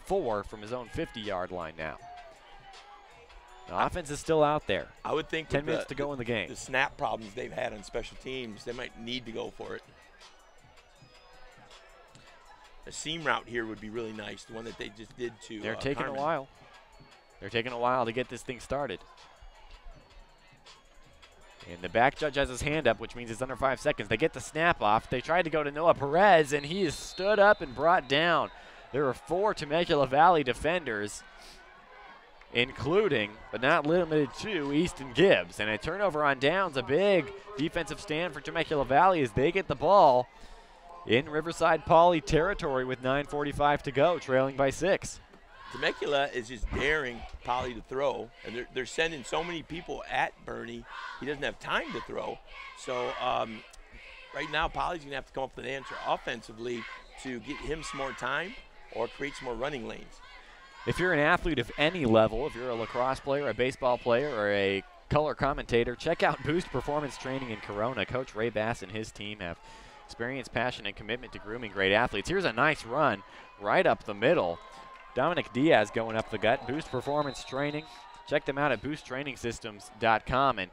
4 from his own 50-yard line now. The offense is still out there. I would think 10 minutes to go in the game. The snap problems they've had on special teams, they might need to go for it. A seam route here would be really nice, the one that they just did to They're taking Carmen. a while. They're taking a while to get this thing started. And the back judge has his hand up, which means it's under 5 seconds. They get the snap off. They tried to go to Noah Perez, and he is stood up and brought down. There are 4 Temecula Valley defenders, including, but not limited to, Easton Gibbs. And a turnover on downs, a big defensive stand for Temecula Valley as they get the ball in Riverside Poly territory with 9:45 to go, trailing by 6. Temecula is just daring Poly to throw, and they're sending so many people at Bernie, he doesn't have time to throw. So right now, Poly's going to have to come up with an answer offensively to get him some more time or create some more running lanes. If you're an athlete of any level, if you're a lacrosse player, a baseball player, or a color commentator, check out Boost Performance Training in Corona. Coach Ray Bass and his team have experience, passion, and commitment to grooming great athletes. Here's a nice run right up the middle. Dominic Diaz going up the gut. Boost Performance Training. Check them out at boosttrainingsystems.com. And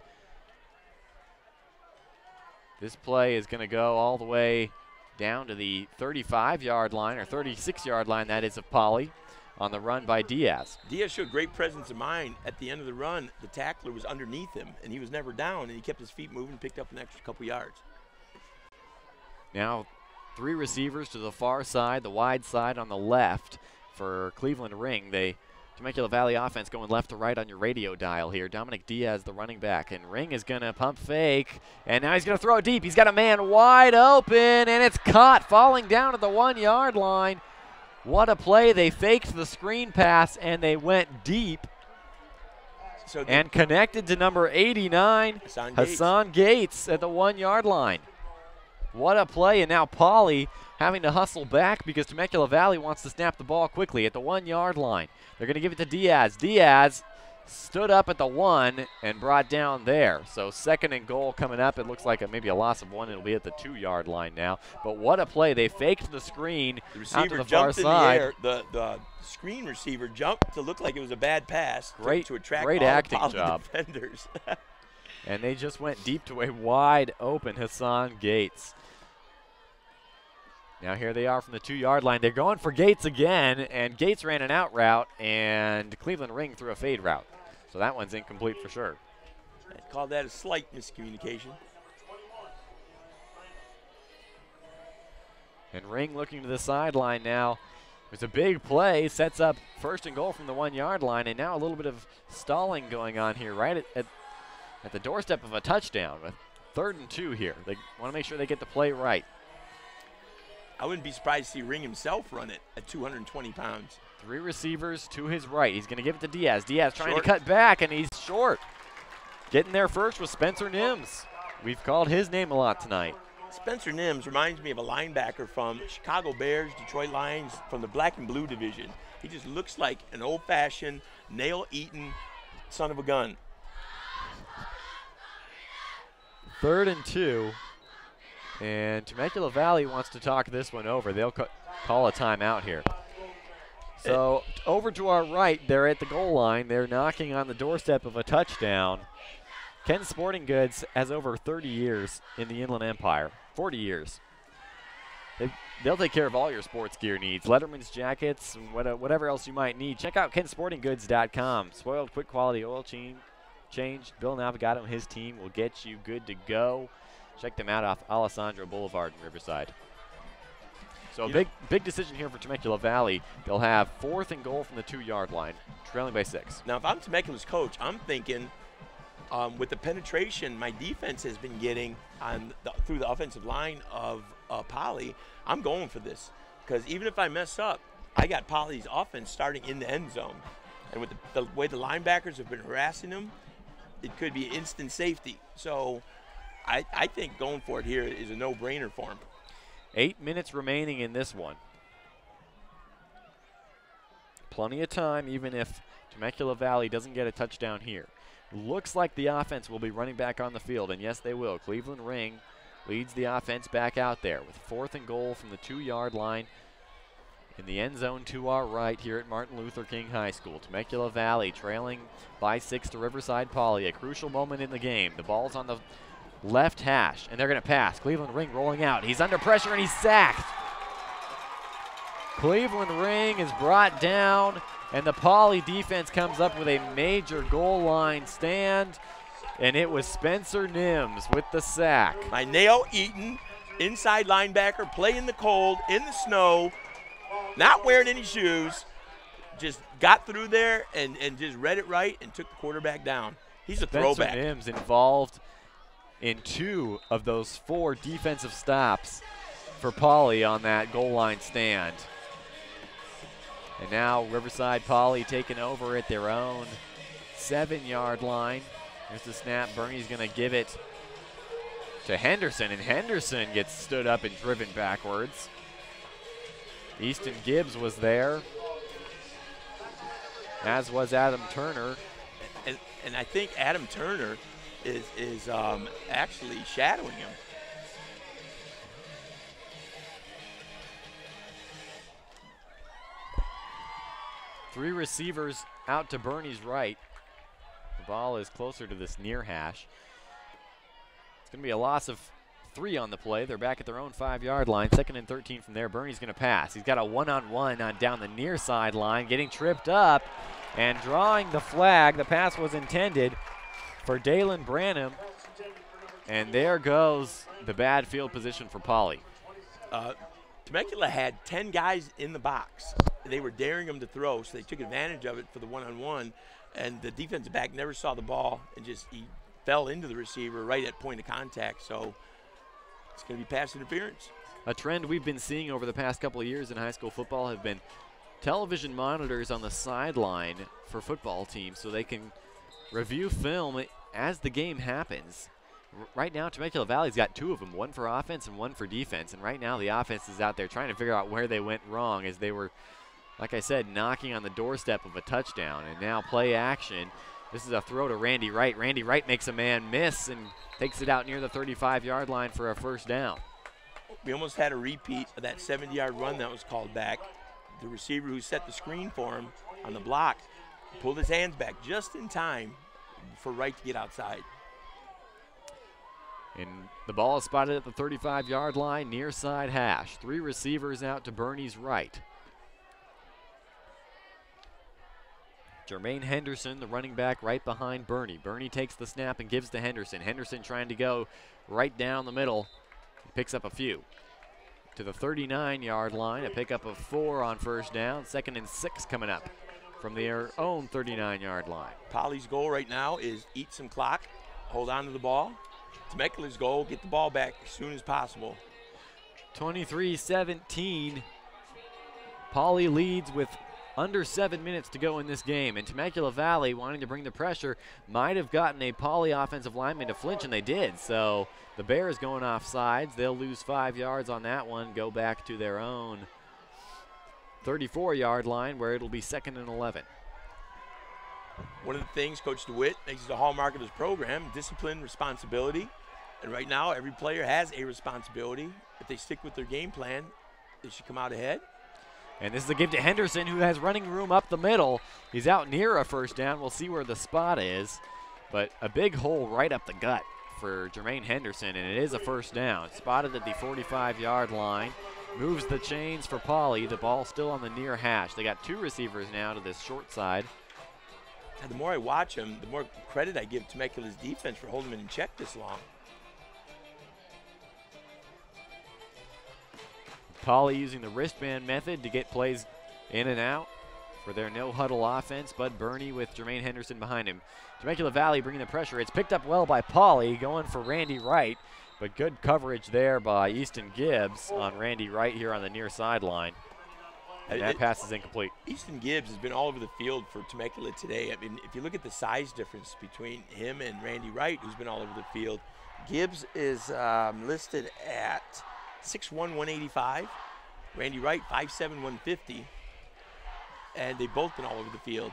this play is going to go all the way down to the 35-yard line, or 36-yard line, that is, of Poly, on the run by Diaz. Diaz showed great presence of mind. At the end of the run, the tackler was underneath him, and he was never down, and he kept his feet moving, picked up an extra couple yards. Now 3 receivers to the far side, the wide side on the left for Cleveland Ring. The Temecula Valley offense going left to right on your radio dial here. Dominic Diaz, the running back, and Ring is going to pump fake, and now he's going to throw it deep. He's got a man wide open, and it's caught, falling down at the 1-yard line. What a play. They faked the screen pass, and they went deep and connected to number 89, Hassan Gates, at the 1-yard line. What a play, and now Poly having to hustle back because Temecula Valley wants to snap the ball quickly at the 1-yard line. They're going to give it to Diaz. Diaz stood up at the 1 and brought down there. So 2nd and goal coming up. It looks like maybe a loss of 1. It'll be at the 2-yard line now. But what a play. They faked the screen The out receiver to the far jumped in side. the air. The screen receiver jumped to look like it was a bad pass to attract great all acting the Poly job. defenders. And they just went deep to a wide open Hassan Gates. Now here they are from the 2-yard line. They're going for Gates again, and Gates ran an out route, and Cleveland Ring threw a fade route. So that one's incomplete for sure. I'd call that a slight miscommunication. And Ring looking to the sideline now. It's a big play, sets up 1st and goal from the 1-yard line, and now a little bit of stalling going on here right at the doorstep of a touchdown with 3rd and 2 here. They want to make sure they get the play right. I wouldn't be surprised to see Ring himself run it at 220 pounds. 3 receivers to his right. He's going to give it to Diaz. Diaz trying Short. to cut back, and he's short. Getting there first was Spencer Nims. We've called his name a lot tonight. Spencer Nims reminds me of a linebacker from Chicago Bears, Detroit Lions, from the black and blue division. He just looks like an old-fashioned, nail-eaten son of a gun. 3rd and 2. And Temecula Valley wants to talk this one over. They'll call a timeout here. So over to our right, they're at the goal line. They're knocking on the doorstep of a touchdown. Ken Sporting Goods has over 30 years in the Inland Empire, 40 years. They'll take care of all your sports gear needs, Letterman's jackets, and whatever else you might need. Check out kensportinggoods.com. Spoiled quick quality oil change. Bill Navigato and his team will get you good to go. Check them out off Alessandro Boulevard in Riverside. So a big decision here for Temecula Valley. They'll have 4th and goal from the 2-yard line, trailing by 6. Now, if I'm Temecula's coach, I'm thinking with the penetration my defense has been getting through the offensive line of Poly, I'm going for this. Because even if I mess up, I got Poly's offense starting in the end zone. And with the way the linebackers have been harassing them, it could be instant safety. So I think going for it here is a no-brainer for him. 8 minutes remaining in this one. Plenty of time, even if Temecula Valley doesn't get a touchdown here. Looks like the offense will be running back on the field, and yes, they will. Cleveland Ring leads the offense back out there with 4th and goal from the 2-yard line in the end zone to our right here at Martin Luther King High School. Temecula Valley trailing by 6 to Riverside Poly. A crucial moment in the game. The ball's on the left hash, and they're going to pass. Cleveland Ring rolling out. He's under pressure, and he's sacked. Cleveland Ring is brought down, and the Poly defense comes up with a major goal line stand, and it was Spencer Nims with the sack. My nail-eaten inside linebacker, play in the cold, in the snow, not wearing any shoes, just got through there and just read it right and took the quarterback down. He's a throwback. Spencer Nims involved in 2 of those 4 defensive stops for Poly on that goal line stand. And now Riverside Poly taking over at their own 7-yard line. Here's the snap. Bernie's going to give it to Henderson, and Henderson gets stood up and driven backwards. Easton Gibbs was there, as was Adam Turner. And I think Adam Turner is actually shadowing him. Three receivers out to Bernie's right. The ball is closer to this near hash. It's going to be a loss of 3 on the play. They're back at their own 5-yard line. 2nd and 13 from there. Bernie's going to pass. He's got a one-on-one on down the near sideline, getting tripped up and drawing the flag. The pass was intended for Dalen Branham. And there goes the bad field position for Poly. Temecula had 10 guys in the box. They were daring him to throw, so they took advantage of it for the one-on-one. And the defensive back never saw the ball and he fell into the receiver right at point of contact. So it's going to be pass interference. A trend we've been seeing over the past couple of years in high school football have been television monitors on the sideline for football teams so they can review film as the game happens. Right now, Temecula Valley's got 2 of them, one for offense and one for defense. And right now, the offense is out there trying to figure out where they went wrong as they were, like I said, knocking on the doorstep of a touchdown. And now play action. This is a throw to Randy Wright. Randy Wright makes a man miss and takes it out near the 35-yard line for a first down. We almost had a repeat of that 70-yard run that was called back. The receiver who set the screen for him on the block pulled his hands back just in time for Wright to get outside. And the ball is spotted at the 35-yard line, near side hash. 3 receivers out to Bernie's right. Jermaine Henderson, the running back, right behind Bernie. Bernie takes the snap and gives to Henderson. Henderson trying to go right down the middle. He picks up a few. To the 39-yard line, a pickup of 4 on first down. 2nd and 6 coming up from their own 39-yard line. Poly's goal right now is eat some clock, hold on to the ball. Temecula's goal, get the ball back as soon as possible. 23-17. Poly leads with under 7 minutes to go in this game, and Temecula Valley, wanting to bring the pressure, might have gotten a Poly offensive lineman to flinch, and they did. So the Bears going off sides. They'll lose 5 yards on that one, go back to their own 34-yard line where it'll be 2nd and 11. One of the things Coach DeWitt makes the hallmark of his program, discipline, responsibility. And right now, every player has a responsibility. If they stick with their game plan, they should come out ahead. And this is a give to Henderson, who has running room up the middle. He's out near a first down. We'll see where the spot is. But a big hole right up the gut for Jermaine Henderson, and it is a first down. Spotted at the 45-yard line. Moves the chains for Poly. The ball still on the near hash. They got 2 receivers now to this short side. And the more I watch him, the more credit I give Temecula's defense for holding him in check this long. Poly using the wristband method to get plays in and out for their no-huddle offense. Bud Burney with Jermaine Henderson behind him. Temecula Valley bringing the pressure. It's picked up well by Poly, going for Randy Wright, but good coverage there by Easton Gibbs on Randy Wright here on the near sideline. And that pass is incomplete. Easton Gibbs has been all over the field for Temecula today. I mean, if you look at the size difference between him and Randy Wright, who's been all over the field, Gibbs is listed at 6'1", 185. Randy Wright, 5'7", 150. And they've both been all over the field.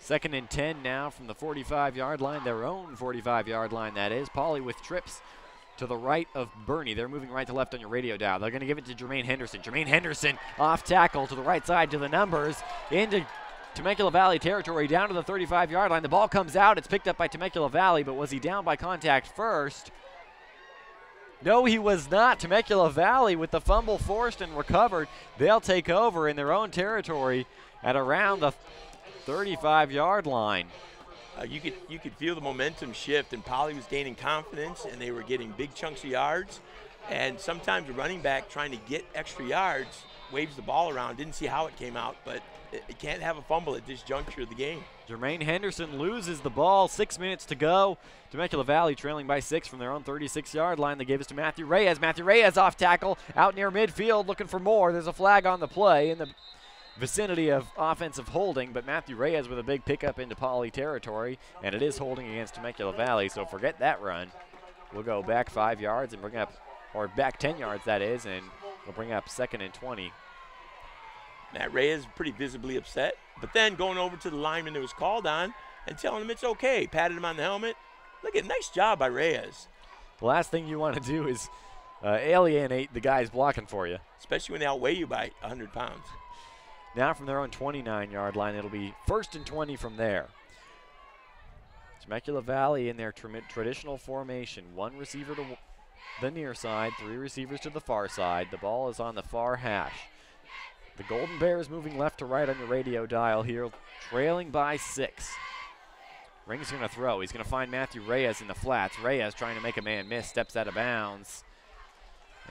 2nd and 10 now from the 45-yard line, their own 45-yard line, that is. Poly with trips to the right of Burney. They're moving right to left on your radio dial. They're going to give it to Jermaine Henderson. Jermaine Henderson off tackle to the right side to the numbers into Temecula Valley territory down to the 35-yard line. The ball comes out. It's picked up by Temecula Valley, but was he down by contact first? No, he was not. Temecula Valley with the fumble forced and recovered. They'll take over in their own territory at around the 35-yard line. You could feel the momentum shift, and Poly was gaining confidence, and they were getting big chunks of yards. And sometimes the running back trying to get extra yards waves the ball around. Didn't see how it came out, but it can't have a fumble at this juncture of the game. Jermaine Henderson loses the ball. 6 minutes to go. Temecula Valley trailing by 6 from their own 36-yard line. They gave us to Matthew Reyes. Matthew Reyes off tackle, out near midfield, looking for more. There's a flag on the play in the vicinity of offensive holding, but Matthew Reyes with a big pickup into Poly territory, and it is holding against Temecula Valley, so forget that run. We'll go back 5 yards and bring up, or back 10 yards that is, and we'll bring up 2nd and 20. Matt Reyes pretty visibly upset, but then going over to the lineman that was called on and telling him it's okay, patted him on the helmet. Look at, nice job by Reyes. The last thing you want to do is alienate the guys blocking for you. Especially when they outweigh you by 100 pounds. Now from their own 29-yard line, it'll be 1st and 20 from there. Temecula Valley in their traditional formation. 1 receiver to the near side, 3 receivers to the far side. The ball is on the far hash. The Golden Bears moving left to right on your radio dial here, trailing by 6. Ring's going to throw. He's going to find Matthew Reyes in the flats. Reyes trying to make a man miss, steps out of bounds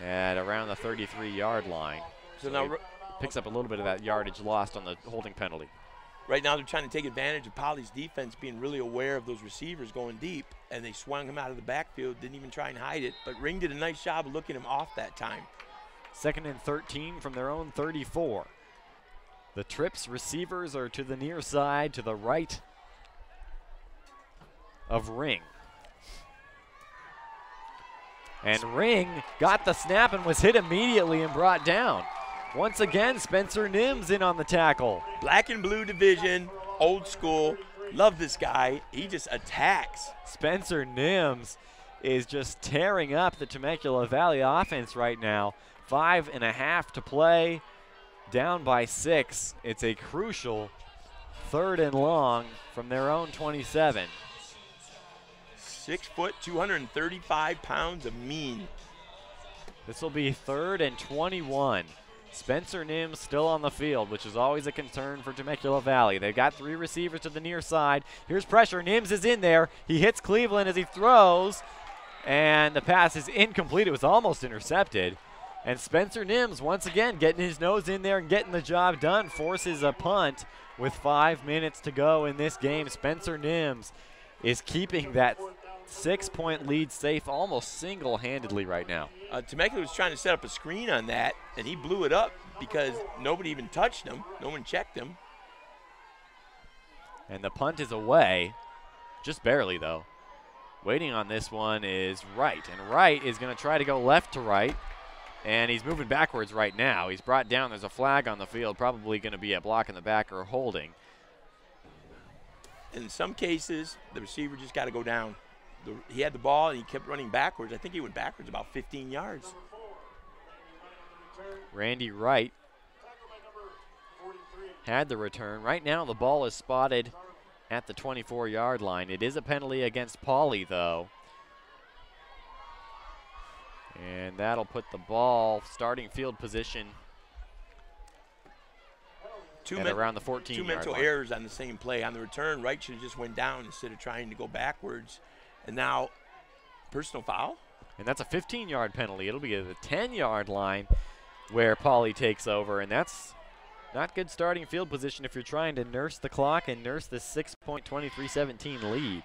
at around the 33-yard line. So now picks up a little bit of that yardage lost on the holding penalty. Right now they're trying to take advantage of Poly's defense being really aware of those receivers going deep, and they swung him out of the backfield, didn't even try and hide it, but Ring did a nice job of looking him off that time. 2nd and 13 from their own 34. The trips receivers are to the near side, to the right of Ring. And Ring got the snap and was hit immediately and brought down. Once again, Spencer Nims in on the tackle. Black and blue division, old school. Love this guy. He just attacks. Spencer Nims is just tearing up the Temecula Valley offense right now. 5.5 to play, down by 6. It's a crucial 3rd and long from their own 27. 6 foot, 235 pounds of mean. This will be 3rd and 21. Spencer Nims still on the field, which is always a concern for Temecula Valley. They've got 3 receivers to the near side. Here's pressure. Nims is in there. He hits Cleveland as he throws, and the pass is incomplete. It was almost intercepted. And Spencer Nims, once again, getting his nose in there and getting the job done, forces a punt with 5 minutes to go in this game. Spencer Nims is keeping that 6-point lead safe almost single-handedly right now. Temecula was trying to set up a screen on that, and he blew it up because nobody even touched him. No one checked him. And the punt is away, just barely though. Waiting on this one is Wright, and Wright is going to try to go left to right, and he's moving backwards right now. He's brought down. There's a flag on the field, probably going to be a block in the back or holding. In some cases, the receiver just got to go down. He had the ball, and he kept running backwards. I think he went backwards about 15 yards. Randy Wright had the return. Right now, the ball is spotted at the 24-yard line. It is a penalty against Poly, though. And that'll put the ball starting field position around the 14-yard line. Two mental errors on the same play. On the return, Wright should have just went down instead of trying to go backwards. And now, personal foul. And that's a 15-yard penalty. It'll be at the 10-yard line where Poly takes over. And that's not good starting field position if you're trying to nurse the clock and nurse the 6.23-17 lead.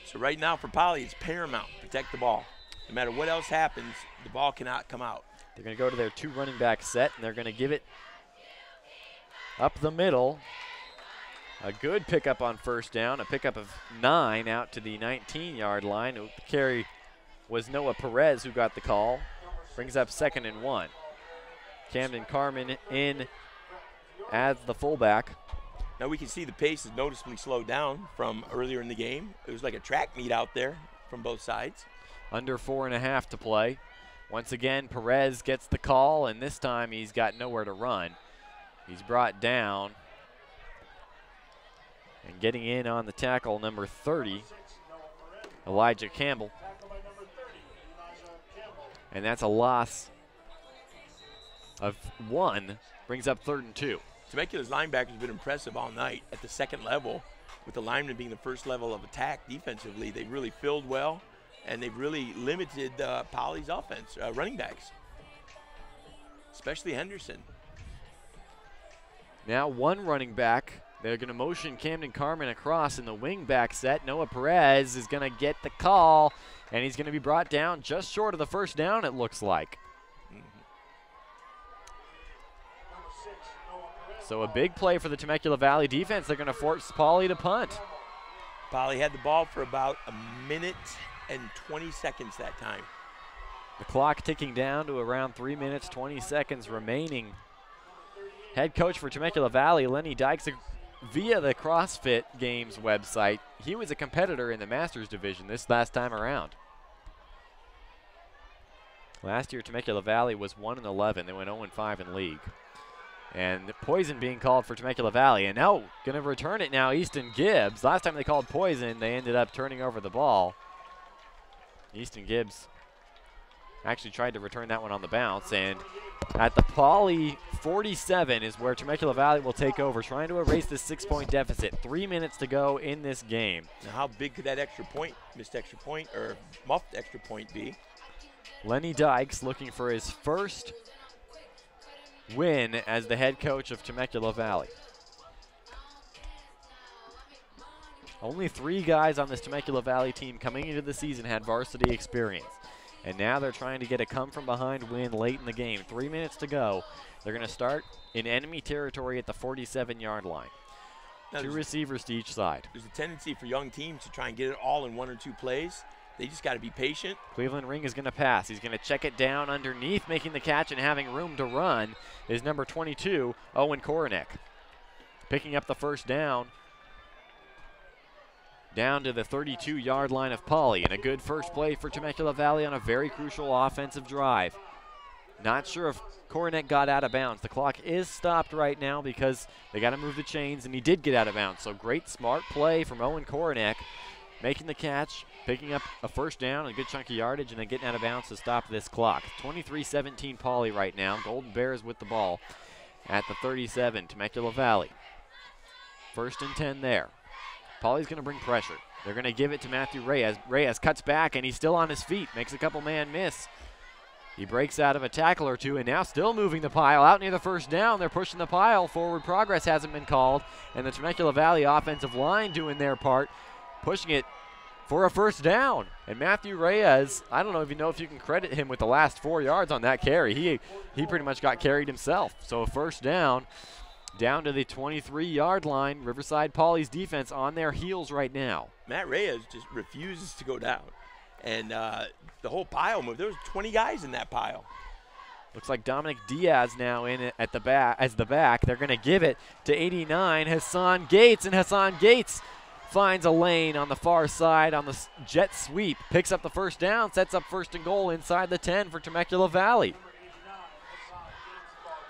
So right now for Poly, it's paramount. Protect the ball. No matter what else happens, the ball cannot come out. They're going to go to their 2 running back set, and they're going to give it up the middle. A good pickup on first down, a pickup of 9 out to the 19-yard line. The carry was Noah Perez who got the call. Brings up 2nd and 1. Camden Carmen in as the fullback. Now we can see the pace is noticeably slowed down from earlier in the game. It was like a track meet out there from both sides. Under 4.5 to play. Once again, Perez gets the call, and this time he's got nowhere to run. He's brought down. And getting in on the tackle, number 30, Elijah Campbell. And that's a loss of 1, brings up 3rd and 2. Temecula's linebackers have been impressive all night at the 2nd level, with the linemen being the first level of attack defensively. They really filled well, and they've really limited Poly's offense, running backs, especially Henderson. Now 1 running back. They're going to motion Camden Carmen across in the wing back set. Noah Perez is going to get the call, and he's going to be brought down just short of the first down, it looks like. So a big play for the Temecula Valley defense. They're going to force Poly to punt. Poly had the ball for about 1 minute and 20 seconds that time. The clock ticking down to around 3 minutes, 20 seconds remaining. Head coach for Temecula Valley, Lenny Dykes, via the CrossFit Games website, he was a competitor in the Masters division this last time around. Last year, Temecula Valley was 1-11. They went 0-5 in league. And poison being called for Temecula Valley. And now going to return it now, Easton Gibbs. Last time they called poison, they ended up turning over the ball. Easton Gibbs actually tried to return that one on the bounce. And at the Poly 47 is where Temecula Valley will take over, trying to erase this 6-point deficit. 3 minutes to go in this game. Now how big could that extra point, missed extra point, or muffed extra point be? Lenny Dykes looking for his first win as the head coach of Temecula Valley. Only 3 guys on this Temecula Valley team coming into the season had varsity experience. And now they're trying to get a come-from-behind win late in the game. 3 minutes to go. They're going to start in enemy territory at the 47-yard line. Now 2 receivers to each side. There's a tendency for young teams to try and get it all in 1 or 2 plays. They just got to be patient. Cleveland Ring is going to pass. He's going to check it down underneath, making the catch and having room to run is number 22, Owen Koronek. Picking up the first down down to the 32-yard line of Poly, and a good first play for Temecula Valley on a very crucial offensive drive. Not sure if Kornick got out of bounds. The clock is stopped right now because they got to move the chains, and he did get out of bounds. So great, smart play from Owen Kornick, making the catch, picking up a first down, a good chunk of yardage, and then getting out of bounds to stop this clock. 23-17 Poly right now. Golden Bears with the ball at the 37, Temecula Valley. 1st and 10 there. Poly's going to bring pressure. They're going to give it to Matthew Reyes. Reyes cuts back, and he's still on his feet, makes a couple man miss. He breaks out of a tackle or two, and now still moving the pile out near the first down. They're pushing the pile. Forward progress hasn't been called, and the Temecula Valley offensive line doing their part, pushing it for a first down. And Matthew Reyes, I don't know if you can credit him with the last 4 yards on that carry. He pretty much got carried himself. So a first down to the 23-yard line. Riverside Poly's defense on their heels right now. Matt Reyes just refuses to go down. And the whole pile moved. There was 20 guys in that pile. Looks like Dominic Diaz now in at the back as the back. They're going to give it to 89, Hassan Gates, and Hassan Gates finds a lane on the far side on the jet sweep, picks up the first down, sets up 1st and goal inside the 10 for Temecula Valley.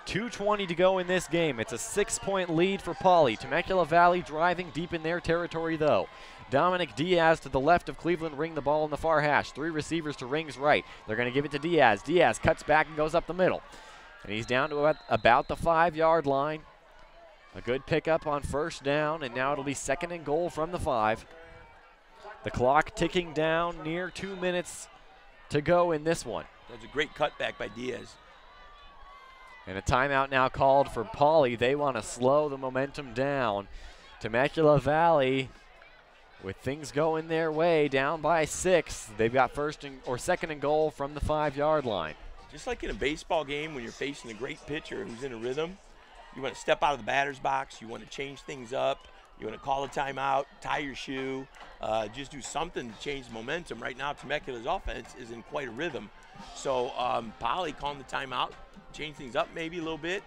2:20 to go in this game. It's a 6-point lead for Poly. Temecula Valley driving deep in their territory, though. Dominic Diaz to the left of Cleveland Ring, the ball in the far hash. 3 receivers to Ring's right. They're going to give it to Diaz. Diaz cuts back and goes up the middle. And he's down to about the 5-yard line. A good pickup on first down, and now it'll be 2nd and goal from the 5. The clock ticking down, near 2 minutes to go in this one. That's a great cutback by Diaz. And a timeout now called for Poly. They want to slow the momentum down. Temecula Valley, with things going their way, down by 6. They've got 2nd and goal from the 5-yard line. Just like in a baseball game when you're facing a great pitcher who's in a rhythm, you want to step out of the batter's box, you want to change things up, you want to call a timeout, tie your shoe, just do something to change the momentum. Right now, Temecula's offense is in quite a rhythm. So Poly calling the timeout, change things up maybe a little bit,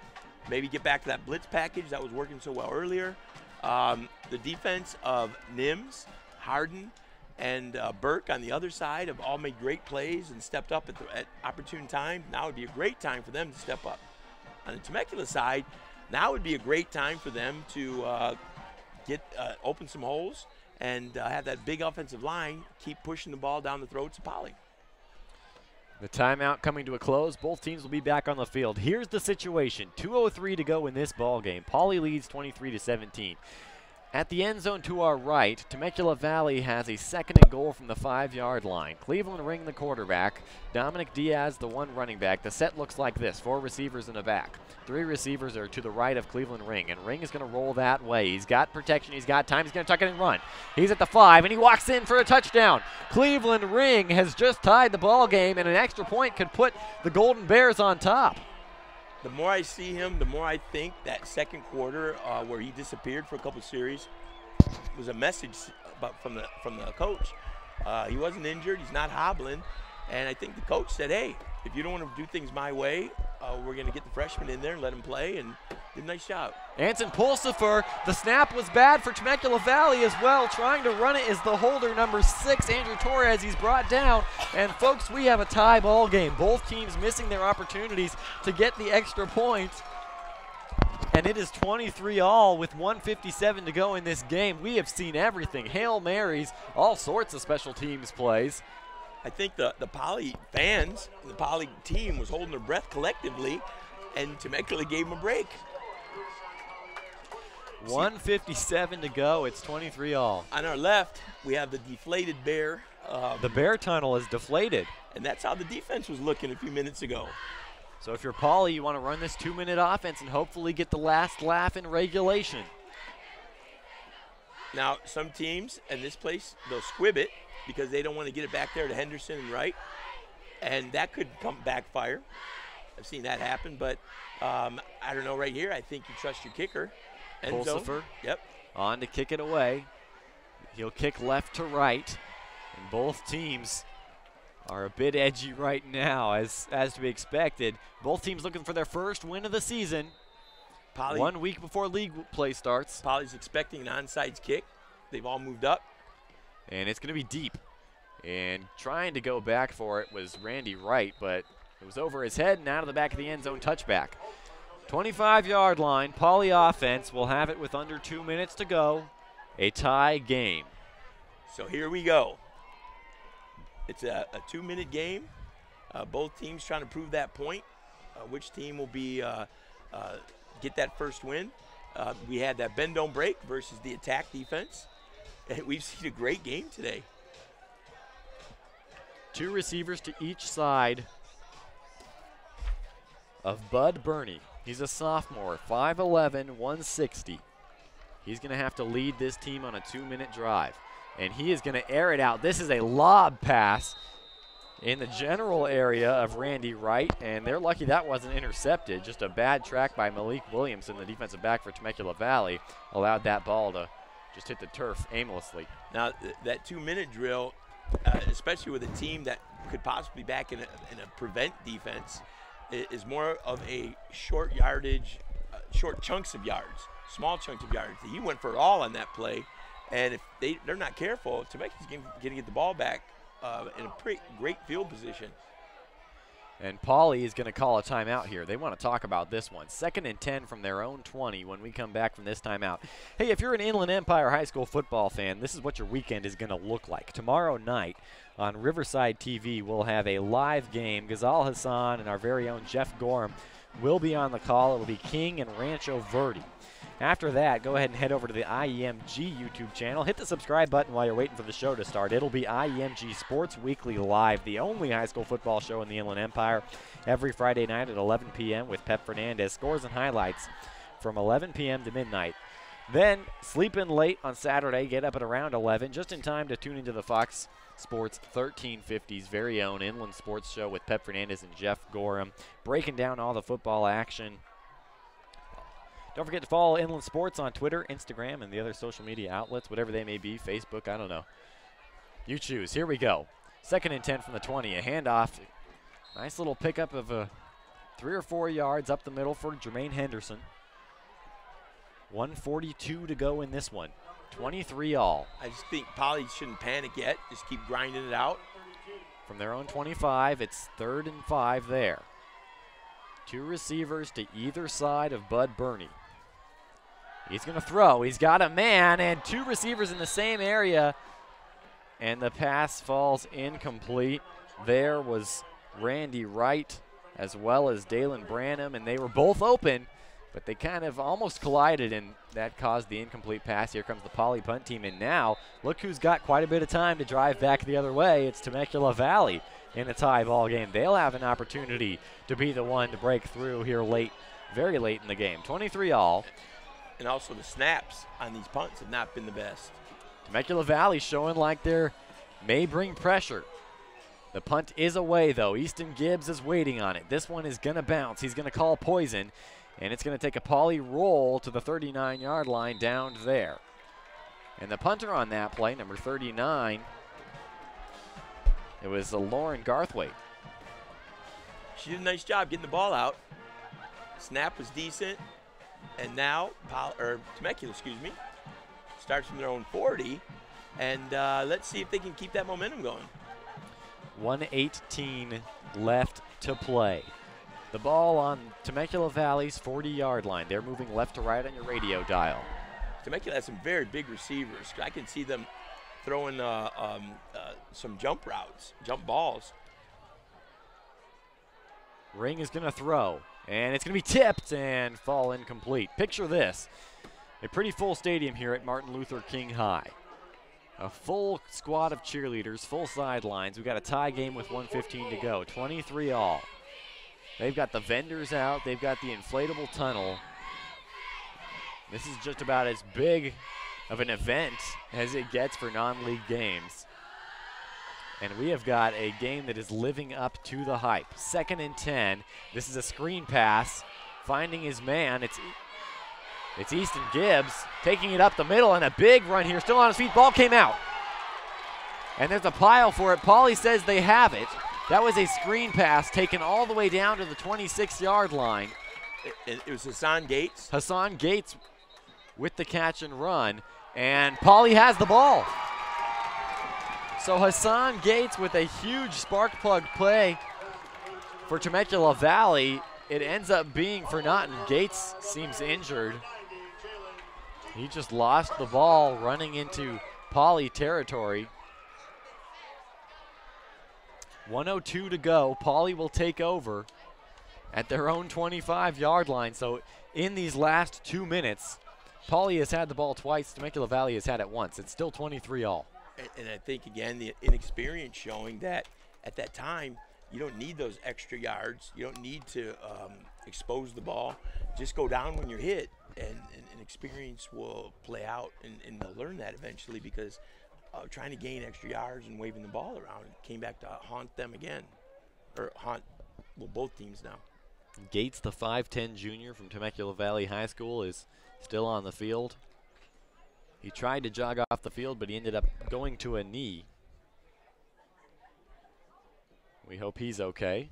maybe get back to that blitz package that was working so well earlier. The defense of Nims, Harden, and Burke on the other side have all made great plays and stepped up at opportune time. Now would be a great time for them to step up. On the Temecula side, now would be a great time for them to open some holes and have that big offensive line keep pushing the ball down the throats of Poly. The timeout coming to a close. Both teams will be back on the field. Here's the situation. 2:03 to go in this ball game. Poly leads 23-17. At the end zone to our right, Temecula Valley has a 2nd and goal from the 5-yard line. Cleveland Ring, the quarterback. Dominic Diaz, the 1 running back. The set looks like this. 4 receivers in the back. 3 receivers are to the right of Cleveland Ring, and Ring is going to roll that way. He's got protection. He's got time. He's going to tuck it and run. He's at the 5, and he walks in for a touchdown. Cleveland Ring has just tied the ball game, and an extra point could put the Golden Bears on top. The more I see him, the more I think that 2nd quarter where he disappeared for a couple series was a message from the coach. He wasn't injured. He's not hobbling. And I think the coach said, hey, if you don't want to do things my way, we're going to get the freshman in there and let him play, and did a nice job. Anson Pulsifer, the snap was bad for Temecula Valley as well. Trying to run it is the holder, number 6, Andrew Torres. He's brought down. And, folks, we have a tie ball game. Both teams missing their opportunities to get the extra point. And it is 23-all with 1:57 to go in this game. We have seen everything. Hail Marys, all sorts of special teams plays. I think the Poly fans, the Poly team was holding their breath collectively, and Temecula gave them a break. 1:57 to go. It's 23-all. On our left, we have the deflated Bear. The Bear tunnel is deflated. And that's how the defense was looking a few minutes ago. So if you're Poly, you want to run this 2-minute offense and hopefully get the last laugh in regulation. Now, some teams in this place, they'll squib it because they don't want to get it back there to Henderson and Wright, and that could come backfire. I've seen that happen, but I don't know. Right here, I think you trust your kicker. Pulsifer. Yep. On to kick it away. He'll kick left to right, and both teams are a bit edgy right now, as to be expected. Both teams looking for their first win of the season. Poly, 1 week before league play starts. Poly's expecting an onside kick. They've all moved up. And it's going to be deep. And trying to go back for it was Randy Wright, but it was over his head and out of the back of the end zone, touchback. 25-yard line, Poly offense will have it with under 2 minutes to go. A tie game. So here we go. It's a 2-minute game. Both teams trying to prove that point. Which team will be get that first win? We had that bend don't break versus the attack defense, and we've seen a great game today. 2 receivers to each side of Bud Burney. He's a sophomore, 5'11", 160. He's going to have to lead this team on a 2-minute drive, and he is going to air it out. This is a lob pass in the general area of Randy Wright, and they're lucky that wasn't intercepted. Just a bad track by Malik Williamson, the defensive back for Temecula Valley, allowed that ball to just hit the turf aimlessly. Now, that 2-minute drill, especially with a team that could possibly be back in a prevent defense, is more of a short yardage, short chunks of yards, small chunks of yards. He went for it all on that play, and if they're not careful, Temecula's going to get the ball back in a pretty great field position. And Poly is going to call a timeout here. They want to talk about this one. 2nd and 10 from their own 20 when we come back from this timeout. Hey, if you're an Inland Empire High School football fan, this is what your weekend is going to look like. Tomorrow night on Riverside TV, we'll have a live game. Ghazal Hassan and our very own Jeff Gorham will be on the call. It will be King and Rancho Verde. After that, go ahead and head over to the IEMG YouTube channel. Hit the subscribe button while you're waiting for the show to start. It'll be IEMG Sports Weekly Live, the only high school football show in the Inland Empire, every Friday night at 11 p.m. with Pep Fernandez. Scores and highlights from 11 p.m. to midnight. Then sleep in late on Saturday, get up at around 11, just in time to tune into the Fox Sports 1350's very own Inland Sports Show with Pep Fernandez and Jeff Gorham, breaking down all the football action. Don't forget to follow Inland Sports on Twitter, Instagram, and the other social media outlets, whatever they may be, Facebook, I don't know. You choose. Here we go. 2nd and 10 from the 20. A handoff. Nice little pickup of 3 or 4 yards up the middle for Jermaine Henderson. 1:42 to go in this one. 23 all. I just think Poly shouldn't panic yet. Just keep grinding it out. From their own 25, it's 3rd and 5 there. 2 receivers to either side of Bud Burney. He's going to throw. He's got a man and 2 receivers in the same area. And the pass falls incomplete. There was Randy Wright as well as Dalen Branham, and they were both open, but they kind of almost collided, and that caused the incomplete pass. Here comes the Poly punt team, and now look who's got quite a bit of time to drive back the other way. It's Temecula Valley in a tie ball game. They'll have an opportunity to be the one to break through here late, very late in the game. 23 all. And also the snaps on these punts have not been the best. Temecula Valley showing like they may bring pressure. The punt is away, though. Easton Gibbs is waiting on it. This one is going to bounce. He's going to call poison, and it's going to take a Poly roll to the 39-yard line down there. And the punter on that play, number 39, it was Lauren Garthwaite. She did a nice job getting the ball out. Snap was decent. And now, Temecula, starts from their own 40. And let's see if they can keep that momentum going. 1:18 left to play. The ball on Temecula Valley's 40-yard line. They're moving left to right on your radio dial. Temecula has some very big receivers. I can see them throwing some jump routes, jump balls. Ring is going to throw, and it's going to be tipped and fall incomplete. Picture this. A pretty full stadium here at Martin Luther King High. A full squad of cheerleaders, full sidelines. We've got a tie game with 1:15 to go. 23 all. They've got the vendors out. They've got the inflatable tunnel. This is just about as big of an event as it gets for non-league games. And we have got a game that is living up to the hype. 2nd and 10. This is a screen pass. Finding his man. It's Easton Gibbs taking it up the middle, and a big run here. Still on his feet. Ball came out. And there's a pile for it. Pauly says they have it. That was a screen pass taken all the way down to the 26-yard line. It was Hassan Gates. Hassan Gates with the catch and run. And Pauly has the ball. So Hassan Gates with a huge spark plug play for Temecula Valley. It ends up being for naught, and Gates seems injured. He just lost the ball running into Poly territory. 1:02 to go. Poly will take over at their own 25-yard line. So in these last 2 minutes, Poly has had the ball twice. Temecula Valley has had it once. It's still 23-all. And I think, again, the inexperience showing that at that time, you don't need those extra yards. You don't need to expose the ball. Just go down when you're hit, and experience will play out, and they'll learn that eventually, because trying to gain extra yards and waving the ball around came back to haunt them again, or haunt, well, both teams now. Gates, the 5'10 junior from Temecula Valley High School, is still on the field. He tried to jog off the field, but he ended up going to a knee. We hope he's okay.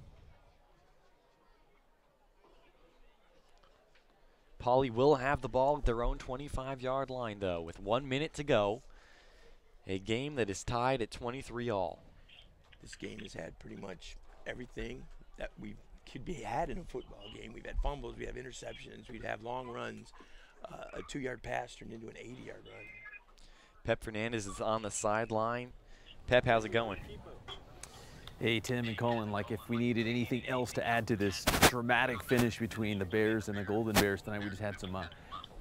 Poly will have the ball at their own 25-yard line, though, with 1 minute to go. A game that is tied at 23-all. This game has had pretty much everything that we could be had in a football game. We've had fumbles, we have interceptions, we'd have long runs. A 2-yard pass turned into an 80-yard run. Pep Fernandez is on the sideline. Pep, how's it going? Hey, Tim and Colin, like if we needed anything else to add to this dramatic finish between the Bears and the Golden Bears tonight, we just had some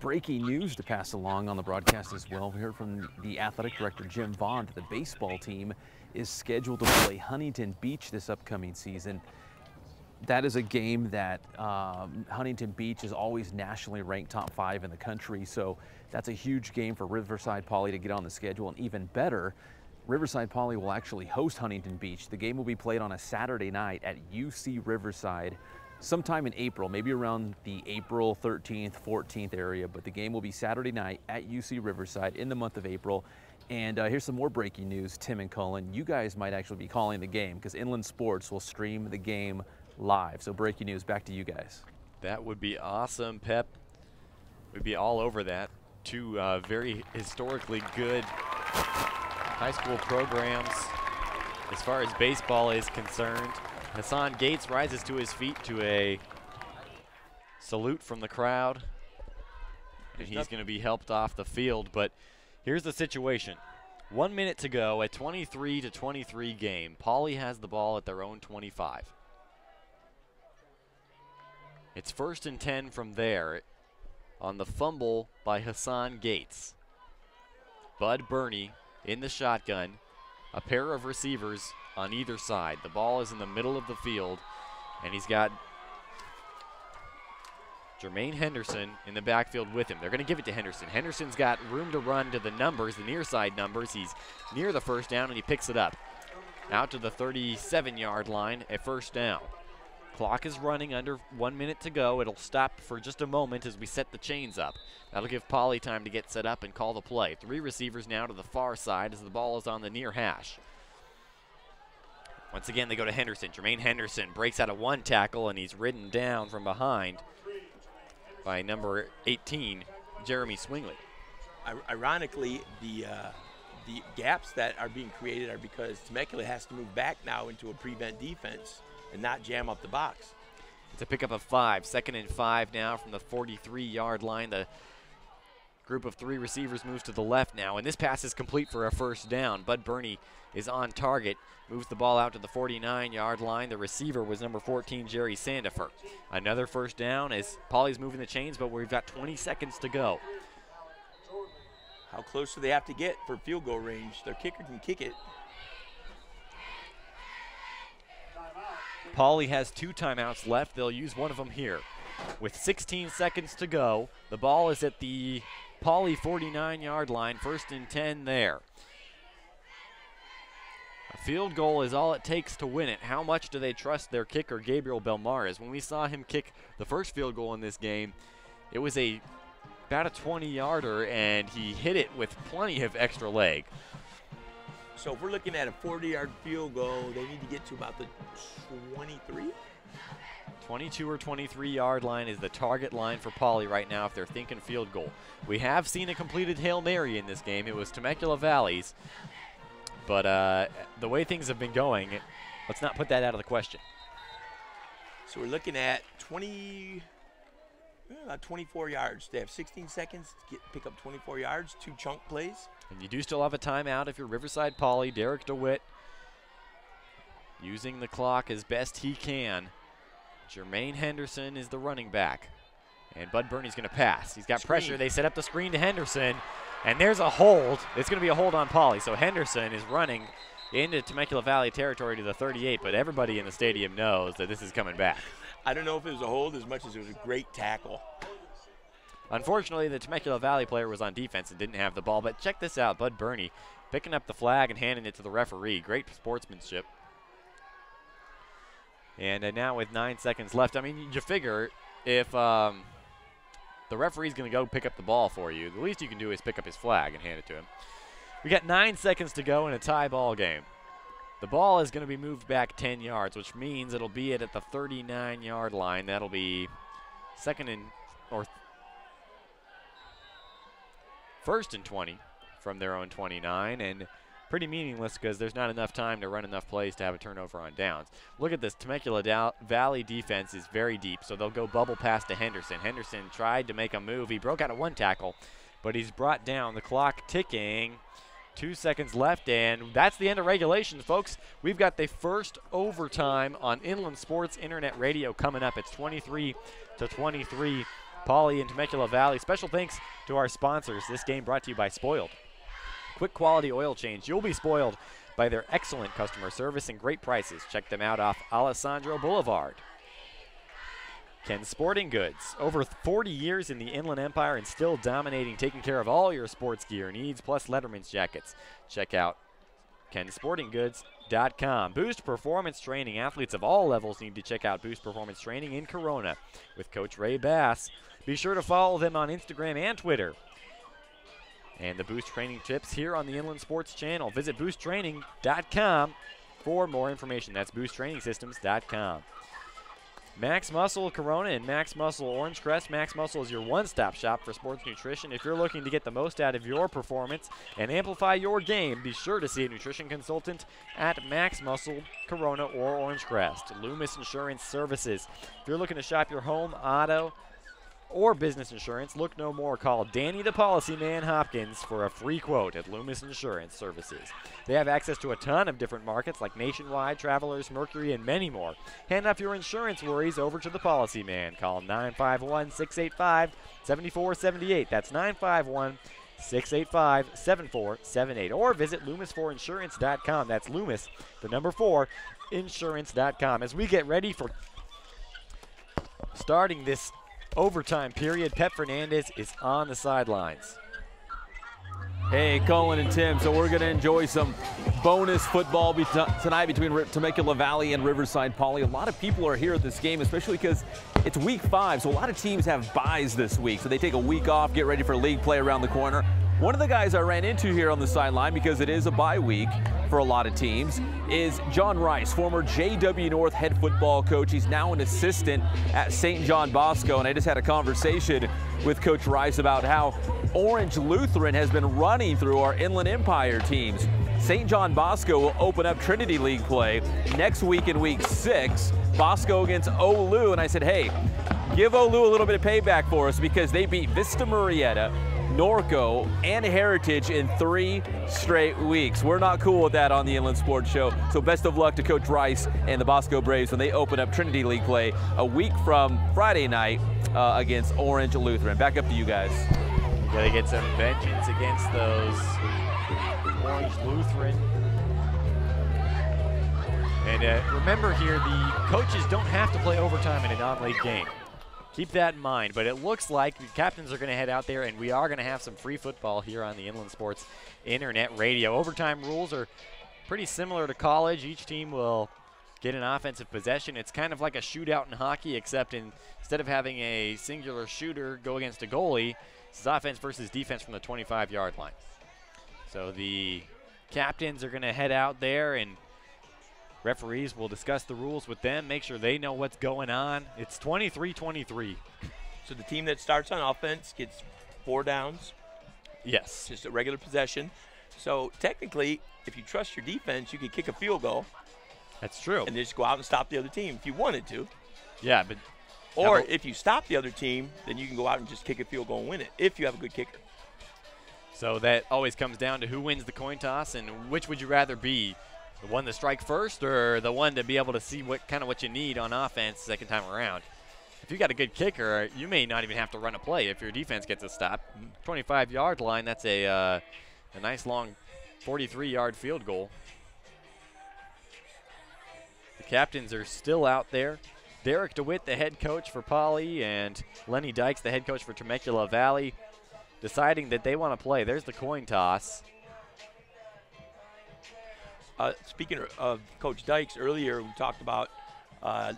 breaking news to pass along on the broadcast as well. We heard from the athletic director, Jim Vaughn, that the baseball team is scheduled to play Huntington Beach this upcoming season. That is a game that Huntington Beach is always nationally ranked top 5 in the country, so that's a huge game for Riverside Poly to get on the schedule. And even better, Riverside Poly will actually host Huntington Beach. The game will be played on a Saturday night at UC Riverside sometime in April, maybe around the April 13th, 14th area, but the game will be Saturday night at UC Riverside in the month of April. And here's some more breaking news, Tim and Colin. You guys might actually be calling the game, because Inland Sports will stream the game live. So breaking news, back to you guys. That would be awesome, Pep. We'd be all over that. Two very historically good high school programs as far as baseball is concerned. Hassan Gates rises to his feet to a salute from the crowd, and he's going to be helped off the field. But here's the situation. 1 minute to go, a 23-23 game. Poly has the ball at their own 25. It's 1st and 10 from there on the fumble by Hassan Gates. Bud Burney in the shotgun, a pair of receivers on either side. The ball is in the middle of the field, and he's got Jermaine Henderson in the backfield with him. They're going to give it to Henderson. Henderson's got room to run to the numbers, the near side numbers. He's near the first down, and he picks it up. Out to the 37-yard line, a first down. Clock is running, under 1 minute to go. It'll stop for just a moment as we set the chains up. That'll give Poly time to get set up and call the play. 3 receivers now to the far side as the ball is on the near hash. Once again, they go to Henderson. Jermaine Henderson breaks out of 1 tackle, and he's ridden down from behind by number 18, Jeremy Swingley. Ironically, the gaps that are being created are because Temecula has to move back now into a prevent defense and not jam up the box. It's a pickup of 5. 2nd and 5 now from the 43-yard line. The group of 3 receivers moves to the left now, and this pass is complete for a first down. Bud Burney is on target, moves the ball out to the 49-yard line. The receiver was number 14, Jerry Sandifer. Another first down as Poly's moving the chains, but we've got 20 seconds to go. How close do they have to get for field goal range? Their kicker can kick it. Poly has 2 timeouts left. They'll use one of them here. With 16 seconds to go, the ball is at the Poly 49-yard line. 1st and 10 there. A field goal is all it takes to win it. How much do they trust their kicker, Gabriel Belmares? When we saw him kick the first field goal in this game, it was about a 20-yarder, and he hit it with plenty of extra leg. So if we're looking at a 40-yard field goal, they need to get to about the 23? 22 or 23-yard line is the target line for Poly right now if they're thinking field goal. We have seen a completed Hail Mary in this game. It was Temecula Valley's. But the way things have been going, let's not put that out of the question. So we're looking at 24 yards. They have 16 seconds to pick up 24 yards, 2 chunk plays. And you do still have a timeout if you're Riverside Poly. Derek DeWitt using the clock as best he can. Jermaine Henderson is the running back. And Bud Burney's going to pass. He's got pressure. They set up the screen to Henderson. And there's a hold. It's going to be a hold on Poly. So Henderson is running into Temecula Valley territory to the 38, but everybody in the stadium knows that this is coming back. I don't know if it was a hold as much as it was a great tackle. Unfortunately, the Temecula Valley player was on defense and didn't have the ball, but check this out. Bud Burney picking up the flag and handing it to the referee. Great sportsmanship. And now with 9 seconds left, I mean, you figure if the referee's going to go pick up the ball for you, the least you can do is pick up his flag and hand it to him. We got 9 seconds to go in a tie ball game. The ball is going to be moved back 10 yards, which means it'll be at the 39-yard line. That'll be first and 20 from their own 29, and pretty meaningless because there's not enough time to run enough plays to have a turnover on downs. Look at this. Temecula Valley defense is very deep, so they'll go bubble pass to Henderson. Henderson tried to make a move. He broke out of 1 tackle, but he's brought down. The clock ticking. 2 seconds left, and that's the end of regulation, folks. We've got the first overtime on Inland Sports Internet Radio coming up. It's 23-23, Poly and Temecula Valley. Special thanks to our sponsors. This game brought to you by Spoiled. Quick quality oil change. You'll be spoiled by their excellent customer service and great prices. Check them out off Alessandro Boulevard. Ken Sporting Goods, over 40 years in the Inland Empire and still dominating, taking care of all your sports gear needs, plus Letterman's jackets. Check out kensportinggoods.com. Boost Performance Training. Athletes of all levels need to check out Boost Performance Training in Corona with Coach Ray Bass. Be sure to follow them on Instagram and Twitter. And the Boost Training tips here on the Inland Sports Channel. Visit boosttraining.com for more information. That's boosttrainingsystems.com. Max Muscle Corona and Max Muscle Orange Crest. Max Muscle is your one-stop shop for sports nutrition. If you're looking to get the most out of your performance and amplify your game, be sure to see a nutrition consultant at Max Muscle Corona or Orange Crest. Loomis Insurance Services. If you're looking to shop your home, auto, or business insurance, look no more. Call Danny the Policy Man Hopkins for a free quote at Loomis Insurance Services. They have access to a ton of different markets like Nationwide, Travelers, Mercury, and many more. Hand off your insurance worries over to the Policy Man. Call 951-685-7478. That's 951-685-7478. Or visit Loomis4Insurance.com. That's Loomis, the number 4, insurance.com. As we get ready for starting this overtime period, Pep Fernandez is on the sidelines. Hey, Colin and Tim, so we're going to enjoy some bonus football tonight between Temecula Valley and Riverside Poly. A lot of people are here at this game, especially because it's week 5, so a lot of teams have byes this week. So they take a week off, get ready for league play around the corner. One of the guys I ran into here on the sideline, because it is a bye week for a lot of teams, is John Rice, former JW North head football coach. He's now an assistant at St. John Bosco, and I just had a conversation with Coach Rice about how Orange Lutheran has been running through our Inland Empire teams. St. John Bosco will open up Trinity League play next week in week 6. Bosco against Olu, and I said, hey, give Olu a little bit of payback for us because they beat Vista Marietta, Norco, and Heritage in 3 straight weeks. We're not cool with that on the Inland Sports Show, so best of luck to Coach Rice and the Bosco Braves when they open up Trinity League play a week from Friday night against Orange Lutheran. Back up to you guys. Got to get some vengeance against those Orange Lutheran. And remember here, the coaches don't have to play overtime in a non-league game. Keep that in mind, but it looks like the captains are going to head out there, and we are going to have some free football here on the Inland Sports Internet Radio. Overtime rules are pretty similar to college. Each team will get an offensive possession. It's kind of like a shootout in hockey, except instead of having a singular shooter go against a goalie, it's offense versus defense from the 25-yard line. So the captains are going to head out there, and referees will discuss the rules with them, make sure they know what's going on. It's 23-23. So the team that starts on offense gets 4 downs. Yes. Just a regular possession. So technically, if you trust your defense, you could kick a field goal That's true. and just go out and stop the other team if you wanted to. Yeah, but Or if you stop the other team, then you can go out and just kick a field goal and win it if you have a good kicker. so that always comes down to who wins the coin toss, and which would you rather be, the one to strike first or the one to be able to see what you need on offense second time around? If you got a good kicker, you may not even have to run a play if your defense gets a stop. 25-yard line, that's a nice long 43-yard field goal. The captains are still out there. Derek DeWitt, the head coach for Poly, and Lenny Dykes, the head coach for Temecula Valley, deciding that they want to play. There's the coin toss. Speaking of Coach Dykes, earlier we talked about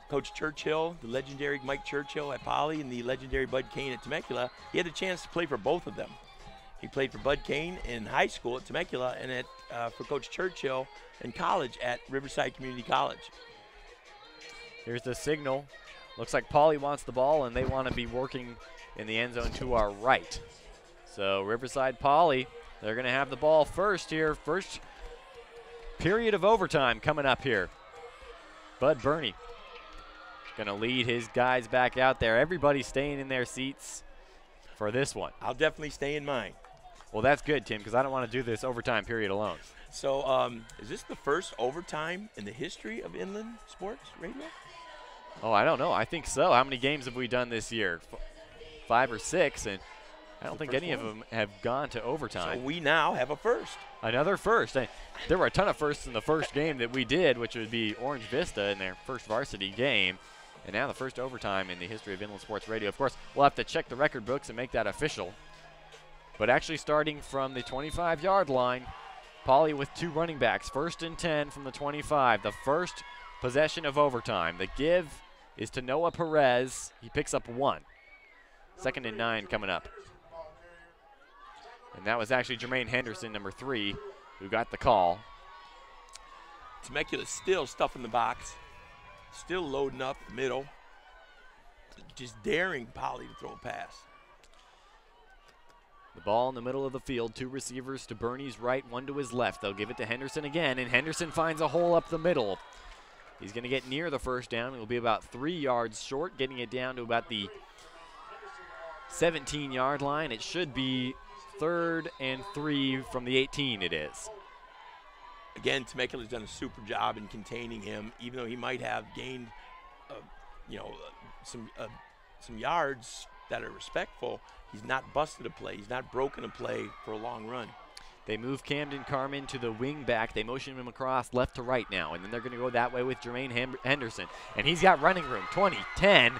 Coach Churchill, the legendary Mike Churchill at Poly, and the legendary Bud Kane at Temecula. He had a chance to play for both of them. He played for Bud Kane in high school at Temecula and for Coach Churchill in college at Riverside Community College. Here's the signal. Looks like Poly wants the ball, and they want to be working in the end zone to our right. So Riverside Poly, they're going to have the ball first here. First period of overtime coming up here. Bud Burney going to lead his guys back out there. Everybody staying in their seats for this one. I'll definitely stay in mine. Well, that's good, Tim, because I don't want to do this overtime period alone. So is this the first overtime in the history of Inland Sports Radio? Oh, I don't know. I think so. How many games have we done this year? 5 or 6, and I don't think any of them have gone to overtime. So we now have a first. Another first. There were a ton of firsts in the first game that we did, which would be Orange Vista in their first varsity game. And now the first overtime in the history of Inland Sports Radio. Of course, we'll have to check the record books and make that official. But actually starting from the 25-yard line, Poly with 2 running backs. 1st and 10 from the 25. The first possession of overtime. The give is to Noah Perez. He picks up 1. 2nd and 9 coming up. And that was actually Jermaine Henderson, number 3, who got the call. Temecula still stuffing the box, still loading up the middle, just daring Poly to throw a pass. The ball in the middle of the field, 2 receivers to Bernie's right, 1 to his left. They'll give it to Henderson again, and Henderson finds a hole up the middle. He's going to get near the first down. He'll be about 3 yards short, getting it down to about the 17-yard line. It should be 3rd and 3 from the 18 it is. Again, Temecula's done a super job in containing him, even though he might have gained, some yards that are respectful. He's not busted a play. He's not broken a play for a long run. They move Camden Carmen to the wing back. They motion him across left to right now, and then they're going to go that way with Jermaine Henderson. And he's got running room, 20, 10.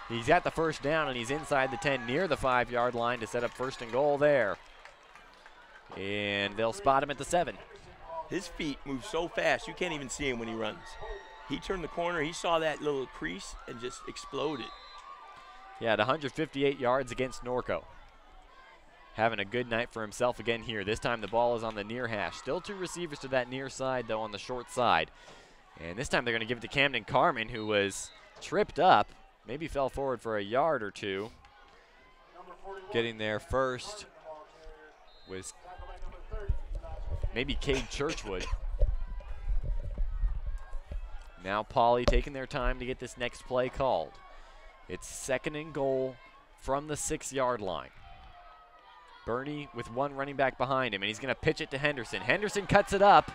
He's got the first down, and he's inside the 10 near the 5-yard line to set up 1st and goal there. And they'll spot him at the 7. His feet move so fast, you can't even see him when he runs. He turned the corner, he saw that little crease and just exploded. He had 158 yards against Norco. Having a good night for himself again here. This time the ball is on the near hash. Still 2 receivers to that near side, though, on the short side. And this time they're going to give it to Camden Carmen, who was tripped up, maybe fell forward for a yard or 2. Getting there first was maybe Cade Churchwood. Now Poly taking their time to get this next play called. It's 2nd and goal from the 6-yard line. Bernie with 1 running back behind him, and he's going to pitch it to Henderson. Henderson cuts it up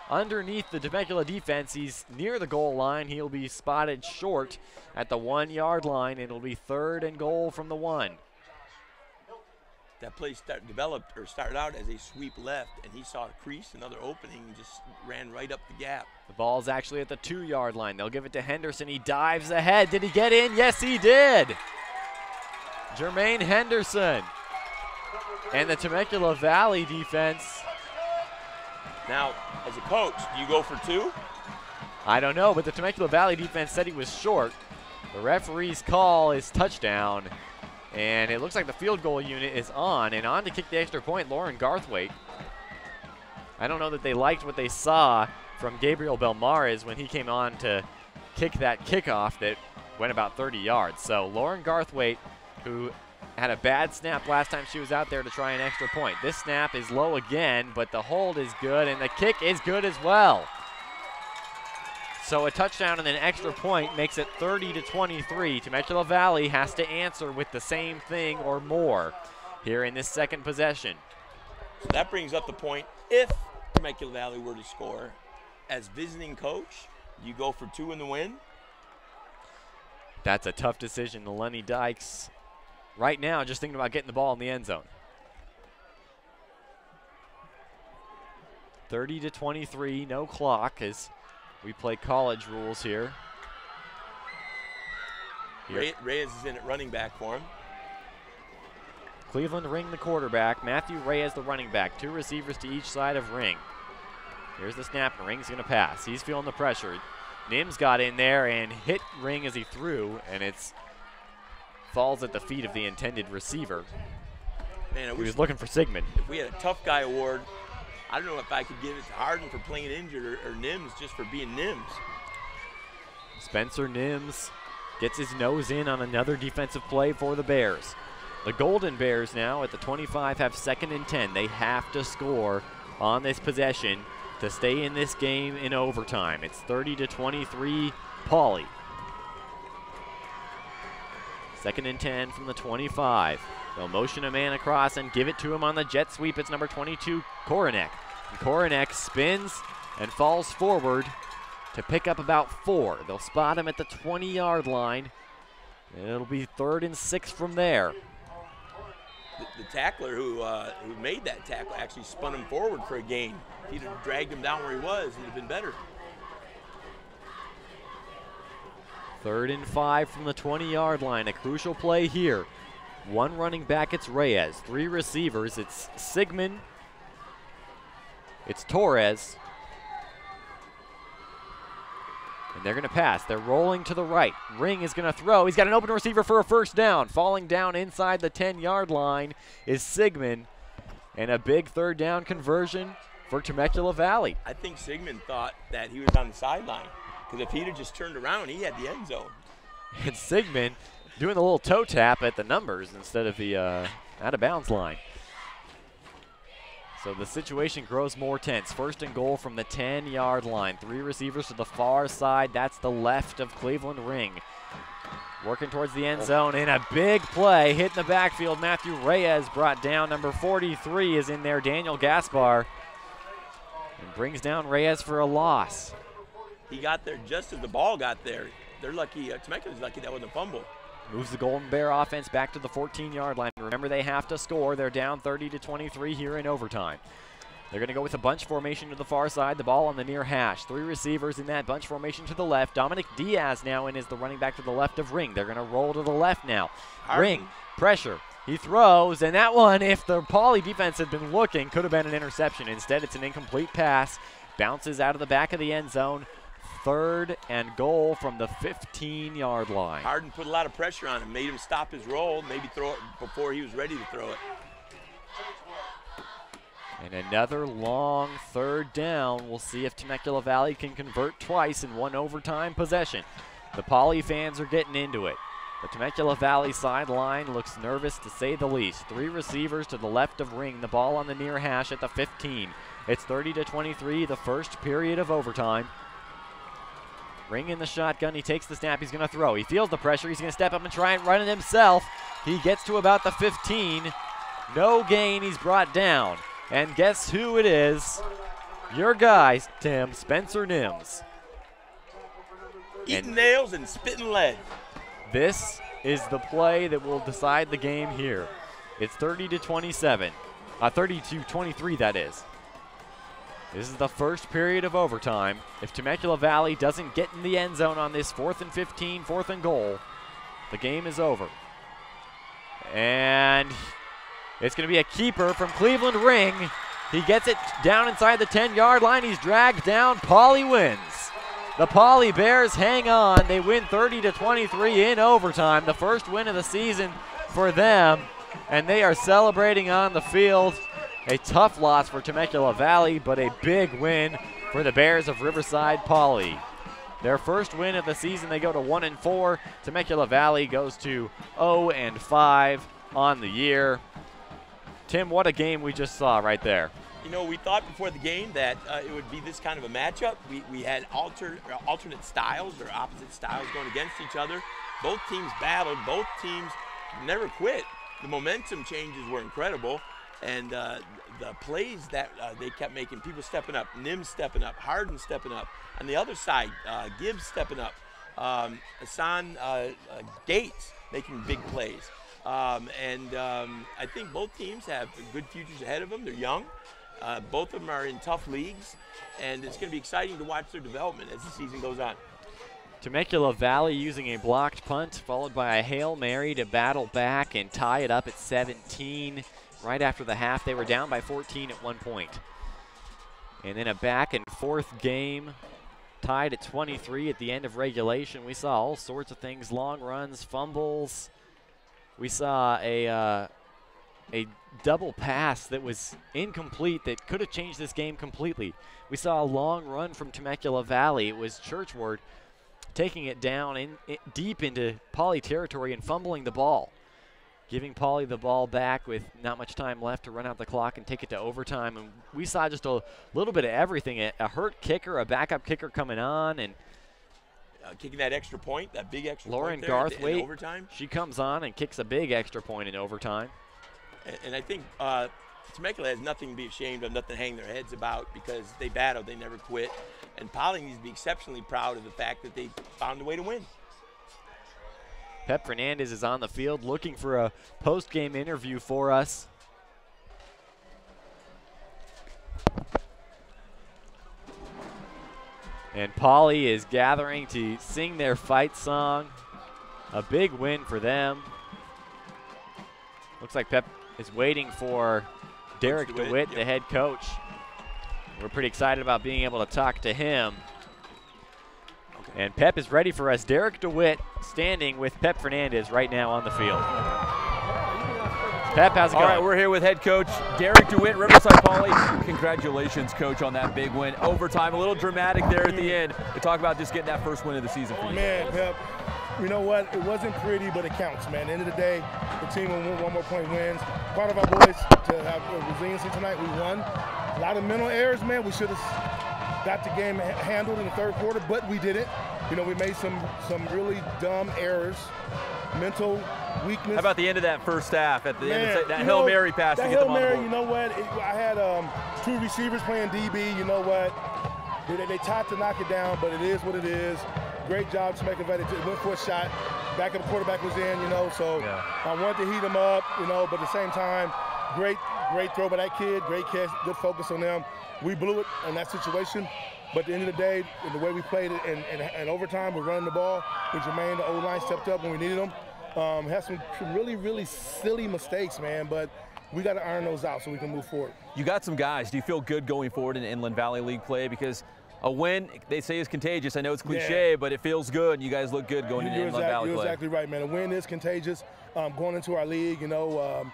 underneath the Temecula defense. He's near the goal line. He'll be spotted short at the 1-yard line, and it'll be 3rd and goal from the 1. That play started out as a sweep left, and he saw a crease, another opening, and just ran right up the gap. The ball's actually at the 2-yard line. They'll give it to Henderson. He dives ahead. Did he get in? Yes, he did. Jermaine Henderson. And the Temecula Valley defense. Now, as a coach, do you go for 2? I don't know, but the Temecula Valley defense said he was short. The referee's call is touchdown. And it looks like the field goal unit is on. And on to kick the extra point, Lauren Garthwaite. I don't know that they liked what they saw from Gabriel Belmares when he came on to kick that kickoff that went about 30 yards. So Lauren Garthwaite, who had a bad snap last time she was out there to try an extra point. This snap is low again, but the hold is good, and the kick is good as well. So a touchdown and an extra point makes it 30-23. Temecula Valley has to answer with the same thing or more here in this second possession. So that brings up the point, if Temecula Valley were to score, as visiting coach, you go for 2 in the win? That's a tough decision. Lenny Dykes right now just thinking about getting the ball in the end zone. 30-23, no clock as we play college rules here. Reyes is in at running back for him. Cleveland Ring the quarterback, Matthew Reyes the running back. 2 receivers to each side of Ring. Here's the snap, and Ring's gonna pass. He's feeling the pressure. Nims got in there and hit Ring as he threw, and it's falls at the feet of the intended receiver. Man, he was looking for Sigmund. If we had a tough guy award, I don't know if I could give it to Harden for playing injured or Nims just for being Nims. Spencer Nims gets his nose in on another defensive play for the Bears. The Golden Bears now at the 25 have 2nd and 10. They have to score on this possession to stay in this game in overtime. It's 30-23 Poly. 2nd and 10 from the 25. They'll motion a man across and give it to him on the jet sweep. It's number 22, Koronek. And Koronek spins and falls forward to pick up about 4. They'll spot him at the 20-yard line. And it'll be 3rd and 6 from there. The tackler who made that tackle actually spun him forward for a gain. If he'd have dragged him down where he was, he'd have been better. 3rd and 5 from the 20-yard line. A crucial play here. 1 running back, it's Reyes. 3 receivers, it's Sigmund. It's Torres. And they're going to pass. They're rolling to the right. Ring is going to throw. He's got an open receiver for a first down. Falling down inside the 10-yard line is Sigmund. And a big 3rd down conversion for Temecula Valley. I think Sigmund thought that he was on the sideline, because if he'd have just turned around, he had the end zone. And Sigmund doing the little toe tap at the numbers instead of the out-of-bounds line. So the situation grows more tense. 1st and goal from the 10-yard line. 3 receivers to the far side. That's the left of Cleveland Ring. Working towards the end zone, and a big play hitting the backfield. Matthew Reyes brought down. Number 43 is in there, Daniel Gaspar, and brings down Reyes for a loss. He got there just as the ball got there. They're lucky, Temecula's lucky that wasn't a fumble. Moves the Golden Bear offense back to the 14-yard line. Remember, they have to score. They're down 30-23 here in overtime. They're going to go with a bunch formation to the far side. The ball on the near hash. 3 receivers in that bunch formation to the left. Dominic Diaz now in is the running back to the left of Ring. They're going to roll to the left now. Ring, pressure. He throws, and that one, if the Poly defense had been looking, could have been an interception. Instead, it's an incomplete pass. Bounces out of the back of the end zone. 3rd and goal from the 15-yard line. Harden put a lot of pressure on him, made him stop his roll, maybe throw it before he was ready to throw it. And another long 3rd down. We'll see if Temecula Valley can convert twice in one overtime possession. The Poly fans are getting into it. The Temecula Valley sideline looks nervous to say the least. 3 receivers to the left of Ring. The ball on the near hash at the 15. It's 30-23, the first period of overtime. Ring in the shotgun. He takes the snap. He's going to throw. He feels the pressure. He's going to step up and try and run it himself. He gets to about the 15. No gain. He's brought down. And guess who it is? Your guy, Tim, Spencer Nims. Eating nails and spitting lead. This is the play that will decide the game here. It's 30-27. 30-23, that is. This is the first period of overtime. If Temecula Valley doesn't get in the end zone on this 4th and 15, 4th and goal, the game is over. And it's going to be a keeper from Cleveland Ring. He gets it down inside the 10-yard line. He's dragged down. Poly wins. The Poly Bears hang on. They win 30-23 in overtime. The first win of the season for them. And they are celebrating on the field. A tough loss for Temecula Valley, but a big win for the Bears of Riverside Poly. Their first win of the season, they go to 1-4. Temecula Valley goes to 0-5. on the year. Tim, what a game we just saw right there. You know, we thought before the game that it would be this kind of a matchup. We had alternate styles or opposite styles going against each other. Both teams battled. Both teams never quit. The momentum changes were incredible. And the plays that they kept making, people stepping up, Nim stepping up, Harden stepping up. On the other side, Gibbs stepping up, Hassan Gates making big plays. I think both teams have good futures ahead of them. They're young. Both of them are in tough leagues, and it's going to be exciting to watch their development as the season goes on. Temecula Valley using a blocked punt, followed by a Hail Mary to battle back and tie it up at 17. Right after the half, they were down by 14 at one point. And then a back and forth game, tied at 23 at the end of regulation. We saw all sorts of things, long runs, fumbles. We saw a double pass that was incomplete that could have changed this game completely. We saw a long run from Temecula Valley. It was Churchward taking it down deep into Poly territory and fumbling the ball, giving Poly the ball back with not much time left to run out the clock and take it to overtime. And we saw just a little bit of everything, a hurt kicker, a backup kicker coming on, and kicking that extra point, that big extra Lauren point there in Garthwaite, overtime. She comes on and kicks a big extra point in overtime. And I think Temecula has nothing to be ashamed of, nothing to hang their heads about, because they battled, they never quit. And Poly needs to be exceptionally proud of the fact that they found a way to win. Pep Fernandez is on the field looking for a post-game interview for us. And Poly is gathering to sing their fight song. A big win for them. Looks like Pep is waiting for Derek DeWitt, the head coach. We're pretty excited about being able to talk to him. And Pep is ready for us. Derek DeWitt standing with Pep Fernandez right now on the field. Pep, how's it going? All right, we're here with head coach Derek DeWitt, Riverside Poly. Congratulations, coach, on that big win. Overtime, a little dramatic there at the end. We talk about just getting that first win of the season for you. Man, Pep, you know what? It wasn't pretty, but it counts, man. At the end of the day, the team will win 1 more point wins. Part of our boys to have resiliency tonight, we won. A lot of mental errors, man. We should have got the game handled in the third quarter, but we didn't. You know, we made some really dumb errors, mental weakness. How about the end of that first half? At the end of that you Hail know, Mary pass to get them on the board. You know what? I had 2 receivers playing DB. You know what? They tried to knock it down, but it is what it is. Great job to make it better. Went for a shot. Back of the quarterback was in, you know, so I wanted to heat him up, you know, but at the same time, great throw by that kid, great catch, good focus on them. We blew it in that situation, but at the end of the day, the way we played it in overtime, we're running the ball. With Jermaine, the O-line stepped up when we needed them. Had some really, really silly mistakes, man, but we got to iron those out so we can move forward. You got some guys. Do you feel good going forward in Inland Valley League play? Because a win, they say, is contagious. I know it's cliche, but it feels good. You guys look good going into Inland Valley play. You're exactly right, man. A win is contagious. Going into our league, you know,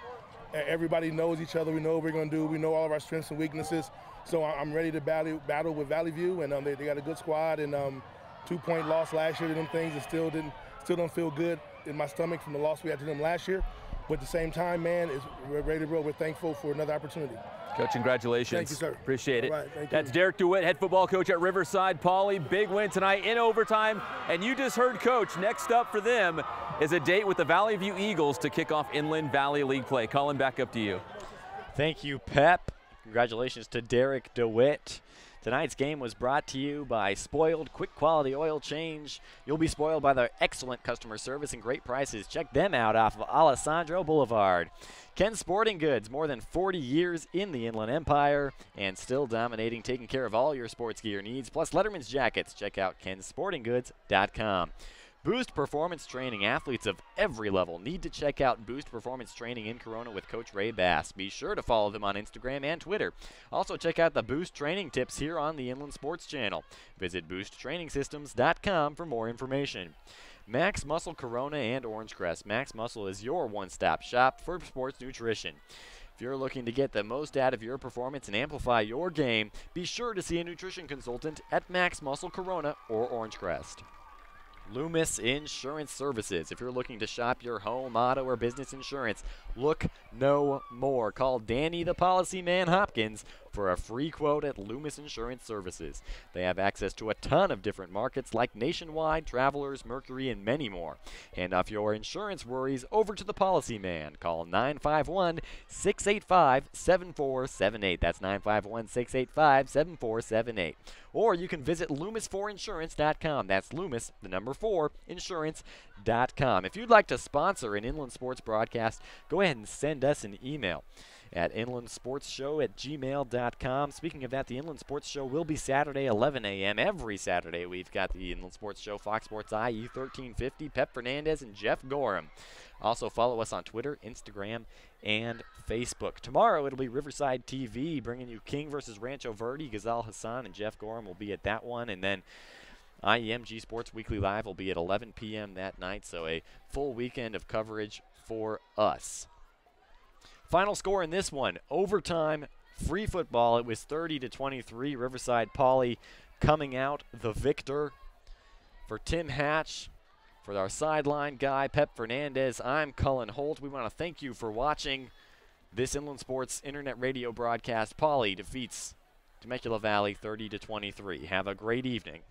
everybody knows each other. We know what we're going to do. We know all of our strengths and weaknesses. So I'm ready to battle with Valley View, and they got a good squad. And 2-point loss last year to them things, and still don't feel good in my stomach from the loss we had to them last year. But at the same time, man, we're ready to roll. We're thankful for another opportunity. Coach, congratulations. Thank you, sir. Appreciate it. All right, thank That's you. Derek DeWitt, head football coach at Riverside Poly. Big win tonight in overtime. And you just heard Coach. Next up for them is a date with the Valley View Eagles to kick off Inland Valley League play. Colin, back up to you. Thank you, Pep. Congratulations to Derek DeWitt. Tonight's game was brought to you by Spoiled Quick Quality Oil Change. You'll be spoiled by their excellent customer service and great prices. Check them out off of Alessandro Boulevard. Ken's Sporting Goods, more than 40 years in the Inland Empire and still dominating, taking care of all your sports gear needs, plus Letterman's jackets. Check out kensportinggoods.com. Boost Performance Training. Athletes of every level need to check out Boost Performance Training in Corona with Coach Ray Bass. Be sure to follow them on Instagram and Twitter. Also check out the Boost Training tips here on the Inland Sports Channel. Visit boosttrainingsystems.com for more information. Max Muscle Corona and Orange Crest. Max Muscle is your one-stop shop for sports nutrition. If you're looking to get the most out of your performance and amplify your game, be sure to see a nutrition consultant at Max Muscle Corona or Orange Crest. Loomis Insurance Services. If you're looking to shop your home, auto, or business insurance, look no more. Call Danny the Policy Man Hopkins for a free quote at Loomis Insurance Services. They have access to a ton of different markets like Nationwide, Travelers, Mercury, and many more. Hand off your insurance worries over to the Policy Man. Call 951-685-7478. That's 951-685-7478. Or you can visit loomis4insurance.com. That's Loomis, the number 4, insurance.com. If you'd like to sponsor an Inland Sports broadcast, go ahead and send us an email at inlandsportsshow@gmail.com. Speaking of that, the Inland Sports Show will be Saturday, 11 a.m. Every Saturday, we've got the Inland Sports Show, Fox Sports IE 1350, Pep Fernandez and Jeff Gorham. Also follow us on Twitter, Instagram, and Facebook. Tomorrow, it'll be Riverside TV bringing you King versus Rancho Verde. Ghazal Hassan and Jeff Gorham will be at that one. And then IEMG Sports Weekly Live will be at 11 p.m. that night. So a full weekend of coverage for us. Final score in this one, overtime, free football. It was 30-23. Riverside Poly coming out the victor. For Tim Hatch, for our sideline guy, Pep Fernandez, I'm Cullen Holt. We want to thank you for watching this Inland Sports Internet Radio broadcast. Poly defeats Temecula Valley 30-23. Have a great evening.